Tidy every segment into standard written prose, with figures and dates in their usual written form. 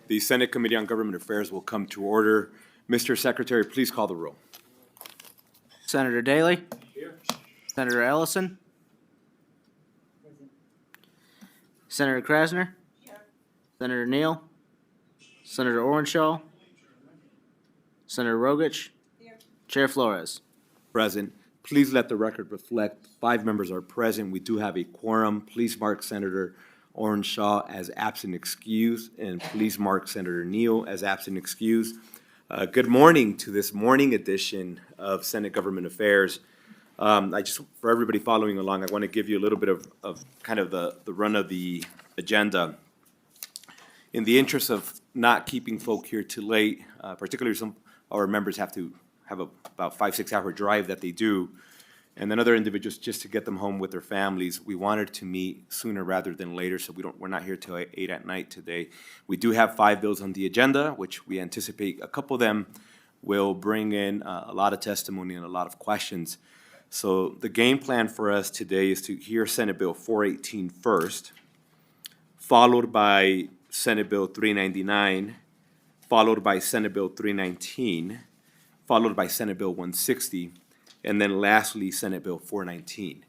The Senate Committee on Government Affairs will come to order. Mr. Secretary, please call the roll. Senator Daley? Here. Senator Ellison? Senator Krasner? Here. Senator Neal? Senator Orenshaw? Senator Rogich? Here. Chair Flores? Present. Please let the record reflect 5 members are present. We do have a quorum. Please mark Senator Orenshaw as absent excused, and please mark Senator Neal as absent excused. Good morning to this morning edition of Senate Government Affairs. For everybody following along, I want to give you a little bit of kind of the run of the agenda. In the interest of not keeping folk here too late, particularly some of our members have to have about 5-6 hour drive that they do, and then other individuals just to get them home with their families. We wanted to meet sooner rather than later, so we're not here till 8 at night today. We do have 5 bills on the agenda, which we anticipate a couple of them will bring in a lot of testimony and a lot of questions. So the game plan for us today is to hear Senate Bill 418 first, followed by Senate Bill 399, followed by Senate Bill 319, followed by Senate Bill 160, and then lastly, Senate Bill 419.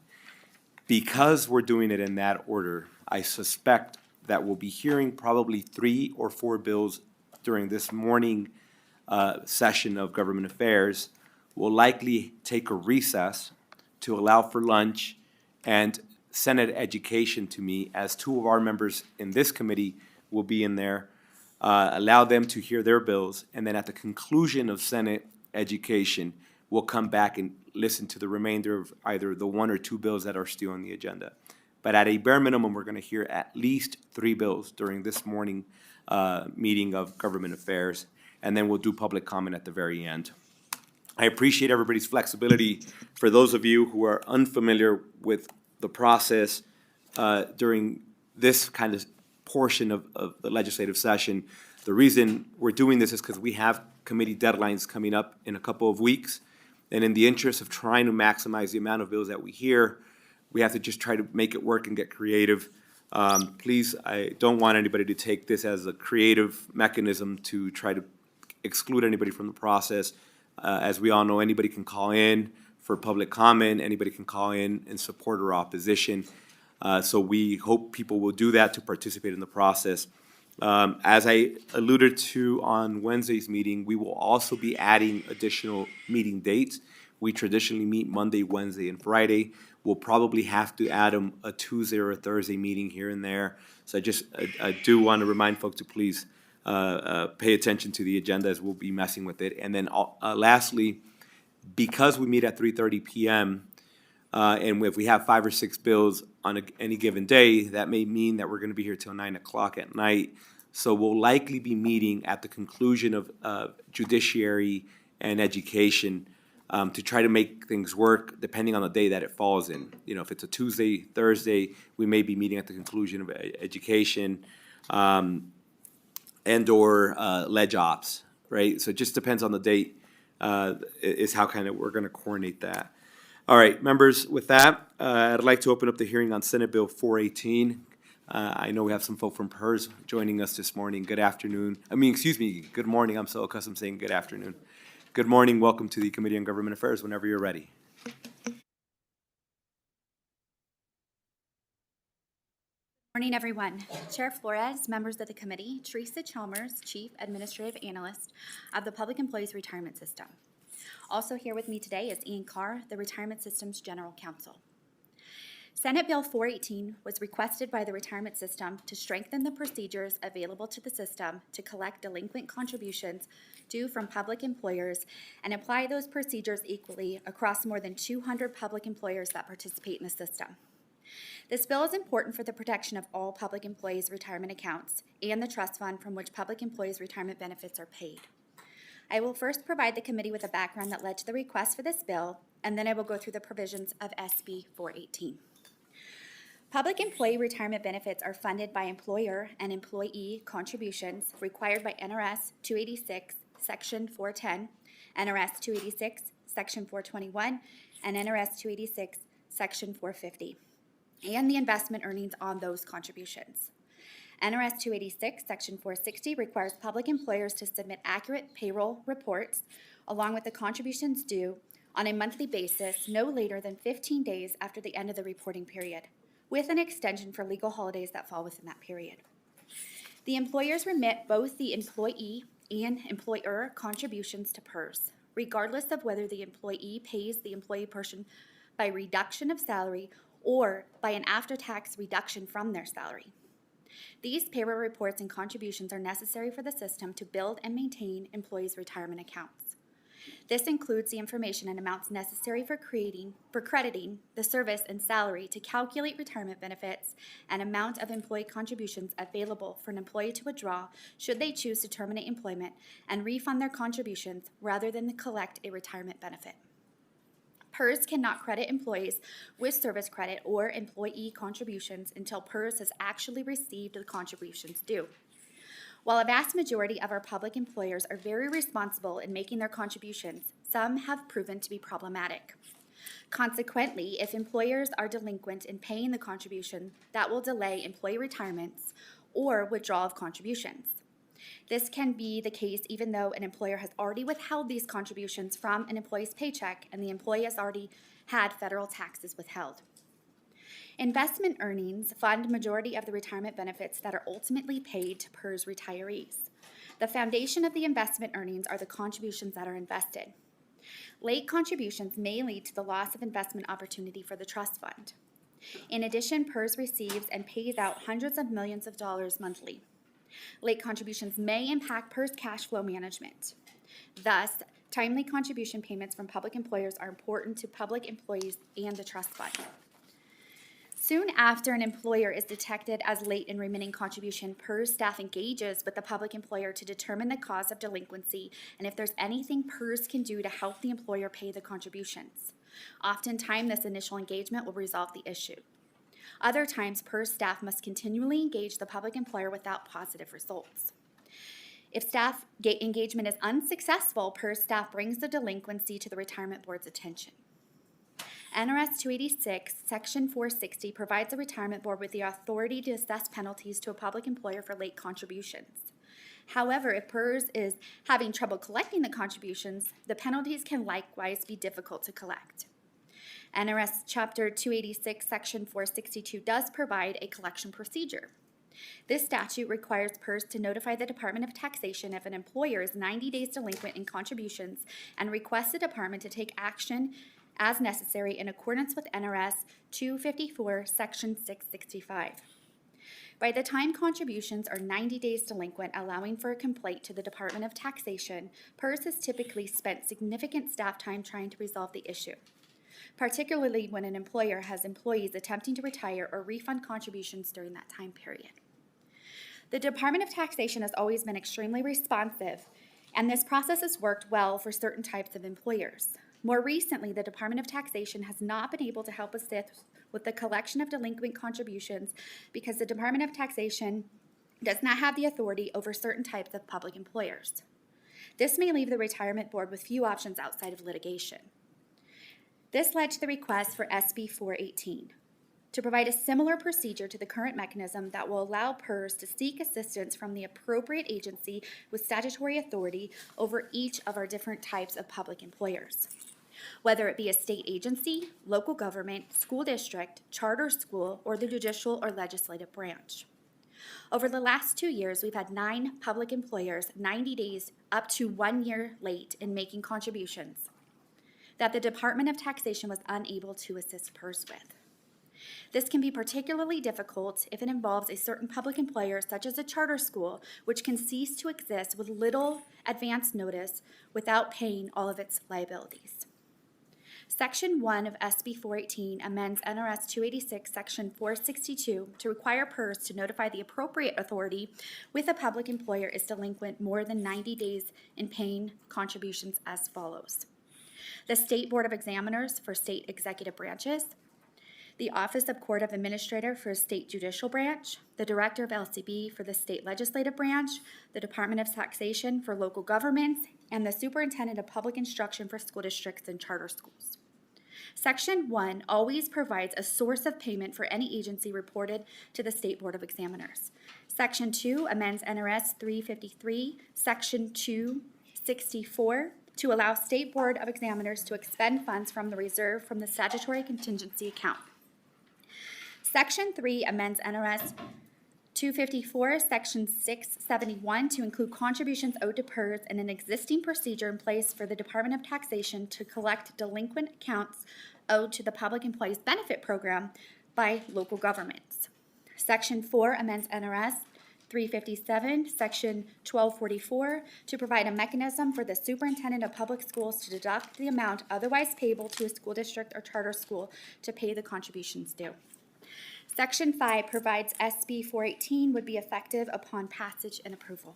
Because we're doing it in that order, I suspect that we'll be hearing probably 3 or 4 bills during this morning session of Government Affairs. We'll likely take a recess to allow for lunch and Senate Education to meet, as 2 of our members in this committee will be in there, allow them to hear their bills, and then at the conclusion of Senate Education, we'll come back and listen to the remainder of either the 1 or 2 bills that are still on the agenda. But at a bare minimum, we're going to hear at least 3 bills during this morning meeting of Government Affairs, and then we'll do public comment at the very end. I appreciate everybody's flexibility. For those of you who are unfamiliar with the process during this kind of portion of the legislative session, the reason we're doing this is because we have committee deadlines coming up in a couple of weeks. And in the interest of trying to maximize the amount of bills that we hear, we have to just try to make it work and get creative. Please, I don't want anybody to take this as a creative mechanism to try to exclude anybody from the process. As we all know, anybody can call in for public comment, anybody can call in support or opposition. So we hope people will do that to participate in the process. As I alluded to on Wednesday's meeting, we will also be adding additional meeting dates. We traditionally meet Monday, Wednesday, and Friday. We'll probably have to add a Tuesday or a Thursday meeting here and there. So I do want to remind folks to please pay attention to the agenda, as we'll be messing with it. And then lastly, because we meet at 3:30 p.m., and if we have 5 or 6 bills on any given day, that may mean that we're going to be here till 9 o'clock at night. So we'll likely be meeting at the conclusion of Judiciary and Education to try to make things work depending on the day that it falls in. You know, if it's a Tuesday, Thursday, we may be meeting at the conclusion of Education and or Leg Ops, right? So it just depends on the date is how kind of we're going to coordinate that. All right, members, with that, I'd like to open up the hearing on Senate Bill 418. I know we have some folk from PERS joining us this morning. Good afternoon. Good morning. I'm so accustomed to saying good afternoon. Good morning. Welcome to the Committee on Government Affairs whenever you're ready. Morning, everyone. Chair Flores, members of the committee, Teresa Chalmers, Chief Administrative Analyst of the Public Employees Retirement System. Also here with me today is Ian Carr, the Retirement System's General Counsel. Senate Bill 418 was requested by the retirement system to strengthen the procedures available to the system to collect delinquent contributions due from public employers and apply those procedures equally across more than 200 public employers that participate in the system. This bill is important for the protection of all public employees' retirement accounts and the trust fund from which public employees' retirement benefits are paid. I will first provide the committee with a background that led to the request for this bill, and then I will go through the provisions of SB 418. Public employee retirement benefits are funded by employer and employee contributions required by NRS 286, Section 410, NRS 286, Section 421, and NRS 286, Section 450, and the investment earnings on those contributions. NRS 286, Section 460 requires public employers to submit accurate payroll reports along with the contributions due on a monthly basis no later than 15 days after the end of the reporting period, with an extension for legal holidays that fall within that period. The employers remit both the employee and employer contributions to PERS, regardless of whether the employee pays the employee portion by reduction of salary or by an after-tax reduction from their salary. These payroll reports and contributions are necessary for the system to build and maintain employees' retirement accounts. This includes the information and amounts necessary for crediting the service and salary to calculate retirement benefits and amount of employee contributions available for an employee to withdraw should they choose to terminate employment and refund their contributions rather than collect a retirement benefit. PERS cannot credit employees with service credit or employee contributions until PERS has actually received the contributions due. While a vast majority of our public employers are very responsible in making their contributions, some have proven to be problematic. Consequently, if employers are delinquent in paying the contribution, that will delay employee retirements or withdrawal of contributions. This can be the case even though an employer has already withheld these contributions from an employee's paycheck and the employee has already had federal taxes withheld. Investment earnings fund majority of the retirement benefits that are ultimately paid to PERS retirees. The foundation of the investment earnings are the contributions that are invested. Late contributions may lead to the loss of investment opportunity for the trust fund. In addition, PERS receives and pays out hundreds of millions of dollars monthly. Late contributions may impact PERS cash flow management. Thus, timely contribution payments from public employers are important to public employees and the trust fund. Soon after an employer is detected as late in remitting contribution, PERS staff engages with the public employer to determine the cause of delinquency and if there's anything PERS can do to help the employer pay the contributions. Oftentimes, this initial engagement will resolve the issue. Other times, PERS staff must continually engage the public employer without positive results. If staff engagement is unsuccessful, PERS staff brings the delinquency to the Retirement Board's attention. NRS 286, Section 460 provides the Retirement Board with the authority to assess penalties to a public employer for late contributions. However, if PERS is having trouble collecting the contributions, the penalties can likewise be difficult to collect. NRS Chapter 286, Section 462 does provide a collection procedure. This statute requires PERS to notify the Department of Taxation if an employer is 90 days delinquent in contributions and request the department to take action as necessary in accordance with NRS 254, Section 665. By the time contributions are 90 days delinquent, allowing for a complaint to the Department of Taxation, PERS has typically spent significant staff time trying to resolve the issue, particularly when an employer has employees attempting to retire or refund contributions during that time period. The Department of Taxation has always been extremely responsive, and this process has worked well for certain types of employers. More recently, the Department of Taxation has not been able to help assist with the collection of delinquent contributions because the Department of Taxation does not have the authority over certain types of public employers. This may leave the Retirement Board with few options outside of litigation. This led to the request for SB 418 to provide a similar procedure to the current mechanism that will allow PERS to seek assistance from the appropriate agency with statutory authority over each of our different types of public employers, whether it be a state agency, local government, school district, charter school, or the judicial or legislative branch. Over the last 2 years, we've had 9 public employers 90 days up to 1 year late in making contributions that the Department of Taxation was unable to assist PERS with. This can be particularly difficult if it involves a certain public employer, such as a charter school, which can cease to exist with little advance notice without paying all of its liabilities. Section 1 of SB 418 amends NRS 286, Section 462 to require PERS to notify the appropriate authority with a public employer is delinquent more than 90 days in paying contributions as follows: the State Board of Examiners for state executive branches, the Office of Court of Administrator for State Judicial Branch, the Director of LCB for the State Legislative Branch, the Department of Taxation for local governments, and the Superintendent of Public Instruction for school districts and charter schools. Section 1 always provides a source of payment for any agency reported to the State Board of Examiners. Section 2 amends NRS 353, Section 264 to allow State Board of Examiners to expend funds from the reserve from the statutory contingency account. Section 3 amends NRS 254, Section 671 to include contributions owed to PERS and an existing procedure in place for the Department of Taxation to collect delinquent accounts owed to the Public Employees Benefit Program by local governments. Section 4 amends NRS 357, Section 1244 to provide a mechanism for the superintendent of public schools to deduct the amount otherwise payable to a school district or charter school to pay the contributions due. Section 5 provides SB 418 would be effective upon passage and approval.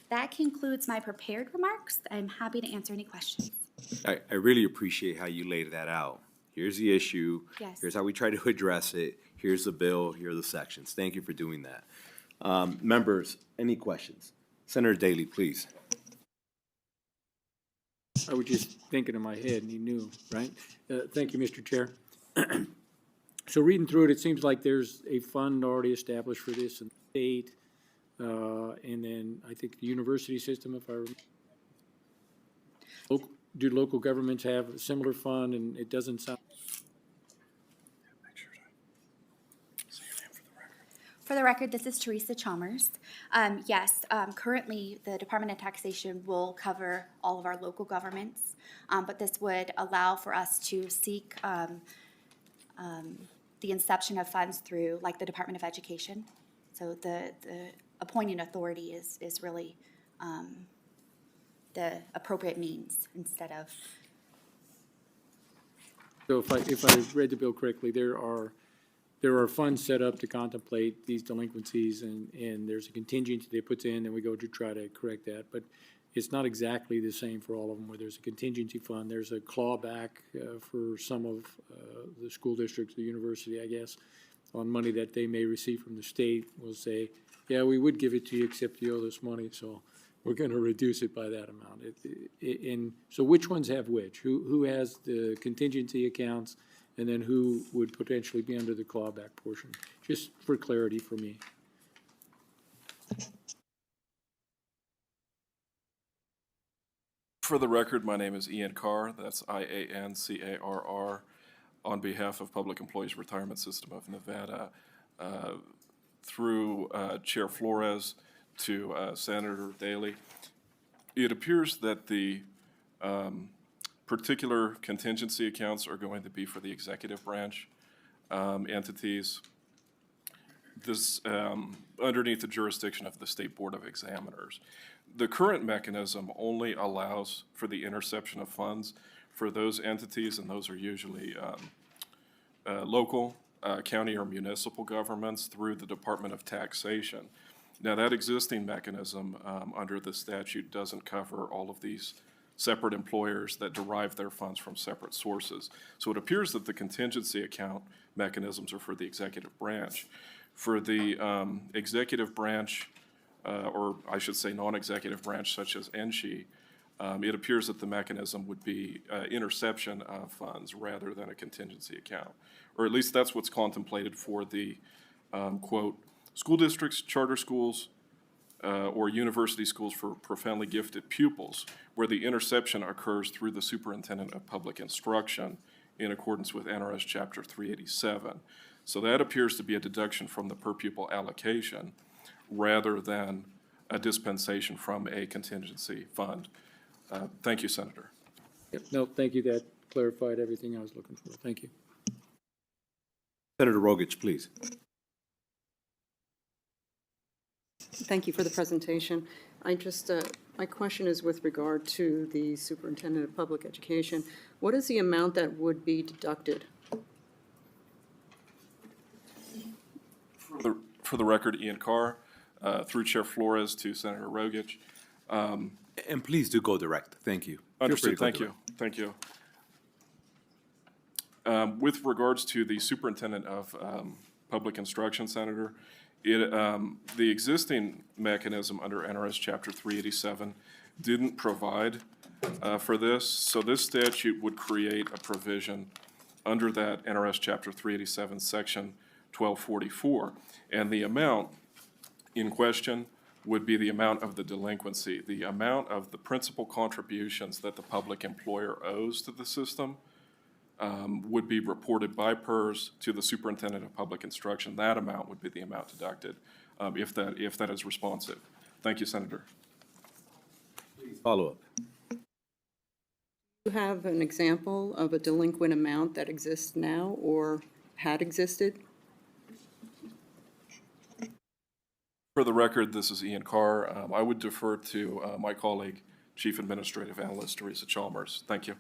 That concludes my prepared remarks. I'm happy to answer any questions. I really appreciate how you laid that out. Here's the issue. Yes. Here's how we try to address it. Here's the bill. Here are the sections. Thank you for doing that. Members, any questions? Senator Daley, please. I was just thinking in my head, and you knew, right? Thank you, Mr. Chair. So reading through it, it seems like there's a fund already established for this in the state, and then I think the university system, if I remember. Do local governments have a similar fund, and it doesn't sound. For the record, this is Teresa Chalmers. Yes, currently the Department of Taxation will cover all of our local governments, but this would allow for us to seek the inception of funds through like the Department of Education. So the appointing authority is really the appropriate means instead of. So if I read the bill correctly, there are funds set up to contemplate these delinquencies, and there's a contingency they put in, and we go to try to correct that. But it's not exactly the same for all of them, where there's a contingency fund. There's a clawback for some of the school districts, the university, I guess, on money that they may receive from the state. Will say, yeah, we would give it to you, except you owe this money, so we're going to reduce it by that amount. And so which ones have which? Who has the contingency accounts, and then who would potentially be under the clawback portion? Just for clarity for me. For the record, my name is Ian Carr, that's IANCARR, on behalf of Public Employees Retirement System of Nevada, through Chair Flores to Senator Daley. It appears that the particular contingency accounts are going to be for the executive branch entities. This underneath the jurisdiction of the State Board of Examiners. The current mechanism only allows for the interception of funds for those entities, and those are usually local, county, or municipal governments through the Department of Taxation. Now, that existing mechanism under the statute doesn't cover all of these separate employers that derive their funds from separate sources. So it appears that the contingency account mechanisms are for the executive branch. For the executive branch, or I should say non-executive branch such as NSHE, it appears that the mechanism would be interception of funds rather than a contingency account. Or at least that's what's contemplated for the, quote, school districts, charter schools, or university schools for profoundly gifted pupils, where the interception occurs through the superintendent of public instruction in accordance with NRS Chapter 387. So that appears to be a deduction from the per pupil allocation rather than a dispensation from a contingency fund. Thank you, Senator. Yep. No, thank you. That clarified everything I was looking for. Thank you. Senator Rogich, please. Thank you for the presentation. My question is with regard to the Superintendent of Public Education. What is the amount that would be deducted? For the record, Ian Carr, through Chair Flores to Senator Rogich. And please do go direct. Thank you. Understood. Thank you. Thank you. With regards to the Superintendent of Public Instruction, Senator, the existing mechanism under NRS Chapter 387 didn't provide for this, so this statute would create a provision under that NRS Chapter 387, Section 1244, and the amount in question would be the amount of the delinquency. The amount of the principal contributions that the public employer owes to the system would be reported by PERS to the superintendent of public instruction. That amount would be the amount deducted, if that is responsive. Thank you, Senator. Follow-up. Do you have an example of a delinquent amount that exists now or had existed? For the record, this is Ian Carr. I would defer to my colleague, Chief Administrative Analyst Teresa Chalmers. Thank you.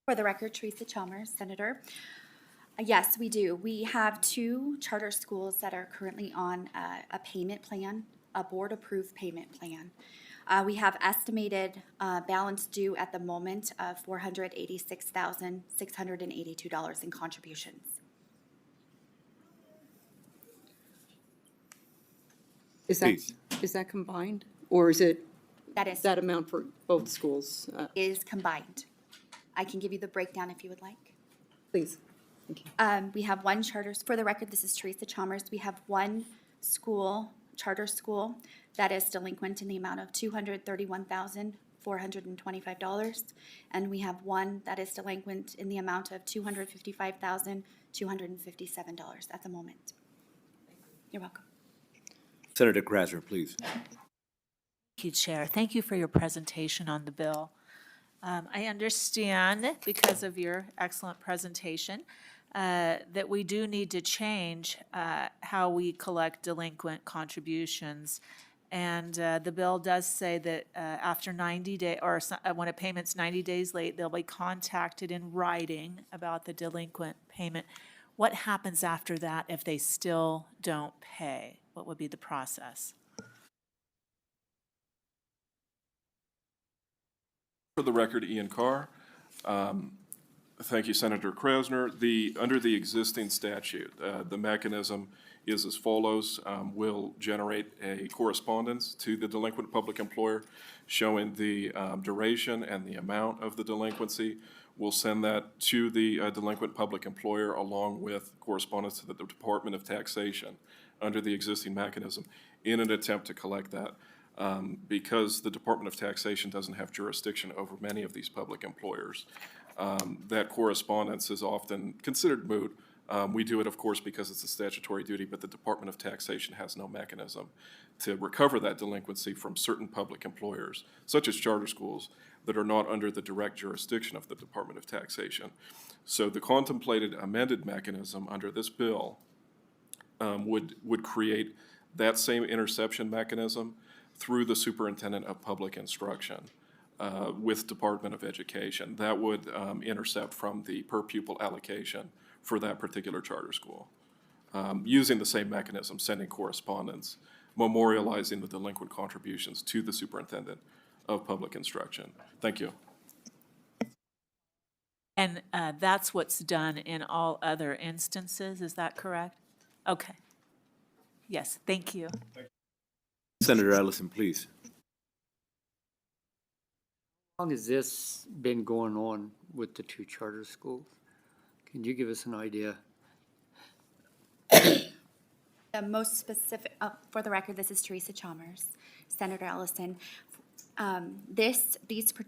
For the record, Teresa Chalmers, Senator. Yes, we do. We have 2 charter schools that are currently on a payment plan, a board-approved payment plan. We have estimated balance due at the moment of $486,682 in contributions. Please. Is that combined? Or is it That is that amount for both schools? is combined. I can give you the breakdown if you would like. Please. Thank you. We have one charter, for the record, this is Teresa Chalmers. We have one school, charter school, that is delinquent in the amount of $231,425. And we have one that is delinquent in the amount of $255,257 at the moment. You're welcome. Senator Krasner, please. Thank you, Chair. Thank you for your presentation on the bill. I understand, because of your excellent presentation, that we do need to change how we collect delinquent contributions. And the bill does say that after 90 days, or when a payment's 90 days late, they'll be contacted in writing about the delinquent payment. What happens after that if they still don't pay? What would be the process? For the record, Ian Carr. Thank you, Senator Krasner. Under the existing statute, the mechanism is as follows. We'll generate a correspondence to the delinquent public employer showing the duration and the amount of the delinquency. We'll send that to the delinquent public employer along with correspondence to the Department of Taxation under the existing mechanism in an attempt to collect that. Because the Department of Taxation doesn't have jurisdiction over many of these public employers, that correspondence is often considered moot. We do it, of course, because it's a statutory duty, but the Department of Taxation has no mechanism to recover that delinquency from certain public employers, such as charter schools, that are not under the direct jurisdiction of the Department of Taxation. So the contemplated amended mechanism under this bill would create that same interception mechanism through the Superintendent of Public Instruction with Department of Education. That would intercept from the per pupil allocation for that particular charter school, using the same mechanism, sending correspondence, memorializing the delinquent contributions to the Superintendent of Public Instruction. Thank you. And that's what's done in all other instances, is that correct? Okay. Yes, thank you. Senator Ellison, please. How long has this been going on with the 2 charter schools? Can you give us an idea? The most specific, for the record, this is Teresa Chalmers, Senator Ellison. These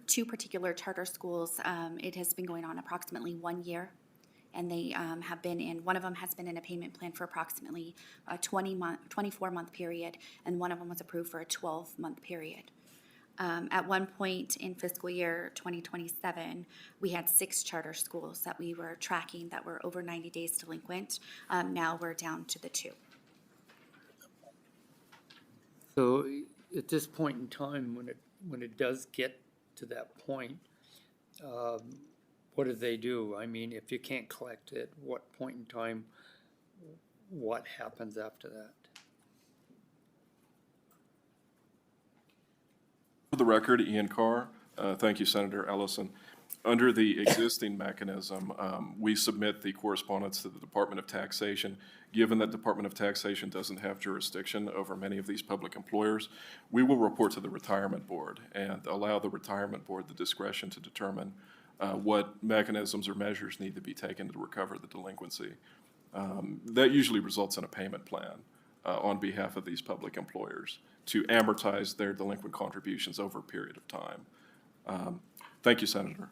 2 particular charter schools, it has been going on approximately 1 year. And they have been in, one of them has been in a payment plan for approximately a 24-month period, and one of them was approved for a 12-month period. At one point in fiscal year 2027, we had 6 charter schools that we were tracking that were over 90 days delinquent. Now we're down to the 2. So at this point in time, when it does get to that point, what do they do? I mean, if you can't collect it, what point in time, what happens after that? For the record, Ian Carr. Thank you, Senator Ellison. Under the existing mechanism, we submit the correspondence to the Department of Taxation. Given that Department of Taxation doesn't have jurisdiction over many of these public employers, we will report to the Retirement Board and allow the Retirement Board the discretion to determine what mechanisms or measures need to be taken to recover the delinquency. That usually results in a payment plan on behalf of these public employers to amortize their delinquent contributions over a period of time. Thank you, Senator.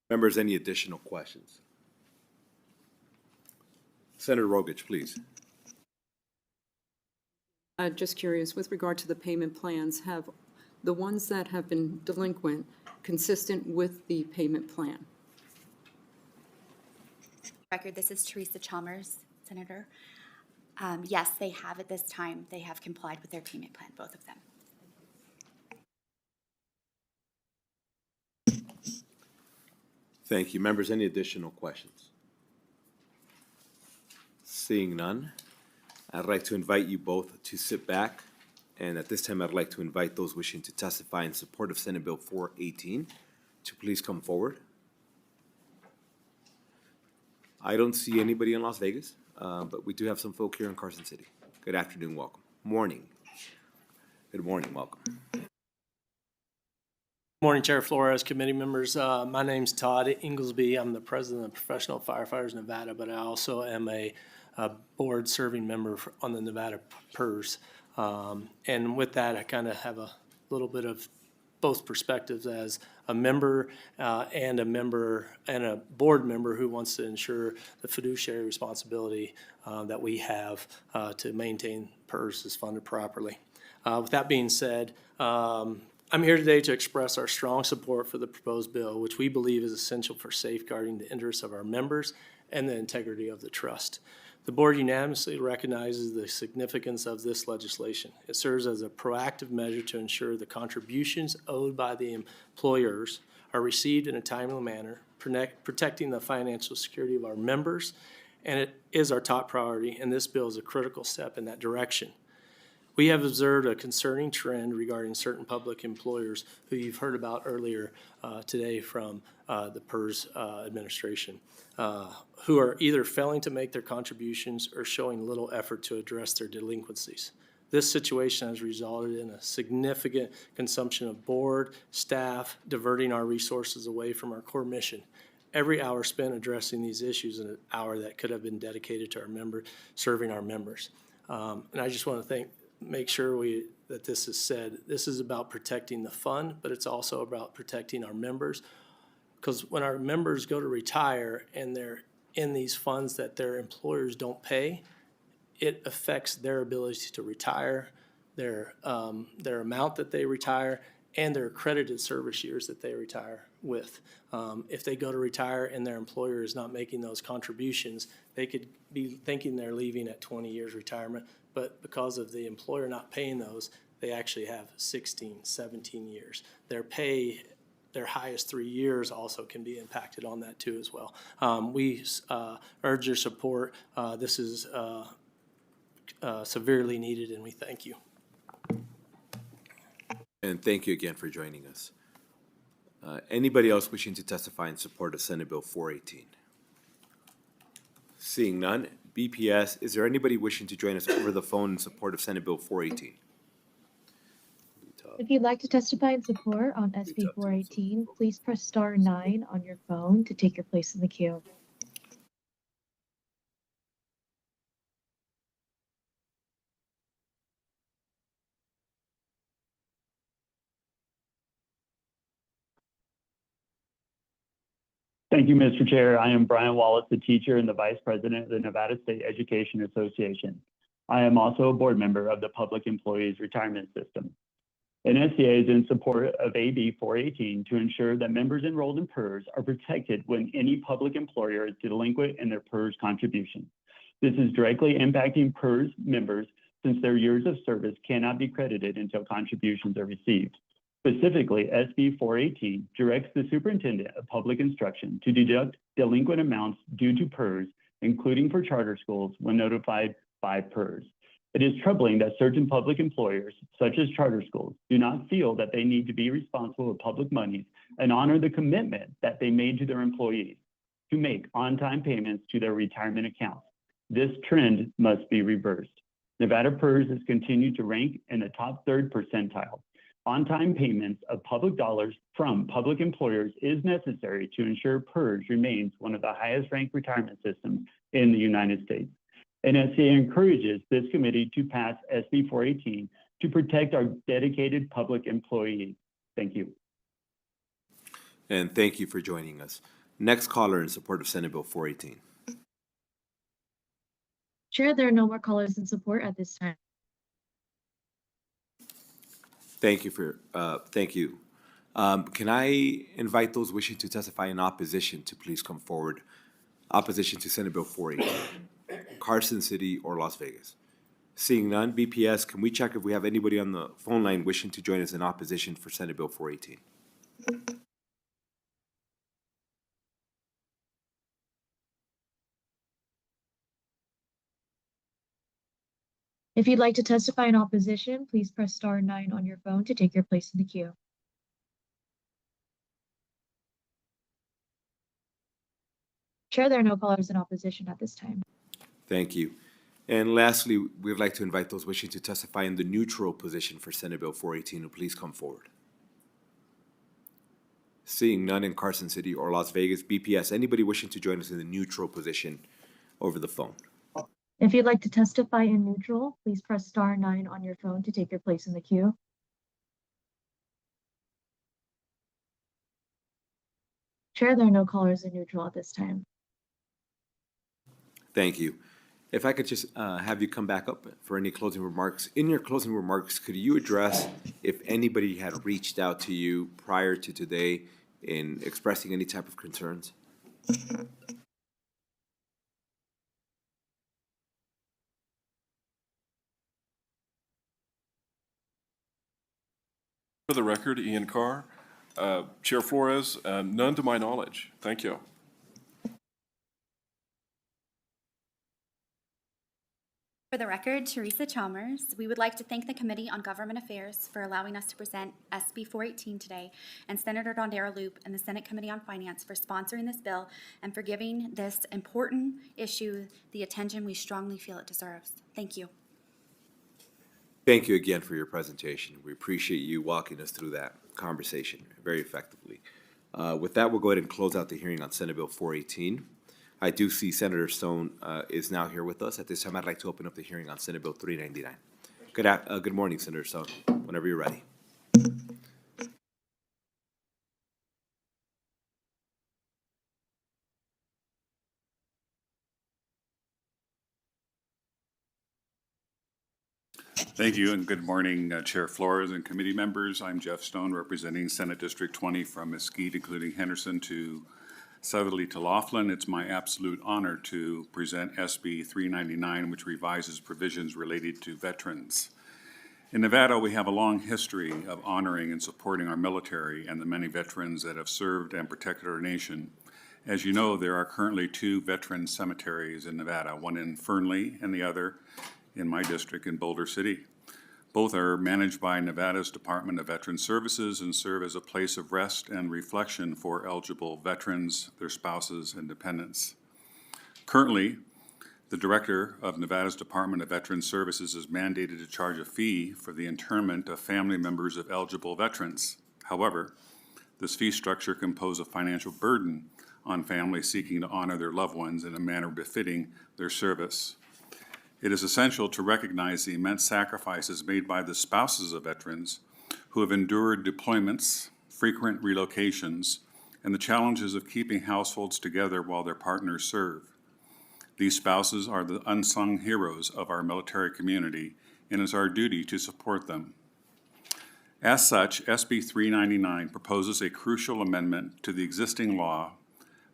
Members, any additional questions? Senator Rogich, please. Just curious, with regard to the payment plans, have the ones that have been delinquent consistent with the payment plan? Record, this is Teresa Chalmers, Senator. Yes, they have at this time. They have complied with their payment plan, both of them. Thank you. Members, any additional questions? Seeing none, I'd like to invite you both to sit back. And at this time, I'd like to invite those wishing to testify in support of Senate Bill 418 to please come forward. I don't see anybody in Las Vegas, but we do have some folk here in Carson City. Good afternoon, welcome. Morning. Good morning, welcome. Morning, Chair Flores, committee members. My name's Todd Inglesby. I'm the president of Professional Firefighters Nevada, but I also am a board-serving member on the Nevada PERS. And with that, I kind of have a little bit of both perspectives as a member and a board member who wants to ensure the fiduciary responsibility that we have to maintain PERS is funded properly. With that being said, I'm here today to express our strong support for the proposed bill, which we believe is essential for safeguarding the interests of our members and the integrity of the trust. The board unanimously recognizes the significance of this legislation. It serves as a proactive measure to ensure the contributions owed by the employers are received in a timely manner, protecting the financial security of our members, and it is our top priority, and this bill is a critical step in that direction. We have observed a concerning trend regarding certain public employers who you've heard about earlier today from the PERS administration, who are either failing to make their contributions or showing little effort to address their delinquencies. This situation has resulted in a significant consumption of board, staff, diverting our resources away from our core mission. Every hour spent addressing these issues is an hour that could have been dedicated to our serving our members. And I just want to make sure that this is said. This is about protecting the fund, but it's also about protecting our members. Because when our members go to retire and they're in these funds that their employers don't pay, it affects their ability to retire, their amount that they retire, and their accredited service years that they retire with. If they go to retire and their employer is not making those contributions, they could be thinking they're leaving at 20 years retirement, but because of the employer not paying those, they actually have 16, 17 years. Their pay, their highest 3 years also can be impacted on that too as well. We urge your support. This is severely needed, and we thank you. And thank you again for joining us. Anybody else wishing to testify in support of Senate Bill 418? Seeing none, BPS, is there anybody wishing to join us over the phone in support of Senate Bill 418? If you'd like to testify in support on SB 418, please press star 9 on your phone to take your place in the queue. Thank you, Mr. Chair. I am Brian Wallace, the teacher and the vice president of the Nevada State Education Association. I am also a board member of the Public Employees Retirement System. NSCA is in support of AB 418 to ensure that members enrolled in PERS are protected when any public employer is delinquent in their PERS contribution. This is directly impacting PERS members since their years of service cannot be credited until contributions are received. Specifically, SB 418 directs the superintendent of public instruction to deduct delinquent amounts due to PERS, including for charter schools, when notified by PERS. It is troubling that certain public employers, such as charter schools, do not feel that they need to be responsible with public monies and honor the commitment that they made to their employees to make on-time payments to their retirement accounts. This trend must be reversed. Nevada PERS has continued to rank in the top 3rd percentile On-time payments of public dollars from public employers is necessary to ensure PERS remains one of the highest-ranked retirement systems in the United States. NSCA encourages this committee to pass SB 418 to protect our dedicated public employees. Thank you. And thank you for joining us. Next caller in support of Senate Bill 418. Chair, there are no more callers in support at this time. Thank you. Can I invite those wishing to testify in opposition to please come forward? Opposition to Senate Bill 418, Carson City or Las Vegas? Seeing none, BPS, can we check if we have anybody on the phone line wishing to join us in opposition for Senate Bill 418? If you'd like to testify in opposition, please press star 9 on your phone to take your place in the queue. Chair, there are no callers in opposition at this time. Thank you. And lastly, we'd like to invite those wishing to testify in the neutral position for Senate Bill 418 to please come forward. Seeing none in Carson City or Las Vegas, BPS, anybody wishing to join us in the neutral position over the phone? If you'd like to testify in neutral, please press star 9 on your phone to take your place in the queue. Chair, there are no callers in neutral at this time. Thank you. If I could just have you come back up for any closing remarks. In your closing remarks, could you address if anybody had reached out to you prior to today in expressing any type of concerns? For the record, Ian Carr. Chair Flores, none to my knowledge. Thank you. For the record, Teresa Chalmers, we would like to thank the Committee on Government Affairs for allowing us to present SB 418 today, and Senator Dondera Loop and the Senate Committee on Finance for sponsoring this bill and for giving this important issue the attention we strongly feel it deserves. Thank you. Thank you again for your presentation. We appreciate you walking us through that conversation very effectively. With that, we'll go ahead and close out the hearing on Senate Bill 418. I do see Senator Stone is now here with us. At this time, I'd like to open up the hearing on Senate Bill 399. Good morning, Senator Stone, whenever you're ready. Thank you, and good morning, Chair Flores and committee members. I'm Jeff Stone, representing Senate District 20 from Mesquite, including Henderson to southerly to Laughlin. It's my absolute honor to present SB 399, which revises provisions related to veterans. In Nevada, we have a long history of honoring and supporting our military and the many veterans that have served and protected our nation. As you know, there are currently 2 veteran cemeteries in Nevada, one in Fernley and the other in my district in Boulder City. Both are managed by Nevada's Department of Veteran Services and serve as a place of rest and reflection for eligible veterans, their spouses, and dependents. Currently, the director of Nevada's Department of Veteran Services is mandated to charge a fee for the interment of family members of eligible veterans. However, this fee structure can pose a financial burden on families seeking to honor their loved ones in a manner befitting their service. It is essential to recognize the immense sacrifices made by the spouses of veterans who have endured deployments, frequent relocations, and the challenges of keeping households together while their partners serve. These spouses are the unsung heroes of our military community, and it is our duty to support them. As such, SB 399 proposes a crucial amendment to the existing law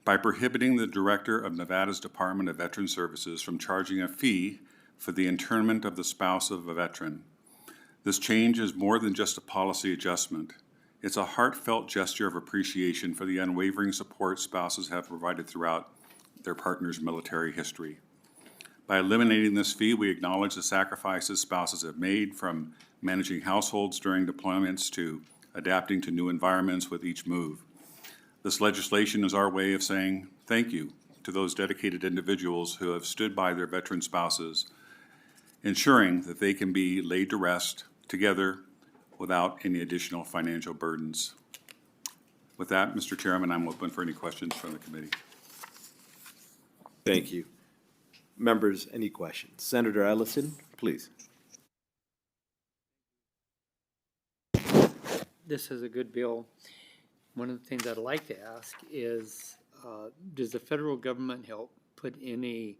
by prohibiting the director of Nevada's Department of Veteran Services from charging a fee for the internment of the spouse of a veteran. This change is more than just a policy adjustment. It's a heartfelt gesture of appreciation for the unwavering support spouses have provided throughout their partner's military history. By eliminating this fee, we acknowledge the sacrifices spouses have made, from managing households during deployments to adapting to new environments with each move. This legislation is our way of saying thank you to those dedicated individuals who have stood by their veteran spouses, ensuring that they can be laid to rest together without any additional financial burdens. With that, Mr. Chairman, I'm open for any questions from the committee. Thank you. Members, any questions? Senator Ellison, please. This is a good bill. One of the things I'd like to ask is, does the federal government help put any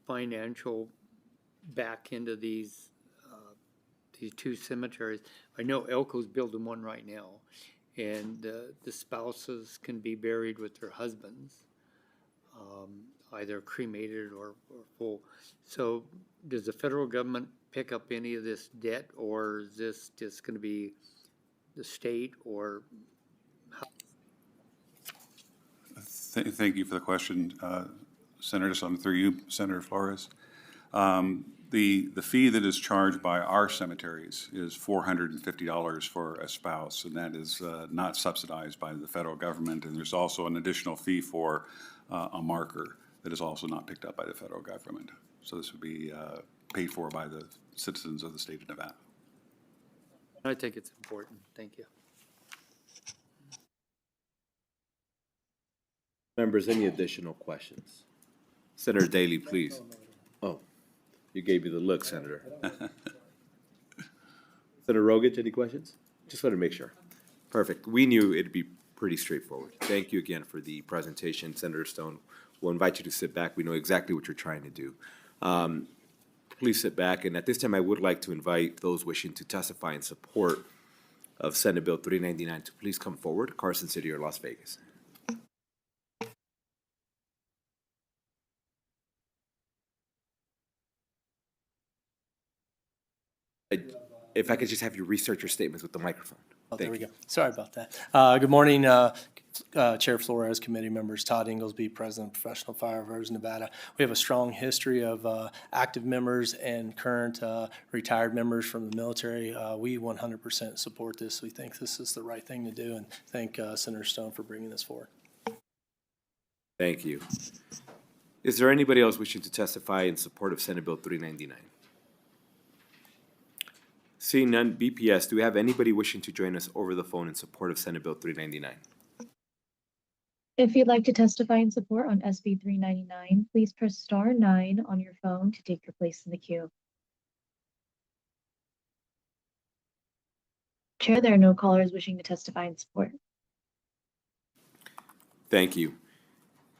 financial back into these two cemeteries? I know Elko's building one right now, and the spouses can be buried with their husbands, either cremated or full. So does the federal government pick up any of this debt, or is this just gonna be the state, or? Thank you for the question, Senator. So through you, Senator Flores. The fee that is charged by our cemeteries is $450 for a spouse, and that is not subsidized by the federal government. And there's also an additional fee for a marker that is also not picked up by the federal government. So this would be paid for by the citizens of the state of Nevada. I think it's important. Thank you. Members, any additional questions? Senator Daly, please. Oh, you gave me the look, Senator. Senator Rogich, any questions? Just want to make sure. Perfect. We knew it'd be pretty straightforward. Thank you again for the presentation, Senator Stone. We'll invite you to sit back. We know exactly what you're trying to do. Please sit back. And at this time, I would like to invite those wishing to testify in support of Senate Bill 399 to please come forward, Carson City or Las Vegas. If I could just have you restart your statements with the microphone. Oh, there Thank we you. go. Sorry about that. Good morning, Chair Flores, committee members, Todd Inglesby, President of Professional Firefighters Nevada. We have a strong history of active members and current retired members from the military. We 100% support this. We think this is the right thing to do, and thank Senator Stone for bringing this forward. Thank you. Is there anybody else wishing to testify in support of Senate Bill 399? Seeing none, BPS, do we have anybody wishing to join us over the phone in support of Senate Bill 399? If you'd like to testify in support on SB 399, please press star 9 on your phone to take your place in the queue. Chair, there are no callers wishing to testify in support. Thank you.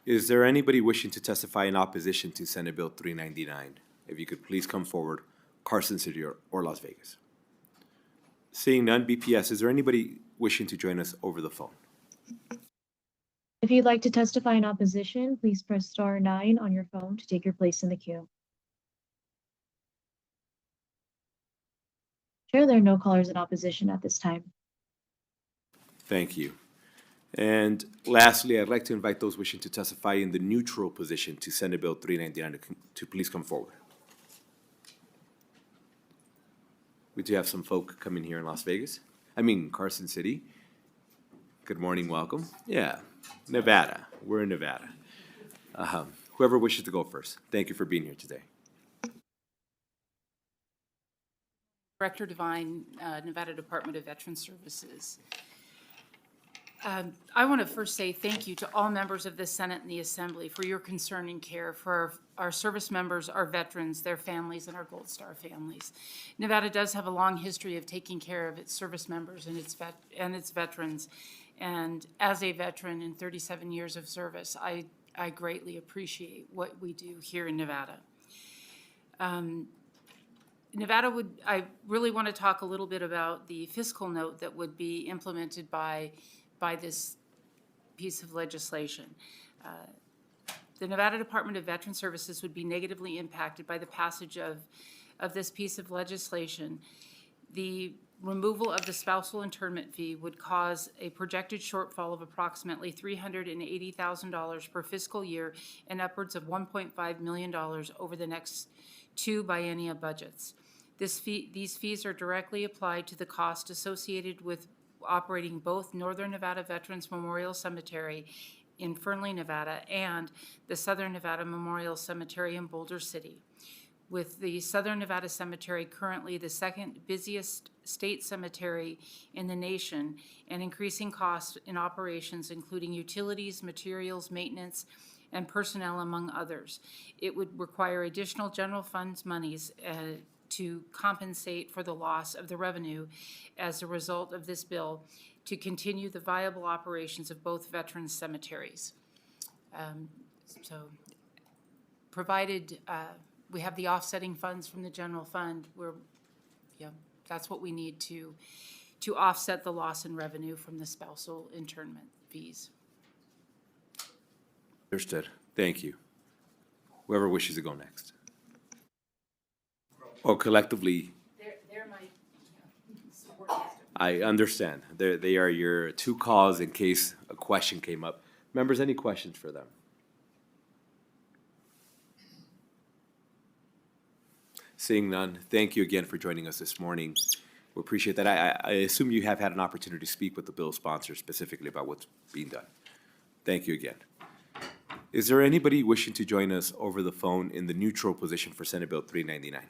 Is there anybody wishing to testify in opposition to Senate Bill 399? If you could please come forward, Carson City or Las Vegas. Seeing none, BPS, is there anybody wishing to join us over the phone? If you'd like to testify in opposition, please press star 9 on your phone to take your place in the queue. Chair, there are no callers in opposition at this time. Thank you. And lastly, I'd like to invite those wishing to testify in the neutral position to Senate Bill 399 to please come forward. We do have some folk coming here in Las Vegas. Carson City. Good morning, welcome. Yeah, Nevada. We're in Nevada. Whoever wishes to go first, thank you for being here today. Director Devine, Nevada Department of Veterans Services. I want to first say thank you to all members of the Senate and the Assembly for your concern and care for our service members, our veterans, their families, and our Gold Star families. Nevada does have a long history of taking care of its service members and its veterans. And as a veteran in 37 years of service, I greatly appreciate what we do here in Nevada. I really want to talk a little bit about the fiscal note that would be implemented by this piece of legislation. The Nevada Department of Veterans Services would be negatively impacted by the passage of this piece of legislation. The removal of the spousal internment fee would cause a projected shortfall of approximately $380,000 per fiscal year and upwards of $1.5 million over the next 2 biennial budgets. These fees are directly applied to the cost associated with operating both Northern Nevada Veterans Memorial Cemetery in Fernley, Nevada, and the Southern Nevada Memorial Cemetery in Boulder City. with the Southern Nevada Cemetery currently the second busiest state cemetery in the nation, and increasing costs in operations, including utilities, materials, maintenance, and personnel, among others. It would require additional general funds monies to compensate for the loss of the revenue as a result of this bill to continue the viable operations of both veterans cemeteries. So provided we have the offsetting funds from the general fund, that's what we need to offset the loss in revenue from the spousal internment fees. Understood. Thank you. Whoever wishes to go next. Or collectively, They're my support system. I understand. They are your two calls in case a question came up. Members, any questions for them? Seeing none, thank you again for joining us this morning. We appreciate that. I assume you have had an opportunity to speak with the bill sponsor specifically about what's being done. Thank you again. Is there anybody wishing to join us over the phone in the neutral position for Senate Bill 399?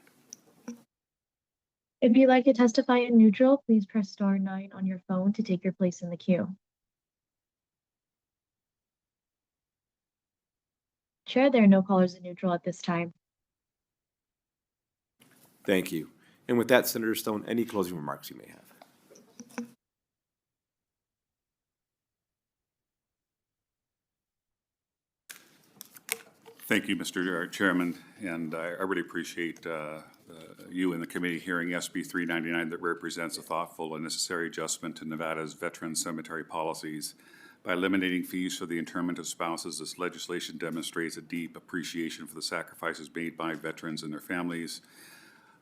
If you'd like to testify in neutral, please press star 9 on your phone to take your place in the queue. Chair, there are no callers in neutral at this time. Thank you. And with that, Senator Stone, any closing remarks you may have? Thank you, Mr. Chairman, and I really appreciate you and the committee hearing SB 399 that represents a thoughtful and necessary adjustment to Nevada's veteran cemetery policies. By eliminating fees for the interment of spouses, this legislation demonstrates a deep appreciation for the sacrifices made by veterans and their families.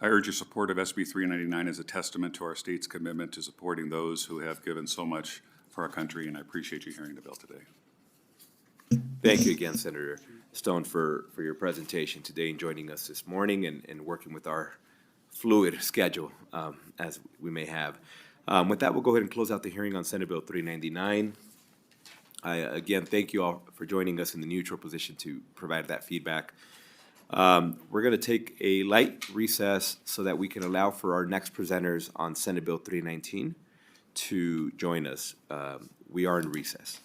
I urge your support of SB 399 as a testament to our state's commitment to supporting those who have given so much for our country, and I appreciate you hearing the bill today. Thank you again, Senator Stone, for your presentation today and joining us this morning and working with our fluid schedule as we may have. With that, we'll go ahead and close out the hearing on Senate Bill 399. I again thank you all for joining us in the neutral position to provide that feedback. We're going to take a light recess so that we can allow for our next presenters on Senate Bill 319 to join us. We are in recess.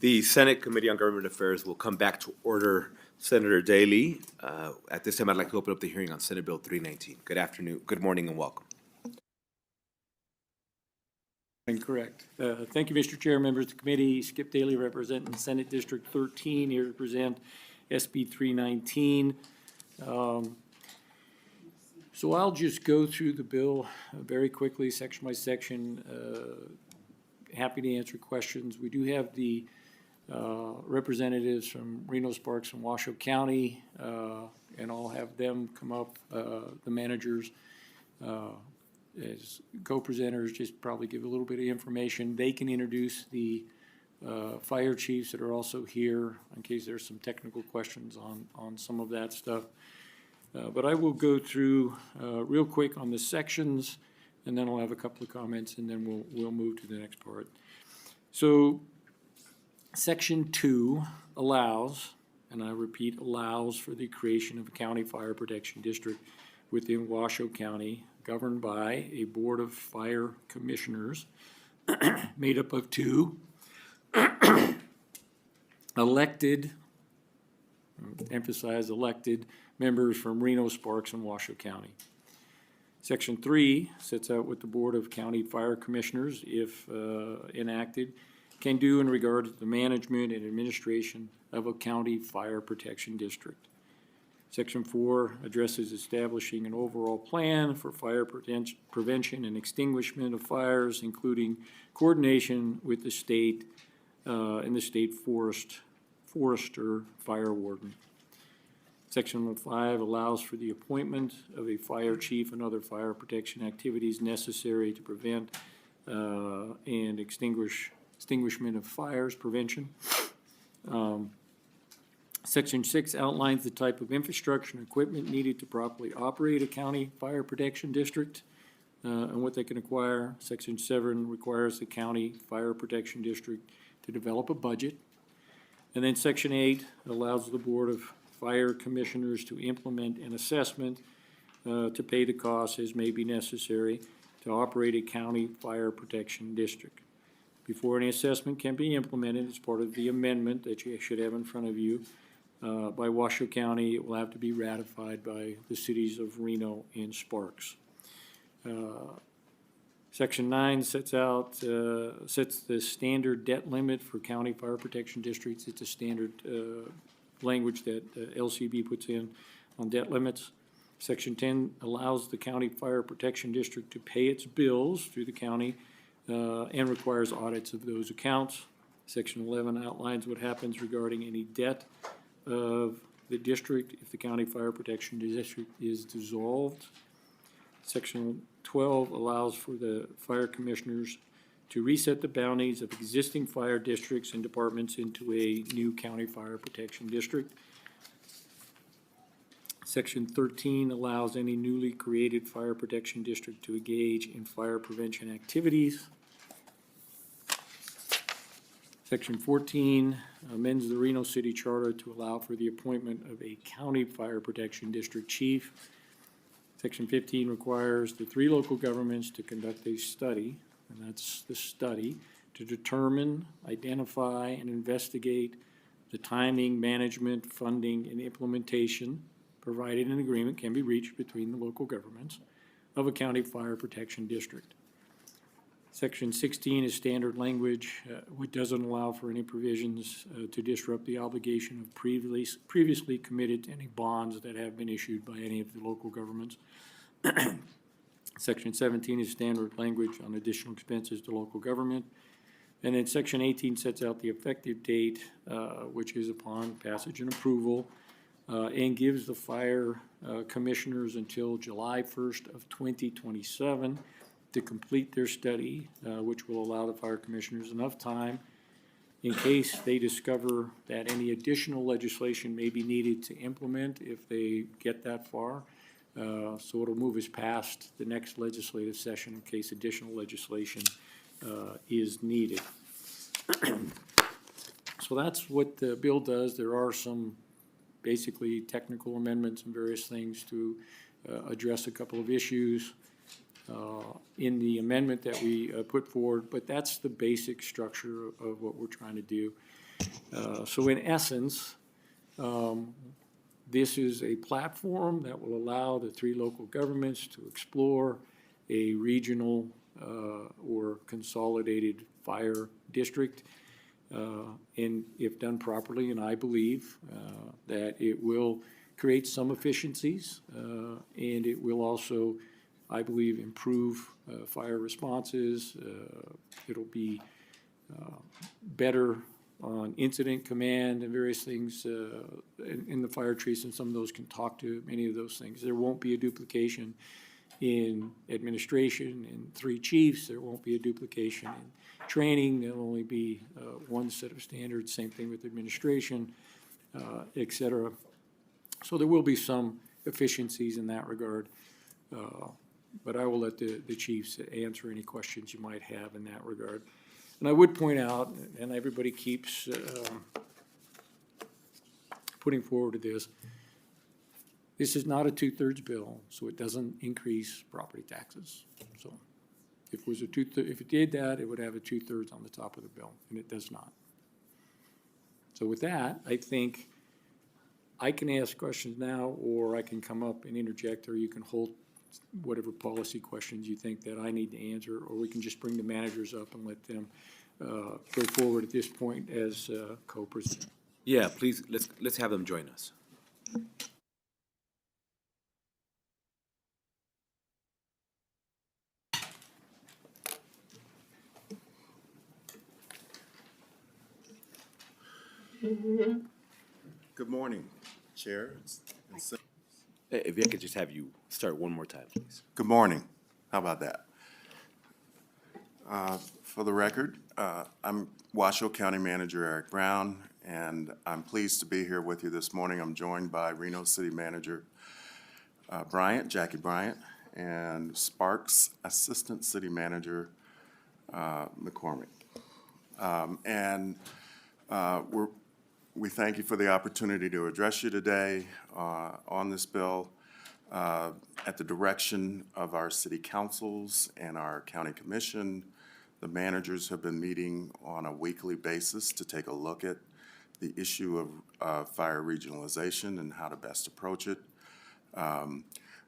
The Senate Committee on Government Affairs will come back to order. Senator Daly, at this time, I'd like to open up the hearing on Senate Bill 319. Good afternoon, good morning, and welcome. Correct. Thank you, Mr. Chair, members of the committee. Skip Daly, representing Senate District 13, here to present SB 319. So I'll just go through the bill very quickly, section by section. Happy to answer questions. We do have the representatives from Reno, Sparks, and Washoe County, and I'll have them come up, the managers, as co-presenters, just probably give a little bit of information. They can introduce the fire chiefs that are also here in case there's some technical questions on some of that stuff. But I will go through real quick on the sections, and then I'll have a couple of comments, and then we'll move to the next part. So Section 2 allows, and I repeat, allows for the creation of a county fire protection district within Washoe County, governed by a board of fire commissioners made up of 2 elected, emphasize elected, members from Reno, Sparks, and Washoe County. Section 3 sets out what the Board of County Fire Commissioners, if enacted, can do in regard to the management and administration of a county fire protection district. Section 4 addresses establishing an overall plan for fire prevention and extinguishment of fires, including coordination with the state and the state forester fire warden. Section 5 allows for the appointment of a fire chief and other fire protection activities necessary to prevent and extinguishment of fires, prevention. Section 6 outlines the type of infrastructure and equipment needed to properly operate a county fire protection district and what they can acquire. Section 7 requires the county fire protection district to develop a budget. And then Section 8 allows the Board of Fire Commissioners to implement an assessment to pay the costs as may be necessary to operate a county fire protection district. Before any assessment can be implemented as part of the amendment that you should have in front of you by Washoe County, it will have to be ratified by the cities of Reno and Sparks. Section 9 sets the standard debt limit for county fire protection districts. It's a standard language that LCB puts in on debt limits. Section 10 allows the county fire protection district to pay its bills through the county and requires audits of those accounts. Section 11 outlines what happens regarding any debt of the district if the county fire protection district is dissolved. Section 12 allows for the fire commissioners to reset the boundaries of existing fire districts and departments into a new county fire protection district. Section 13 allows any newly created fire protection district to engage in fire prevention activities. Section 14 amends the Reno City Charter to allow for the appointment of a county fire protection district chief. Section 15 requires the 3 local governments to conduct a study, and that's the study, to determine, identify, and investigate the timing, management, funding, and implementation, provided an agreement can be reached between the local governments, of a county fire protection district. Section 16 is standard language, which doesn't allow for any provisions to disrupt the obligation of previously committed to any bonds that have been issued by any of the local governments. Section 17 is standard language on additional expenses to local government. And then Section 18 sets out the effective date, which is upon passage and approval, and gives the fire commissioners until July 1st of 2027 to complete their study, which will allow the fire commissioners enough time in case they discover that any additional legislation may be needed to implement if they get that far. So it'll move us past the next legislative session in case additional legislation is needed. So that's what the bill does. There are some basically technical amendments and various things to address a couple of issues. in the amendment that we put forward, but that's the basic structure of what we're trying to do. So in essence, this is a platform that will allow the 3 local governments to explore a regional or consolidated fire district. And if done properly, and I believe that it will create some efficiencies, and it will also, I believe, improve fire responses. It'll be better on incident command and various things in the fire chiefs, and some of those can talk to many of those things. There won't be a duplication in administration and 3 chiefs. There won't be a duplication in training. There'll only be one set of standards. Same thing with administration, et cetera. So there will be some efficiencies in that regard. But I will let the chiefs answer any questions you might have in that regard. And I would point out, and everybody keeps putting forward to this is not a 2/3 bill, so it doesn't increase property taxes. So if it was if it did that, it would have a 2/3 on the top of the bill, and it does not. So with that, I think I can ask questions now, or I can come up and interject, or you can hold whatever policy questions you think that I need to answer, or we can just bring the managers up and let them go forward at this point as co-president. Yeah, please, let's have them join us. Good morning, Chair. If I could just have you start one more time, please. Good morning. How about that? For the record, I'm Washoe County Manager Eric Brown, and I'm pleased to be here with you this morning. I'm joined by Reno City Manager Jackie Bryant, and Sparks Assistant City Manager McCormick. We thank you for the opportunity to address you today on this bill. At the direction of our city councils and our county commission, the managers have been meeting on a weekly basis to take a look at the issue of fire regionalization and how to best approach it.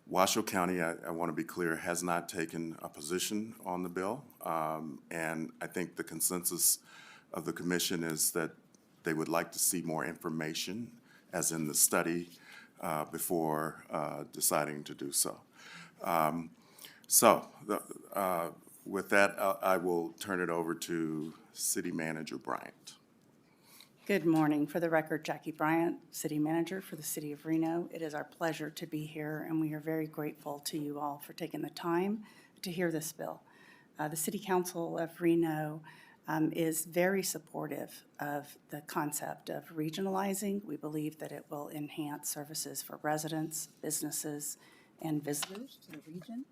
Washoe County, I want to be clear, has not taken a position on the bill. And I think the consensus of the commission is that they would like to see more information, as in the study, before deciding to do so. With that, I will turn it over to City Manager Bryant. Good morning. For the record, Jackie Bryant, City Manager for the City of Reno. It is our pleasure to be here, and we are very grateful to you all for taking the time to hear this bill. The City Council of Reno is very supportive of the concept of regionalizing. We believe that it will enhance services for residents, businesses, and visitors to the region.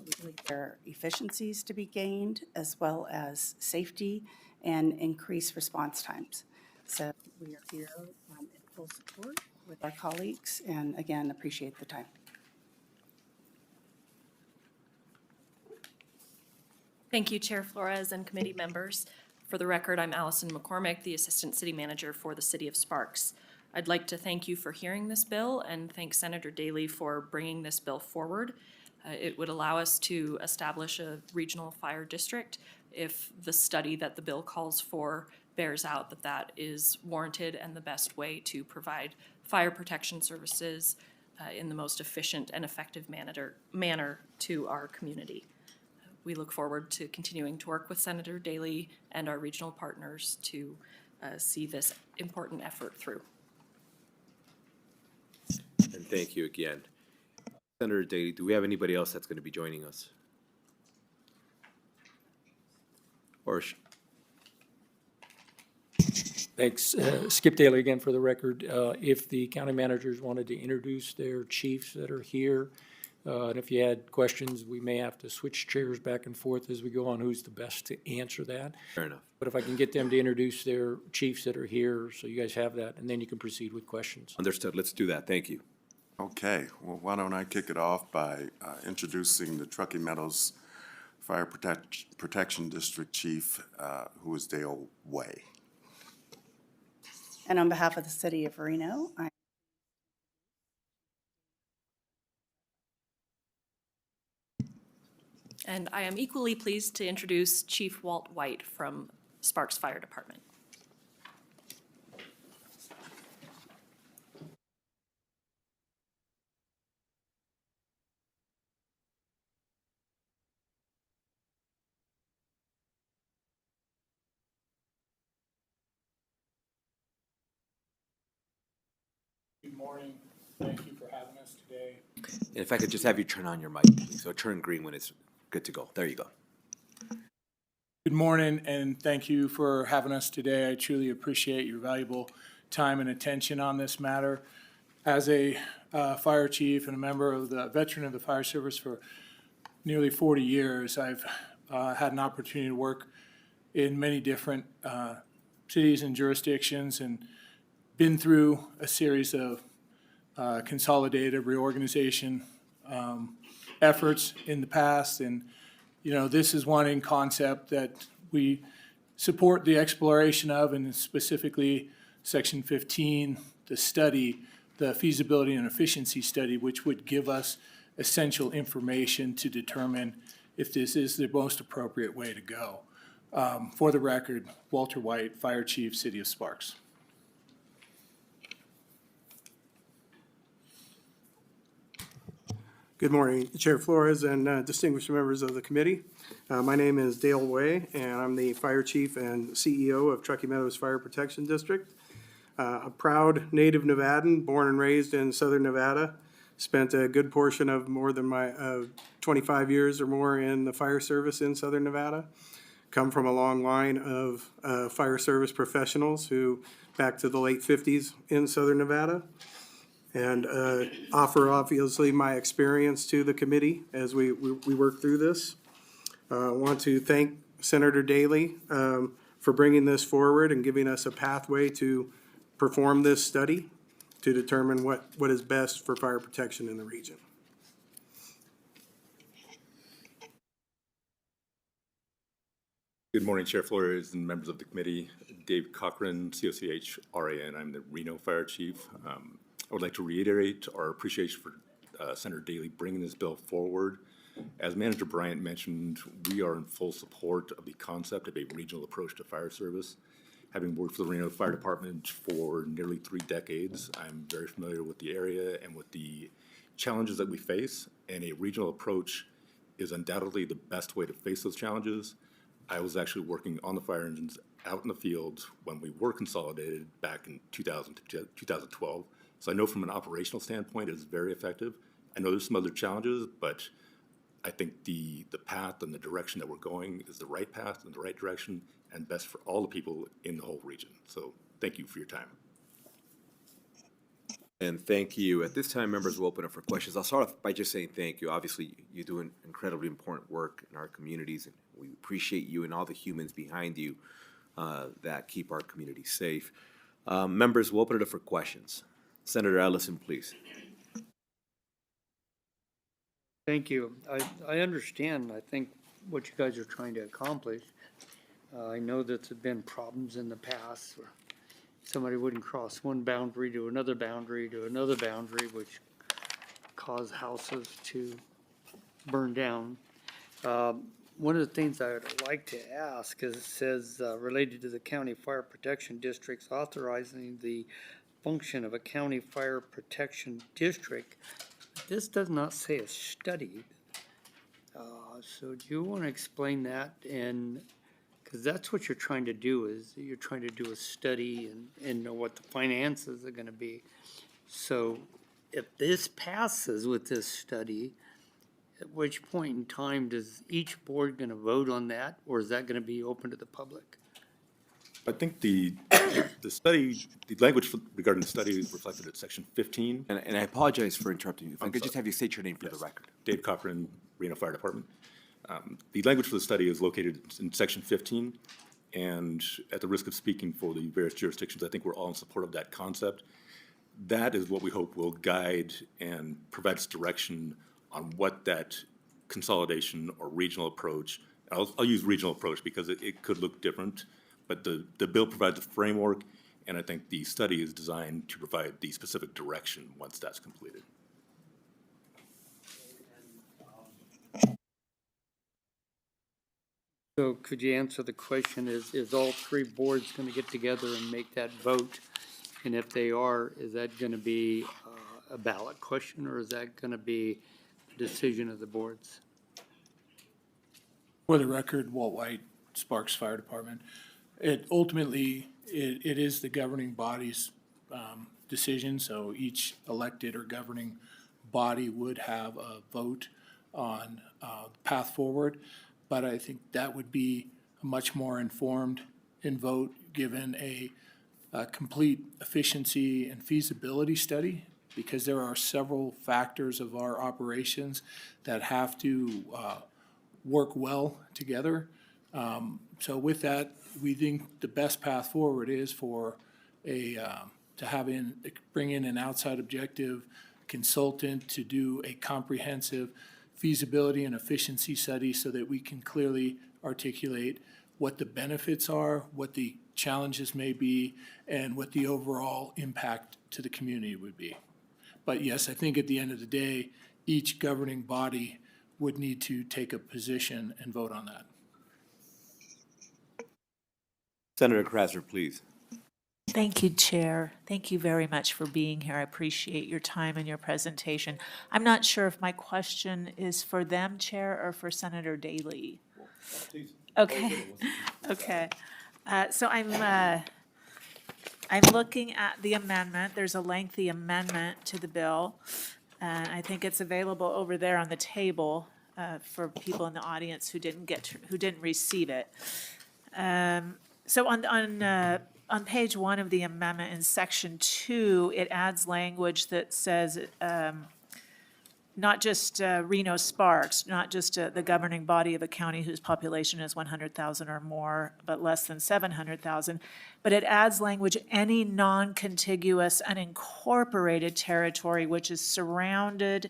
We believe there are efficiencies to be gained, as well as safety and increased response times. So we are here in full support with our colleagues, and again, appreciate the time. Thank you, Chair Flores and committee members. For the record, I'm Allison McCormick, the Assistant City Manager for the City of Sparks. I'd like to thank you for hearing this bill and thank Senator Daley for bringing this bill forward. It would allow us to establish a regional fire district if the study that the bill calls for bears out that that is warranted and the best way to provide fire protection services in the most efficient and effective manner to our community. We look forward to continuing to work with Senator Daley and our regional partners to see this important effort through. And thank you again. Senator Daley, do we have anybody else that's going to be joining us? Or Thanks. Skip Daly again for the record. If the county managers wanted to introduce their chiefs that are here, and if you had questions, we may have to switch chairs back and forth as we go on who's the best to answer that. fair enough. But if I can get them to introduce their chiefs that are here, so you guys have that, and then you can proceed with questions. Understood. Let's do that. Thank you. Okay, well, why don't I kick it off by introducing the Truckee Meadows Fire Protection District Chief, who is Dale Way. And on behalf of the city of Reno, And I am equally pleased to introduce Chief Walt White from Sparks Fire Department. Good morning. Thank you for having us today. And if I could just have you turn on your mic, please, so turn green when it's good to go. There you go. Good morning, and thank you for having us today. I truly appreciate your valuable time and attention on this matter. As a fire chief and a member of the veteran of the fire service for nearly 40 years, I've had an opportunity to work in many different cities and jurisdictions and been through a series of consolidated reorganization efforts in the past. And, you know, this is one in concept that we support the exploration of, and specifically Section 15, the study, the feasibility and efficiency study, which would give us essential information to determine if this is the most appropriate way to go. For the record, Walter White, Fire Chief, City of Sparks. Good morning, Chair Flores and distinguished members of the committee. My name is Dale Way, and I'm the Fire Chief and CEO of Truckee Meadows Fire Protection District. A proud native Nevadan, born and raised in southern Nevada, spent a good portion of more than my 25 years or more in the fire service in southern Nevada. Come from a long line of fire service professionals who, back to the late 50s in southern Nevada, and offer obviously my experience to the committee as we work through this. I want to thank Senator Daley for bringing this forward and giving us a pathway to perform this study to determine what is best for fire protection in the region. Good morning, Chair Flores and members of the committee. Dave Cochran, COCH RAN. I'm the Reno Fire Chief. I would like to reiterate our appreciation for Senator Daley bringing this bill forward. As Manager Bryant mentioned, we are in full support of the concept of a regional approach to fire service. Having worked for the Reno Fire Department for nearly 3 decades, I'm very familiar with the area and with the challenges that we face, and a regional approach is undoubtedly the best way to face those challenges. I was actually working on the fire engines out in the field when we were consolidated back in 2000 to 2012. So I know from an operational standpoint, it's very effective. I know there's some other challenges, but I think the path and the direction that we're going is the right path and the right direction and best for all the people in the whole region. So thank you for your time. And thank you. At this time, members will open up for questions. I'll start off by just saying thank you. Obviously, you do an incredibly important work in our communities, and we appreciate you and all the humans behind you that keep our community safe. Members will open it up for questions. Senator Ellison, please. Thank you. I understand, I think, what you guys are trying to accomplish. I know that there's been problems in the past where somebody wouldn't cross one boundary to another boundary to another boundary, which caused houses to burn down. One of the things I would like to ask is, it says, related to the county fire protection districts authorizing the function of a county fire protection district. This does not say a study. So do you want to explain that? And because that's what you're trying to do, is you're trying to do a study and know what the finances are going to be. So if this passes with this study, at which point in time does each board going to vote on that, or is that going to be open to the public? I think the study, the language regarding the study is reflected at Section 15. And I apologize for interrupting you. If I could just have you state your name for the record. Dave Cochran, Reno Fire Department. The language for the study is located in Section 15, and at the risk of speaking for the various jurisdictions, I think we're all in support of that concept. that is what we hope will guide and provide us direction on what that consolidation or regional approach, I'll use regional approach because it could look different, but the bill provides a framework, and I think the study is designed to provide the specific direction once that's completed. So could you answer the question, is all three boards gonna get together and make that vote? And if they are, is that gonna be a ballot question, or is that gonna be a decision of the boards? For the record, Walt White, Sparks Fire Department. It ultimately, it is the governing body's decision, so each elected or governing body would have a vote on the path forward. But I think that would be a much more informed vote, given a complete efficiency and feasibility study, because there are several factors of our operations that have to work well together. So with that, we think the best path forward is for bring in an outside objective consultant to do a comprehensive feasibility and efficiency study so that we can clearly articulate what the benefits are, what the challenges may be, and what the overall impact to the community would be. But yes, I think at the end of the day, each governing body would need to take a position and vote on that. Senator Krasner, please. Thank you, Chair. Thank you very much for being here. I appreciate your time and your presentation. I'm not sure if my question is for them, Chair, or for Senator Daly. Okay, okay. So I'm looking at the amendment. There's a lengthy amendment to the bill. I think it's available over there on the table for people in the audience who didn't receive it. So on page 1 of the amendment in section 2, it adds language that says not just Reno Sparks, not just the governing body of a county whose population is 100,000 or more, but less than 700,000, but it adds language, any non-contiguous unincorporated territory which is surrounded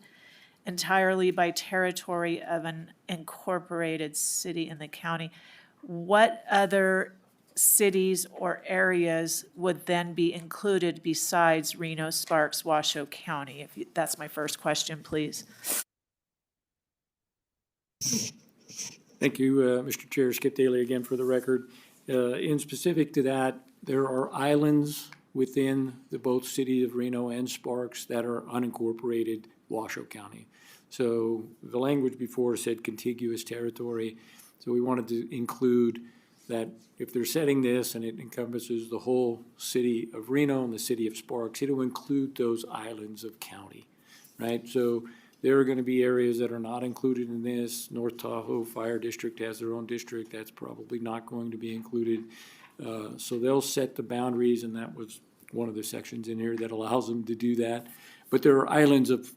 entirely by territory of an incorporated city in the county. What other cities or areas would then be included besides Reno, Sparks, Washoe County? That's my first question, please. Thank you, Mr. Chair. Skip Daly again for the record. In specific to that, there are islands within the both city of Reno and Sparks that are unincorporated Washoe County. So the language before said contiguous territory. So we wanted to include that if they're setting this and it encompasses the whole city of Reno and the city of Sparks, it'll include those islands of county, right? So there are going to be areas that are not included in this. North Tahoe Fire District has their own district. That's probably not going to be included. So they'll set the boundaries, and that was one of the sections in here that allows them to do that. But there are islands of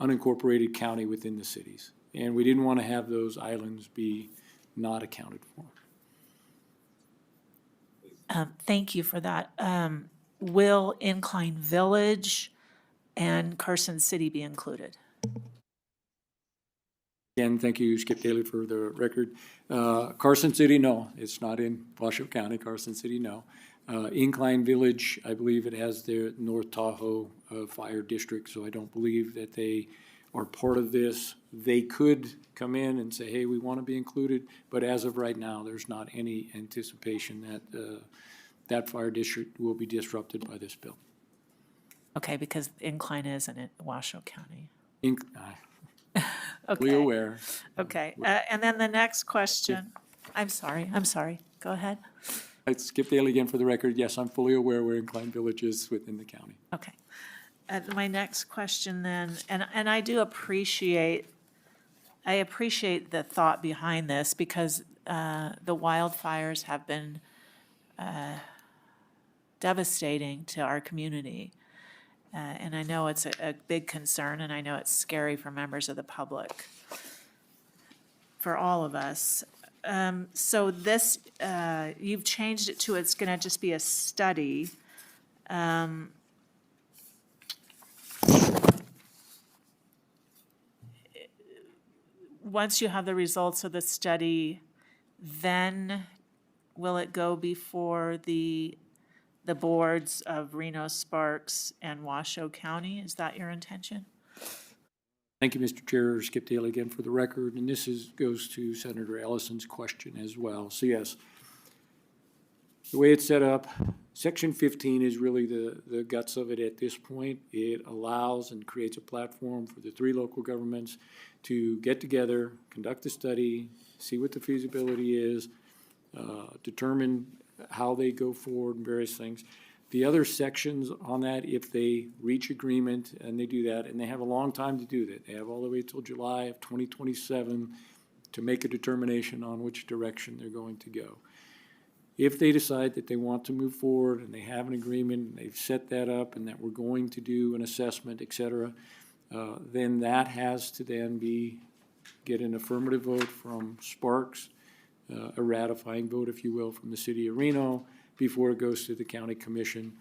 unincorporated county within the cities, and we didn't want to have those islands be not accounted for. Thank you for that. Will Incline Village and Carson City be included? Again, thank you, Skip Daly, for the record. Carson City, no, it's not in Washoe County. Carson City, no. Incline Village, I believe it has their North Tahoe Fire District, so I don't believe that they are part of this. They could come in and say, hey, we want to be included, but as of right now, there's not any anticipation that that fire district will be disrupted by this bill. Okay, because Incline isn't in Washoe County. Fully aware. Okay, and then the next question, I'm sorry, go ahead. Skip Daly again for the record. Yes, I'm fully aware where Incline Village is within the county. Okay. My next question then, and I do appreciate the thought behind this, because the wildfires have been devastating to our community. And I know it's a big concern, and I know it's scary for members of the public, for all of us. So this, you've changed it to it's going to just be a study. once you have the results of the study, then will it go before the boards of Reno, Sparks, and Washoe County? Is that your intention? Thank you, Mr. Chair. Skip Daly again for the record, and this goes to Senator Ellison's question as well. So yes, the way it's set up, Section 15 is really the guts of it at this point. It allows and creates a platform for the 3 local governments to get together, conduct a study, see what the feasibility is, determine how they go forward and various things. The other sections on that, if they reach agreement and they do that, and they have a long time to do that, they have all the way till July of 2027 to make a determination on which direction they're going to go. If they decide that they want to move forward and they have an agreement, and they've set that up and that we're going to do an assessment, et cetera, then that has to then get an affirmative vote from Sparks, a ratifying vote, if you will, from the city of Reno before it goes to the county commission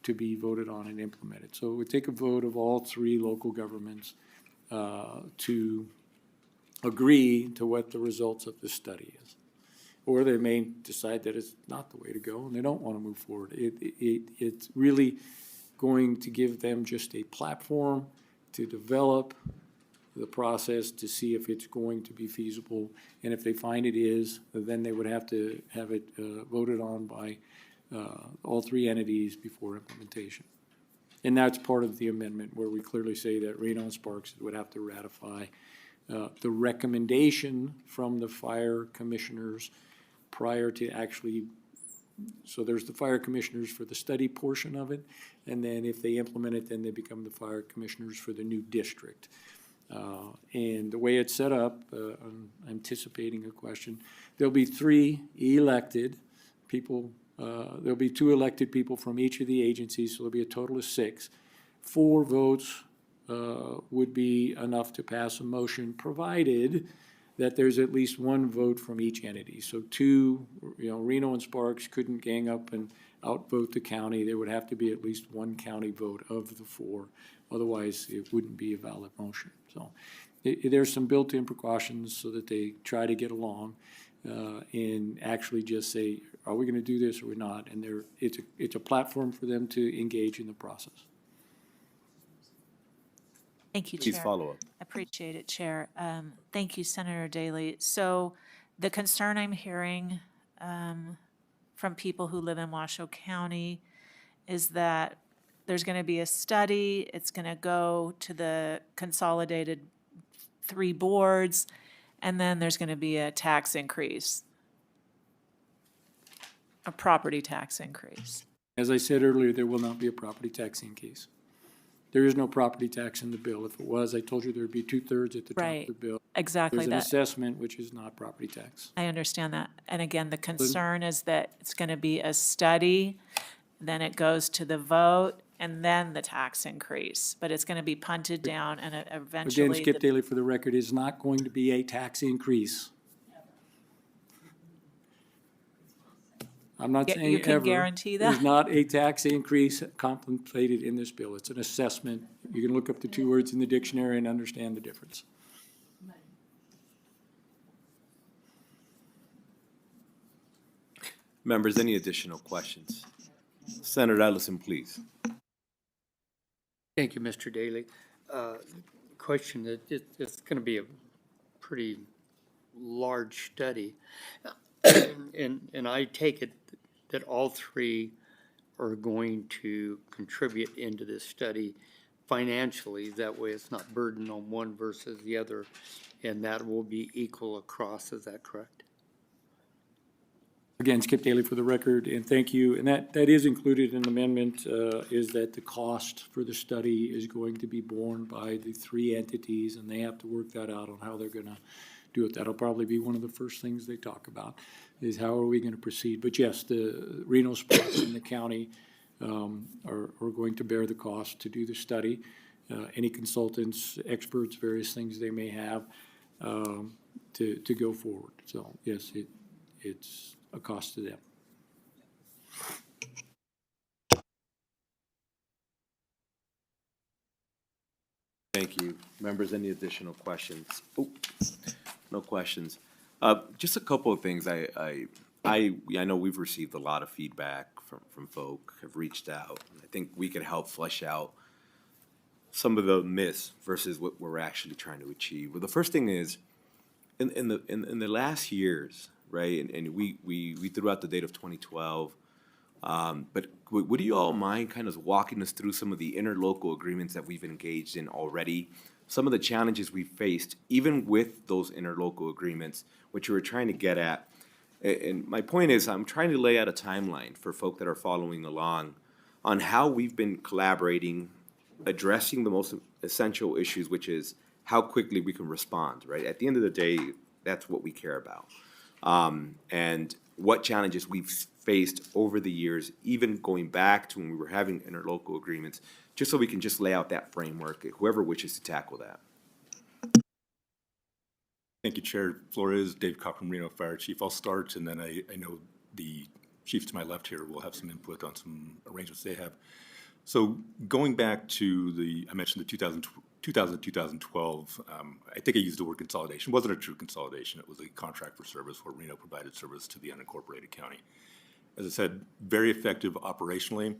to be voted on and implemented. So it would take a vote of all 3 local governments to agree to what the results of the study is. Or they may decide that it's not the way to go and they don't want to move forward. It's really going to give them just a platform to develop the process to see if it's going to be feasible. And if they find it is, then they would have to have it voted on by all 3 entities before implementation. And that's part of the amendment where we clearly say that Reno and Sparks would have to ratify the recommendation from the fire commissioners prior to actually, so there's the fire commissioners for the study portion of it, and then if they implement it, then they become the fire commissioners for the new district. And the way it's set up, I'm anticipating a question, there'll be 3 elected people, there'll be 2 elected people from each of the agencies, so there'll be a total of 6. 4 votes would be enough to pass a motion, provided that there's at least 1 vote from each entity. So 2, Reno and Sparks couldn't gang up and outvote the county. There would have to be at least 1 county vote of the 4. Otherwise, it wouldn't be a valid motion. So there's some built-in precautions so that they try to get along and actually just say, are we going to do this or we're not? And it's a platform for them to engage in the process. Thank you, Chair. Please follow up. Appreciate it, Chair. Thank you, Senator Daly. So the concern I'm hearing from people who live in Washoe County is that there's going to be a study, it's going to go to the consolidated 3 boards, and then there's going to be a tax increase, a property tax increase. As I said earlier, there will not be a property tax increase. There is no property tax in the bill. If it was, I told you there would be 2/3 at the top of the bill. Exactly. There's an assessment, which is not property tax. I understand that. And again, the concern is that it's going to be a study, then it goes to the vote, and then the tax increase. But it's going to be punted down and eventually. Again, Skip Daly, for the record, is not going to be a tax increase. I'm not saying ever. You can guarantee that? There's not a tax increase contemplated in this bill. It's an assessment. You can look up the 2 words in the dictionary and understand the difference. Members, any additional questions? Senator Ellison, please. Thank you, Mr. Daly. Question, it's going to be a pretty large study. And I take it that all 3 are going to contribute into this study financially. That way it's not burden on one versus the other, and that will be equal across. Is that correct? Again, Skip Daly for the record, and thank you. And that is included in the amendment, is that the cost for the study is going to be borne by the 3 entities, and they have to work that out on how they're going to do it. That'll probably be one of the first things they talk about, is how are we going to proceed. But yes, the Reno, Sparks, and the county are going to bear the cost to do the study. Any consultants, experts, various things they may have to go forward. So yes, it's a cost to them. Thank you. Members, any additional questions? Oh, no questions. Just a couple of things. I know we've received a lot of feedback from folk, have reached out. I think we could help flesh out some of the myths versus what we're actually trying to achieve. Well, the first thing is, in the last years, right, and we threw out the date of 2012, but would you all mind kind of walking us through some of the interlocal agreements that we've engaged in already? Some of the challenges we faced, even with those interlocal agreements, which we were trying to get at. And my point is, I'm trying to lay out a timeline for folk that are following along on how we've been collaborating, addressing the most essential issues, which is how quickly we can respond, right? At the end of the day, that's what we care about. And what challenges we've faced over the years, even going back to when we were having interlocal agreements, just so we can just lay out that framework, whoever wishes to tackle that. Thank you, Chair Flores. Dave Cochran, Reno Fire Chief. I'll start, and then I know the chiefs to my left here will have some input on some arrangements they have. So going back to I mentioned the 2012, I think I used the word consolidation. It wasn't a true consolidation. It was a contract for service where Reno provided service to the unincorporated county. As I said, very effective operationally,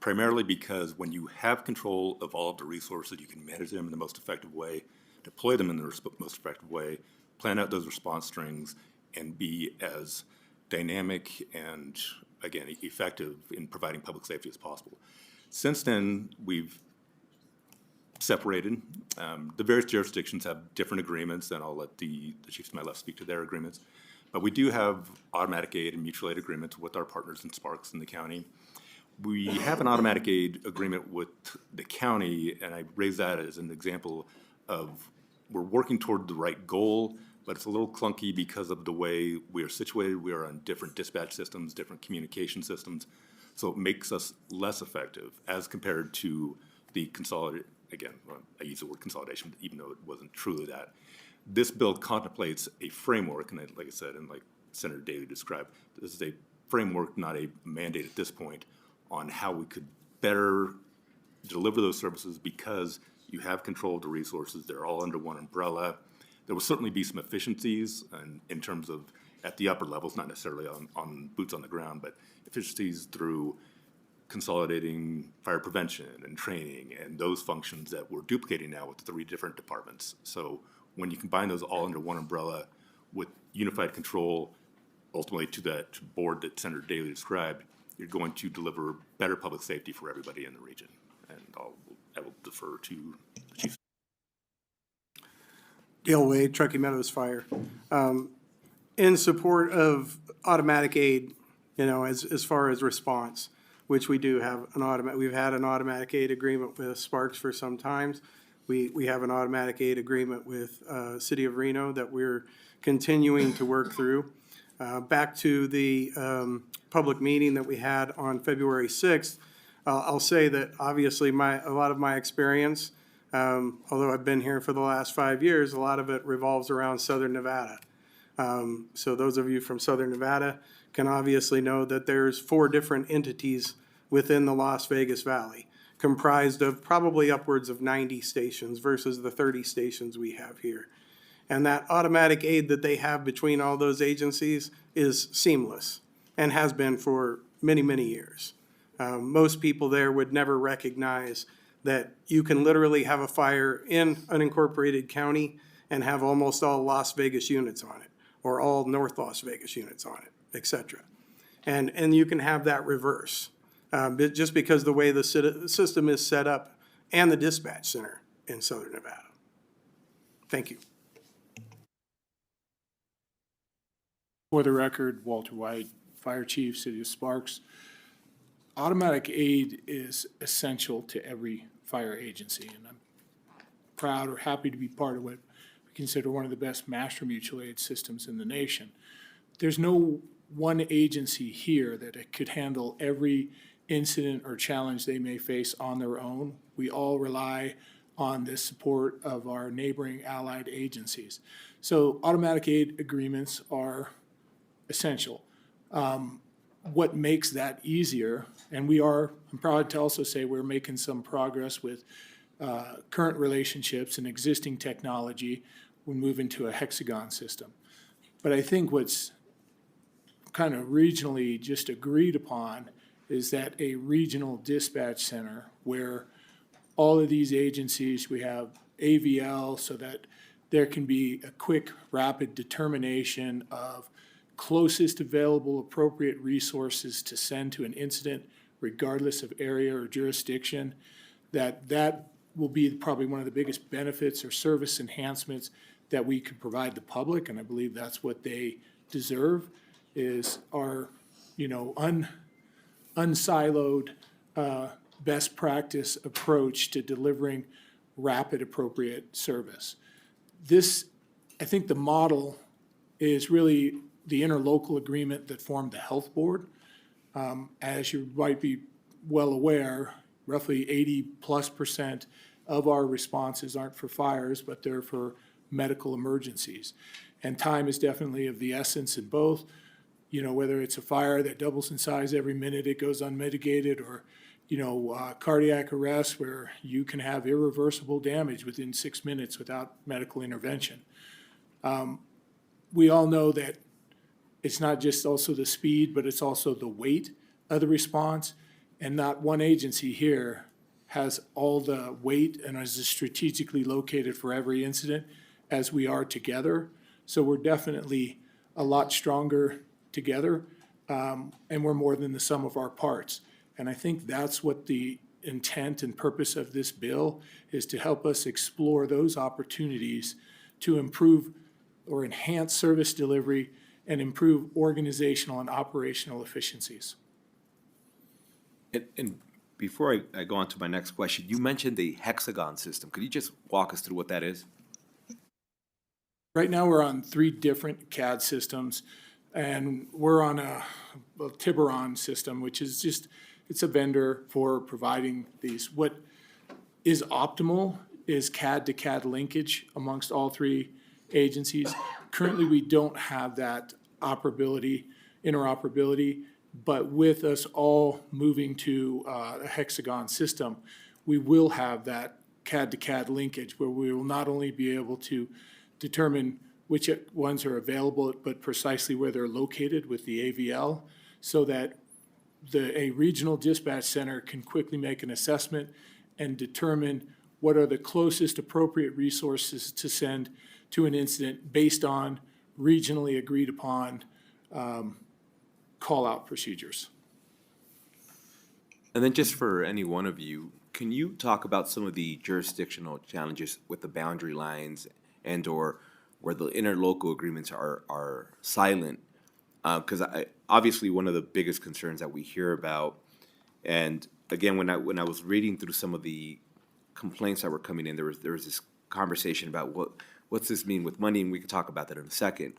primarily because when you have control of all of the resources, you can manage them in the most effective way, deploy them in the most effective way, plan out those response strings, and be as dynamic and, again, effective in providing public safety as possible. Since then, we've separated. The various jurisdictions have different agreements, and I'll let the chiefs to my left speak to their agreements. But we do have automatic aid and mutual aid agreements with our partners in Sparks in the county. We have an automatic aid agreement with the county, and I raise that as an example of we're working toward the right goal, but it's a little clunky because of the way we are situated. We are on different dispatch systems, different communication systems, so it makes us less effective as compared to the consolidated, again, I use the word consolidation, even though it wasn't truly that. This bill contemplates a framework, and like I said, and like Senator Daly described, this is a framework, not a mandate at this point, on how we could better deliver those services because you have control of the resources. They're all under one umbrella. There will certainly be some efficiencies in terms of at the upper levels, not necessarily on boots on the ground, but efficiencies through consolidating fire prevention and training and those functions that we're duplicating now with 3 different departments. So when you combine those all under one umbrella with unified control, ultimately to that board that Senator Daly described, you're going to deliver better public safety for everybody in the region. And I will defer to the chief. Dale Wade, Truckee Meadows Fire. In support of automatic aid, as far as response, which we do have we've had an automatic aid agreement with Sparks for some time. We have an automatic aid agreement with City of Reno that we're continuing to work through. Back to the public meeting that we had on February 6th, I'll say that obviously a lot of my experience, although I've been here for the last 5 years, a lot of it revolves around Southern Nevada. So those of you from Southern Nevada can obviously know that there's 4 different entities within the Las Vegas Valley, comprised of probably upwards of 90 stations versus the 30 stations we have here. And that automatic aid that they have between all those agencies is seamless and has been for many, many years. Most people there would never recognize that you can literally have a fire in an unincorporated county and have almost all Las Vegas units on it, or all North Las Vegas units on it, et cetera. And you can have that reverse, just because the way the system is set up and the dispatch center in Southern Nevada. Thank you. For the record, Walter White, Fire Chief, City of Sparks. Automatic aid is essential to every fire agency, and I'm proud or happy to be part of what we consider one of the best master mutual aid systems in the nation. There's no one agency here that could handle every incident or challenge they may face on their own. We all rely on the support of our neighboring allied agencies. So automatic aid agreements are essential. What makes that easier, and I'm proud to also say we're making some progress with current relationships and existing technology, we move into a hexagon system. But I think what's kind of regionally just agreed upon is that a regional dispatch center where all of these agencies, we have AVL so that there can be a quick, rapid determination of closest available appropriate resources to send to an incident, regardless of area or jurisdiction, that will be probably one of the biggest benefits or service enhancements that we could provide the public, and I believe that's what they deserve, is our, unsiloed, best practice approach to delivering rapid, appropriate service. This, I think the model is really the interlocal agreement that formed the health board. As you might be well aware, roughly 80+% of our responses aren't for fires, but they're for medical emergencies. And time is definitely of the essence in both, whether it's a fire that doubles in size every minute it goes unmitigated, or, cardiac arrest where you can have irreversible damage within 6 minutes without medical intervention. We all know that it's not just also the speed, but it's also the weight of the response. And not one agency here has all the weight and is strategically located for every incident as we are together. So we're definitely a lot stronger together, and we're more than the sum of our parts. And I think that's what the intent and purpose of this bill is, to help us explore those opportunities to improve or enhance service delivery and improve organizational and operational efficiencies. And before I go on to my next question, you mentioned the hexagon system. Could you just walk us through what that is? Right now, we're on 3 different CAD systems, and we're on a Tiburon system, which is just, it's a vendor for providing these. What is optimal is CAD to CAD linkage amongst all 3 agencies. Currently, we don't have that interoperability, but with us all moving to a hexagon system, we will have that CAD to CAD linkage where we will not only be able to determine which ones are available, but precisely where they're located with the AVL, so that a regional dispatch center can quickly make an assessment and determine what are the closest appropriate resources to send to an incident based on regionally agreed upon call-out procedures. And then just for any one of you, can you talk about some of the jurisdictional challenges with the boundary lines and or where the interlocal agreements are silent? Because obviously one of the biggest concerns that we hear about, and again, when I was reading through some of the complaints that were coming in, there was this conversation about what's this mean with money, and we can talk about that in a second.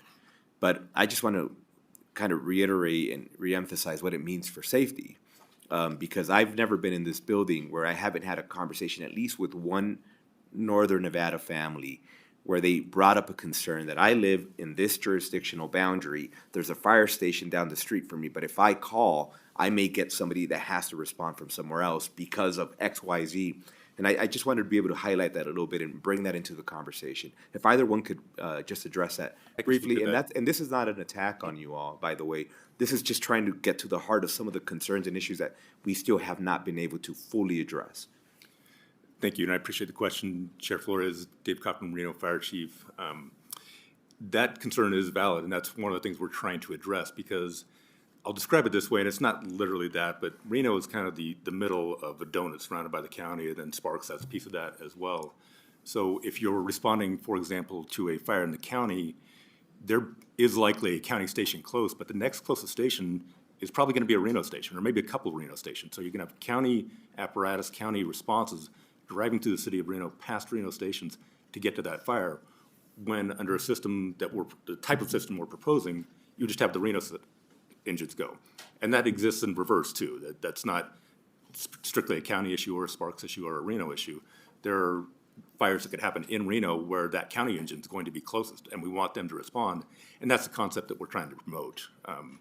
But I just want to kind of reiterate and reemphasize what it means for safety, because I've never been in this building where I haven't had a conversation, at least with one Northern Nevada family, where they brought up a concern that I live in this jurisdictional boundary. There's a fire station down the street from me, but if I call, I may get somebody that has to respond from somewhere else because of X, Y, Z. And I just wanted to be able to highlight that a little bit and bring that into the conversation. If either one could just address that briefly. And this is not an attack on you all, by the way. This is just trying to get to the heart of some of the concerns and issues that we still have not been able to fully address. Thank you, and I appreciate the question, Chair Flores. Dave Cochran, Reno Fire Chief. That concern is valid, and that's one of the things we're trying to address, because I'll describe it this way, and it's not literally that, but Reno is kind of the middle of a donut surrounded by the county, and then Sparks has a piece of that as well. So if you're responding, for example, to a fire in the county, there is likely a county station close, but the next closest station is probably going to be a Reno station, or maybe a couple of Reno stations. So you're going to have county apparatus, county responses driving through the city of Reno, past Reno stations to get to that fire, when under a system the type of system we're proposing, you just have the Reno engines go. And that exists in reverse too. That's not strictly a county issue or a Sparks issue or a Reno issue. There are fires that could happen in Reno where that county engine is going to be closest, and we want them to respond. And that's the concept that we're trying to promote. And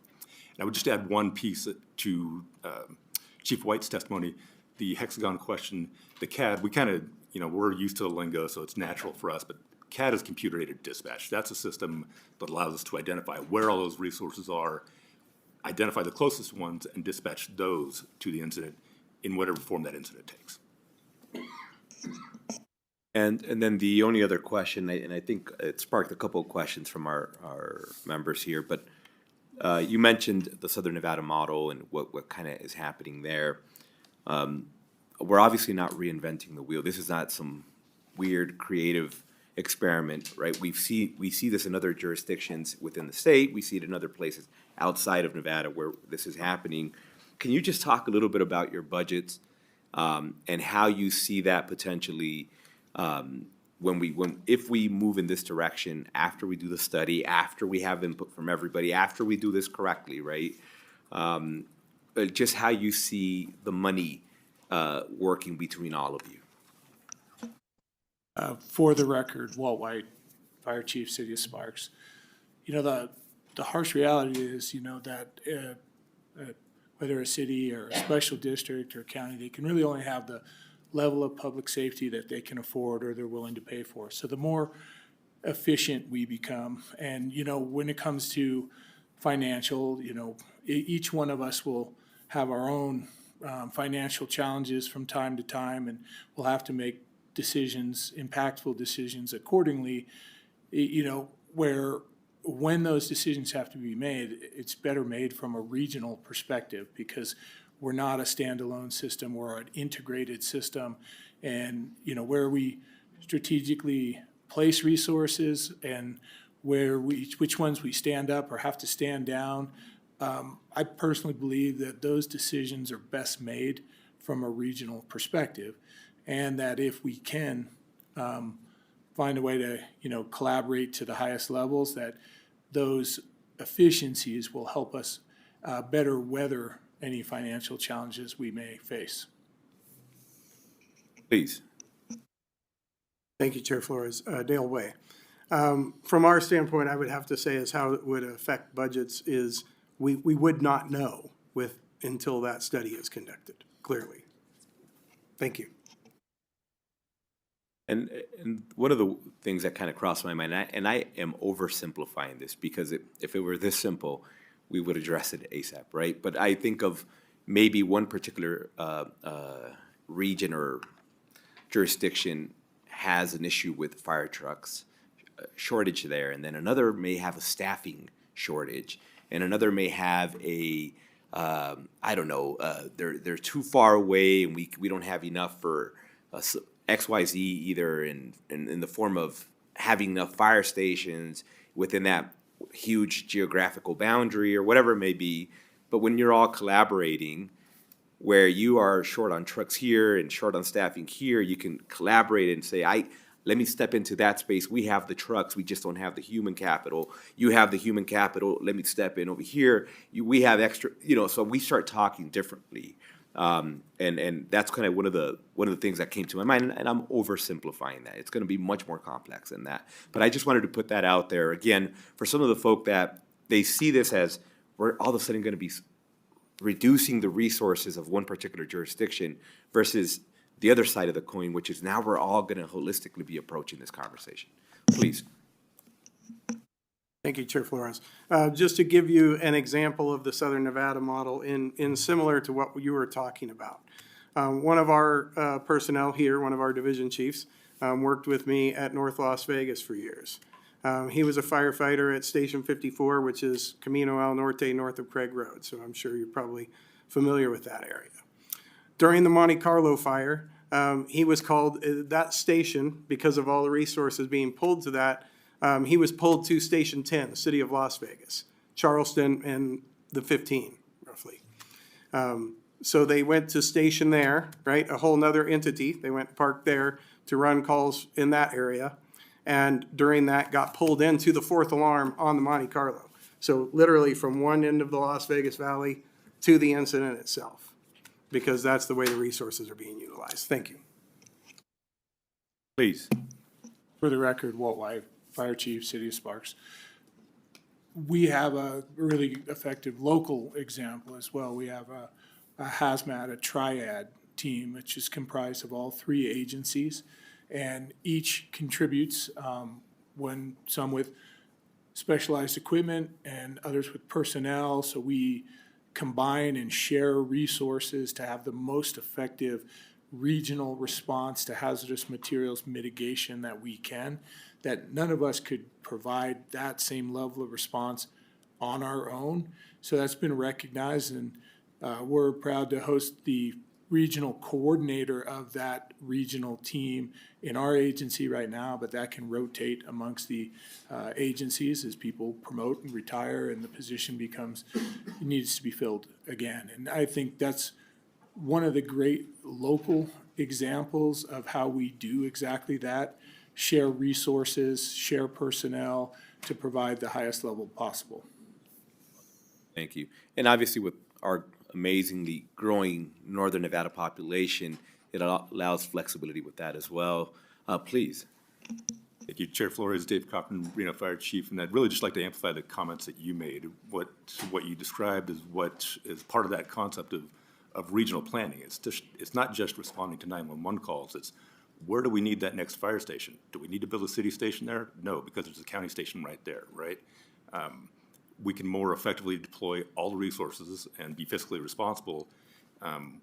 I would just add one piece to Chief White's testimony. The hexagon question, the CAD, we kind of you know, we're used to the lingo, so it's natural for us, but CAD is computer-aided dispatch. That's a system that allows us to identify where all those resources are, identify the closest ones, and dispatch those to the incident in whatever form that incident takes. And then the only other question, and I think it sparked a couple of questions from our members here, but you mentioned the Southern Nevada model and what kind of is happening there. We're obviously not reinventing the wheel. This is not some weird creative experiment, right? We see this in other jurisdictions within the state. We see it in other places outside of Nevada where this is happening. Can you just talk a little bit about your budgets and how you see that potentially if we move in this direction after we do the study, after we have input from everybody, after we do this correctly, right? Just how you see the money working between all of you. For the record, Walt White, Fire Chief, City of Sparks. You know, the harsh reality is, you know, that whether a city or a special district or a county, they can really only have the level of public safety that they can afford or they're willing to pay for. So the more efficient we become, and, you know, when it comes to financial, you know, each one of us will have our own financial challenges from time to time, and we'll have to make decisions, impactful decisions accordingly, you know, when those decisions have to be made, it's better made from a regional perspective because we're not a standalone system, we're an integrated system. And, you know, where we strategically place resources and which ones we stand up or have to stand down, I personally believe that those decisions are best made from a regional perspective. And that if we can find a way to, you know, collaborate to the highest levels, that those efficiencies will help us better weather any financial challenges we may face. Please. Thank you, Chair Flores. Dale Way. From our standpoint, I would have to say is how it would affect budgets is we would not know until that study is conducted, clearly. Thank you. And one of the things that kind of crossed my mind, and I am oversimplifying this because if it were this simple, we would address it ASAP, right? But I think of maybe one particular region or jurisdiction has an issue with fire trucks, shortage there, and then another may have a staffing shortage, and another may have a I don't know, they're too far away, and we don't have enough for XYZ either in the form of having enough fire stations within that huge geographical boundary or whatever it may be. But when you're all collaborating, where you are short on trucks here and short on staffing here, you can collaborate and say, let me step into that space. We have the trucks, we just don't have the human capital. You have the human capital, let me step in over here. We have extra, you know, so we start talking differently. And that's kind of one of the things that came to my mind, and I'm oversimplifying that. It's going to be much more complex than that. But I just wanted to put that out there again for some of the folk that they see this as we're all of a sudden going to be reducing the resources of one particular jurisdiction versus the other side of the coin, which is now we're all going to holistically be approaching this conversation. Please. Thank you, Chair Flores. Just to give you an example of the Southern Nevada model in similar to what you were talking about. One of our personnel here, one of our division chiefs, worked with me at North Las Vegas for years. He was a firefighter at Station 54, which is Camino al Norte north of Craig Road, so I'm sure you're probably familiar with that area. During the Monte Carlo fire, he was called, that station, because of all the resources being pulled to that, he was pulled to Station 10, the city of Las Vegas, Charleston, and the 15, roughly. So they went to station there, right, a whole nother entity. They went parked there to run calls in that area. And during that, got pulled into the fourth alarm on the Monte Carlo. So literally from one end of the Las Vegas Valley to the incident itself, because that's the way the resources are being utilized. Thank you. Please. For the record, Walt White, Fire Chief, City of Sparks. We have a really effective local example as well. We have a hazmat, a triad team, which is comprised of all three agencies, and each contributes, when some with specialized equipment and others with personnel. So we combine and share resources to have the most effective regional response to hazardous materials mitigation that we can, that none of us could provide that same level of response on our own. So that's been recognized, and we're proud to host the regional coordinator of that regional team in our agency right now, but that can rotate amongst the agencies as people promote and retire and the position needs to be filled again. And I think that's one of the great local examples of how we do exactly that, share resources, share personnel to provide the highest level possible. Thank you. And obviously with our amazingly growing Northern Nevada population, it allows flexibility with that as well. Please. Thank you, Chair Flores, Dave Cochran, Reno Fire Chief, and I'd really just like to amplify the comments that you made. What you described is what is part of that concept of regional planning. It's not just responding to 911 calls. It's where do we need that next fire station? Do we need to build a city station there? No, because there's a county station right there, right? We can more effectively deploy all the resources and be fiscally responsible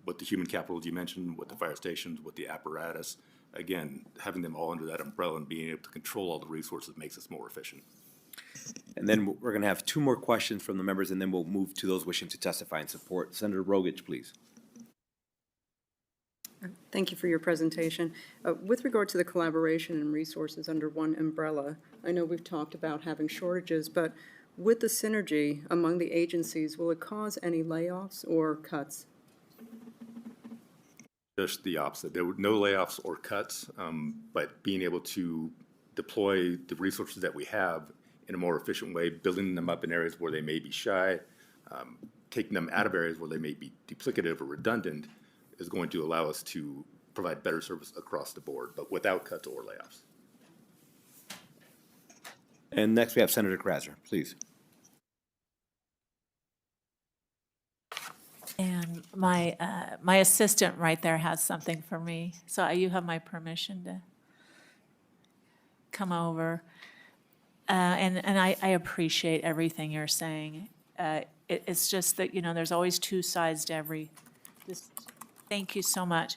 with the human capital, as you mentioned, with the fire stations, with the apparatus. Again, having them all under that umbrella and being able to control all the resources makes us more efficient. And then we're going to have two more questions from the members, and then we'll move to those wishing to testify in support. Senator Rogich, please. Thank you for your presentation. With regard to the collaboration and resources under one umbrella, I know we've talked about having shortages, but with the synergy among the agencies, will it cause any layoffs or cuts? Just the opposite. There were no layoffs or cuts, but being able to deploy the resources that we have in a more efficient way, building them up in areas where they may be shy, taking them out of areas where they may be duplicative or redundant, is going to allow us to provide better service across the board, but without cuts or layoffs. And next we have Senator Krasner, please. And my assistant right there has something for me. So you have my permission to come over. And I appreciate everything you're saying. It's just that, there's always two sides to every. Thank you so much.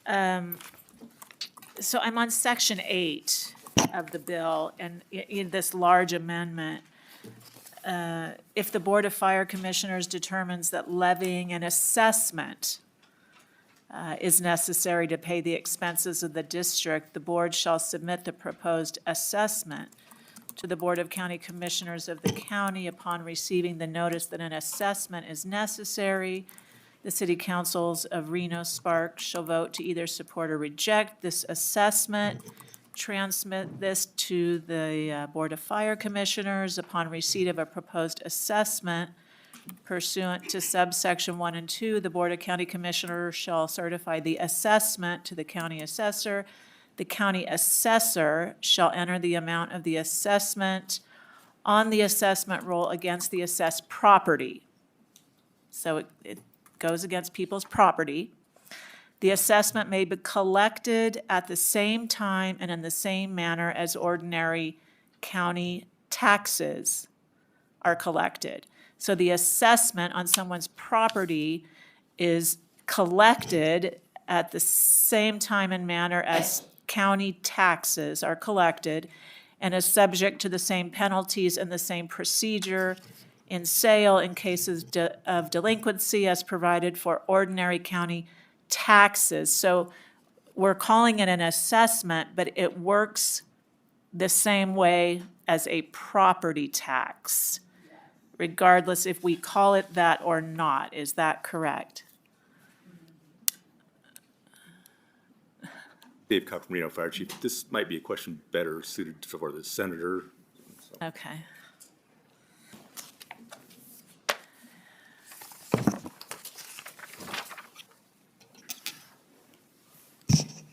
So I'm on Section 8 of the bill, and in this large amendment, if the Board of Fire Commissioners determines that levying an assessment is necessary to pay the expenses of the district, the board shall submit the proposed assessment to the Board of County Commissioners of the county upon receiving the notice that an assessment is necessary. The city councils of Reno Sparks shall vote to either support or reject this assessment. Transmit this to the Board of Fire Commissioners upon receipt of a proposed assessment pursuant to subsection 1 and 2. The Board of County Commissioners shall certify the assessment to the county assessor. The county assessor shall enter the amount of the assessment on the assessment roll against the assessed property. So it goes against people's property. The assessment may be collected at the same time and in the same manner as ordinary county taxes are collected. So the assessment on someone's property is collected at the same time and manner as county taxes are collected and is subject to the same penalties and the same procedure in sale in cases of delinquency as provided for ordinary county taxes. So we're calling it an assessment, but it works the same way as a property tax, regardless if we call it that or not. Is that correct? Dave Cochran, Reno Fire Chief. This might be a question better suited for the senator. Okay.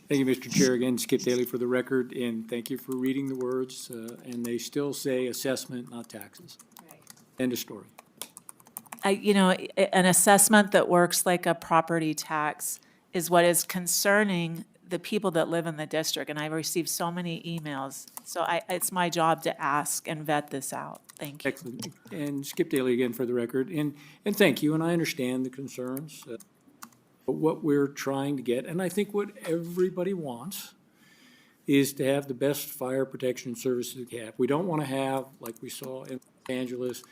Thank you, Mr. Chair. Again, Skip Daly for the record, and thank you for reading the words. And they still say assessment, not taxes. Right. End of story. An assessment that works like a property tax is what is concerning the people that live in the district, and I've received so many emails. So it's my job to ask and vet this out. Thank you. Excellent. And Skip Daly again for the record, and thank you, and I understand the concerns. But what we're trying to get, and I think what everybody wants, is to have the best fire protection services we have. We don't want to have, like we saw in Los Angeles,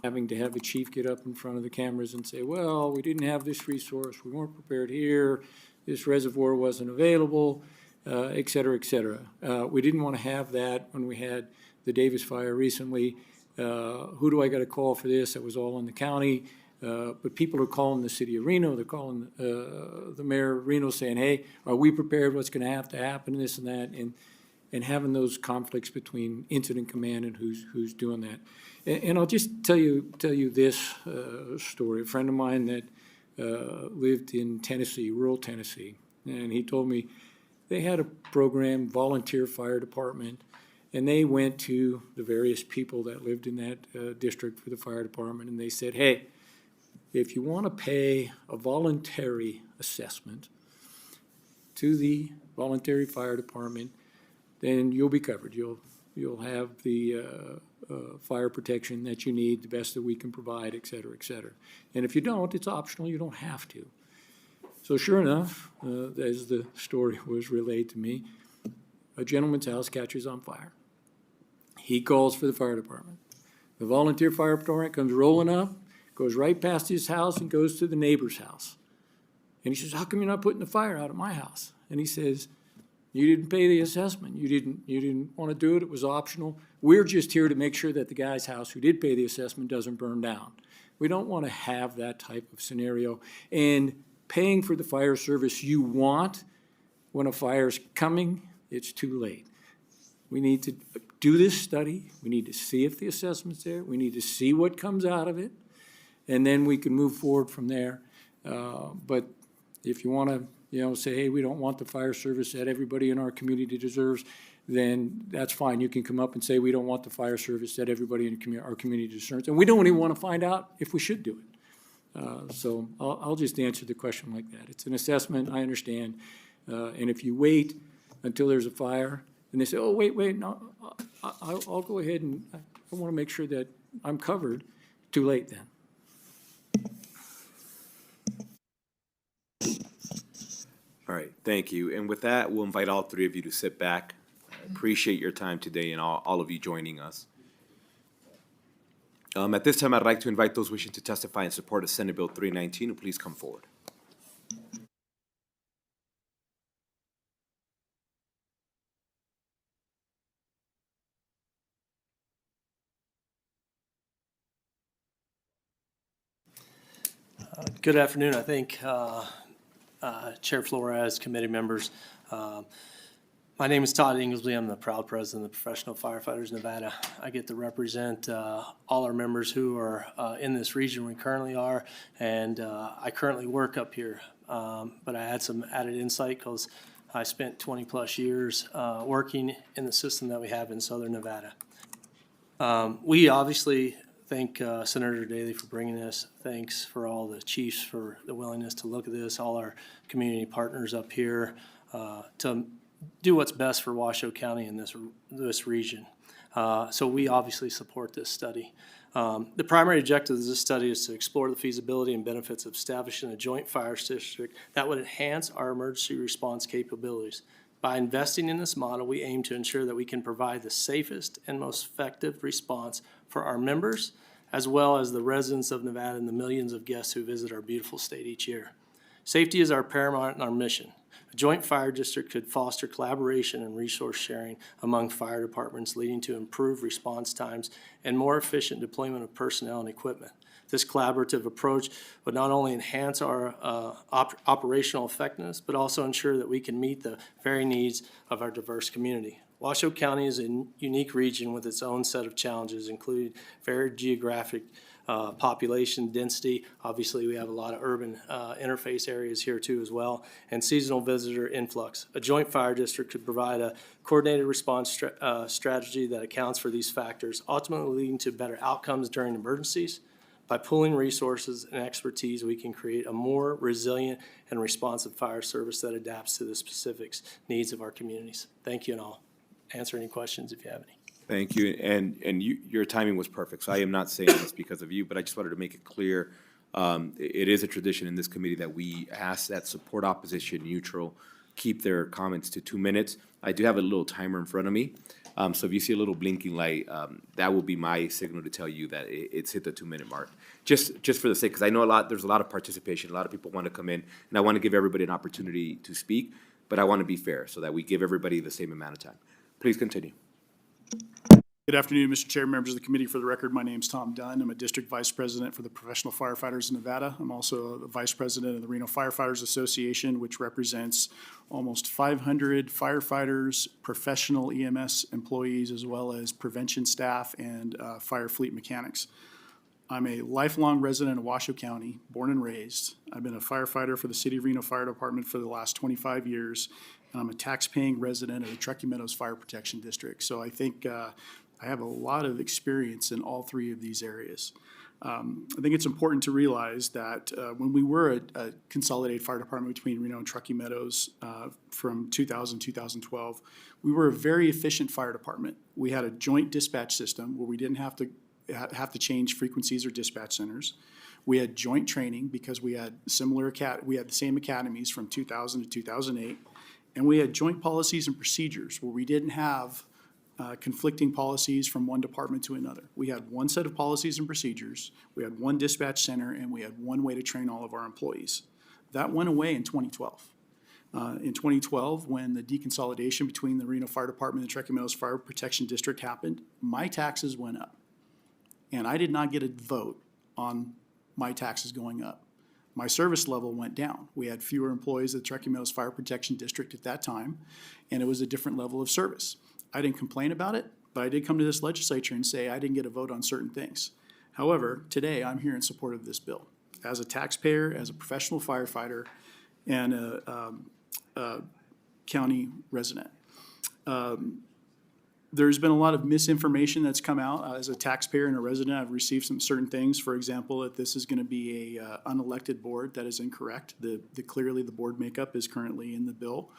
having to have a chief get up in front of the cameras and say, well, we didn't have this resource, we weren't prepared here, this reservoir wasn't available, et cetera, et cetera. We didn't want to have that when we had the Davis fire recently. Who do I got to call for this? That was all in the county. But people are calling the city of Reno, they're calling the mayor of Reno saying, hey, are we prepared, what's going to happen, this and that, and having those conflicts between incident command and who's doing that. And I'll just tell you this story. A friend of mine that lived in Tennessee, rural Tennessee, and he told me they had a program, volunteer fire department, and they went to the various people that lived in that district for the fire department, and they said, hey, if you want to pay a voluntary assessment to the voluntary fire department, then you'll be covered. You'll have the fire protection that you need, the best that we can provide, et cetera, et cetera. And if you don't, it's optional. You don't have to. So sure enough, as the story was relayed to me, a gentleman's house catches on fire. He calls for the fire department. The volunteer fire department comes rolling up, goes right past his house and goes to the neighbor's house. And he says, how come you're not putting the fire out at my house? And he says, you didn't pay the assessment. You didn't want to do it. It was optional. We're just here to make sure that the guy's house who did pay the assessment doesn't burn down. We don't want to have that type of scenario. And paying for the fire service you want when a fire's coming, it's too late. We need to do this study. We need to see if the assessment's there. We need to see what comes out of it. And then we can move forward from there. But if you want to, say, hey, we don't want the fire service that everybody in our community deserves, then that's fine. You can come up and say, we don't want the fire service that everybody in our community deserves. And we don't even want to find out if we should do it. So I'll just answer the question like that. It's an assessment, I understand. And if you wait until there's a fire, and they say, oh, wait, no, I'll go ahead and I want to make sure that I'm covered, too late then. All right, thank you. And with that, we'll invite all three of you to sit back. I appreciate your time today and all of you joining us. At this time, I'd like to invite those wishing to testify in support of Senate Bill 319 to please come forward. Good afternoon. I think Chair Flores, committee members. My name is Todd Inglesby. I'm the proud president of the Professional Firefighters Nevada. I get to represent all our members who are in this region we currently are, and I currently work up here. But I had some added insight because I spent 20-plus years working in the system that we have in Southern Nevada. We obviously thank Senator Daly for bringing this. Thanks for all the chiefs for the willingness to look at this, all our community partners up here to do what's best for Washoe County in this region. So we obviously support this study. The primary objective of this study is to explore the feasibility and benefits of establishing a joint fire district that would enhance our emergency response capabilities. By investing in this model, we aim to ensure that we can provide the safest and most effective response for our members, as well as the residents of Nevada and the millions of guests who visit our beautiful state each year. Safety is our paramount in our mission. A joint fire district could foster collaboration and resource sharing among fire departments, leading to improved response times and more efficient deployment of personnel and equipment. This collaborative approach would not only enhance our operational effectiveness, but also ensure that we can meet the varying needs of our diverse community. Washoe County is a unique region with its own set of challenges, including varied geographic population density. Obviously, we have a lot of urban interface areas here too as well, and seasonal visitor influx. A joint fire district could provide a coordinated response strategy that accounts for these factors, ultimately leading to better outcomes during emergencies, By pooling resources and expertise, we can create a more resilient and responsive fire service that adapts to the specific needs of our communities. Thank you, and I'll answer any questions if you have any. Thank you, and your timing was perfect, so I am not saying this because of you, but I just wanted to make it clear. It is a tradition in this committee that we ask that support opposition neutral keep their comments to 2 minutes. I do have a little timer in front of me, so if you see a little blinking light, that will be my signal to tell you that it's hit the 2-minute mark. Just for the sake, because I know there's a lot of participation, a lot of people want to come in, and I want to give everybody an opportunity to speak, but I want to be fair so that we give everybody the same amount of time. Please continue. Good afternoon, Mr. Chair, members of the committee. For the record, my name's Tom Dunn. I'm a district vice president for the Professional Firefighters in Nevada. I'm also the vice president of the Reno Firefighters Association, which represents almost 500 firefighters, professional EMS employees, as well as prevention staff and fire fleet mechanics. I'm a lifelong resident of Washoe County, born and raised. I've been a firefighter for the City of Reno Fire Department for the last 25 years, and I'm a tax-paying resident of the Truckee Meadows Fire Protection District. So I think I have a lot of experience in all three of these areas. I think it's important to realize that when we were a consolidated fire department between Reno and Truckee Meadows from 2000 to 2012, we were a very efficient fire department. We had a joint dispatch system where we didn't have to change frequencies or dispatch centers. We had joint training because we had the same academies from 2000 to 2008, and we had joint policies and procedures where we didn't have conflicting policies from one department to another. We had one set of policies and procedures, we had one dispatch center, and we had one way to train all of our employees. That went away in 2012. In 2012, when the deconsolidation between the Reno Fire Department and the Truckee Meadows Fire Protection District happened, my taxes went up. And I did not get a vote on my taxes going up. My service level went down. We had fewer employees at the Truckee Meadows Fire Protection District at that time, and it was a different level of service. I didn't complain about it, but I did come to this legislature and say I didn't get a vote on certain things. However, today I'm here in support of this bill. As a taxpayer, as a professional firefighter, and a county resident. There's been a lot of misinformation that's come out. As a taxpayer and a resident, I've received some certain things. For example, that this is going to be a unelected board. That is incorrect. Clearly the board makeup is currently in the bill.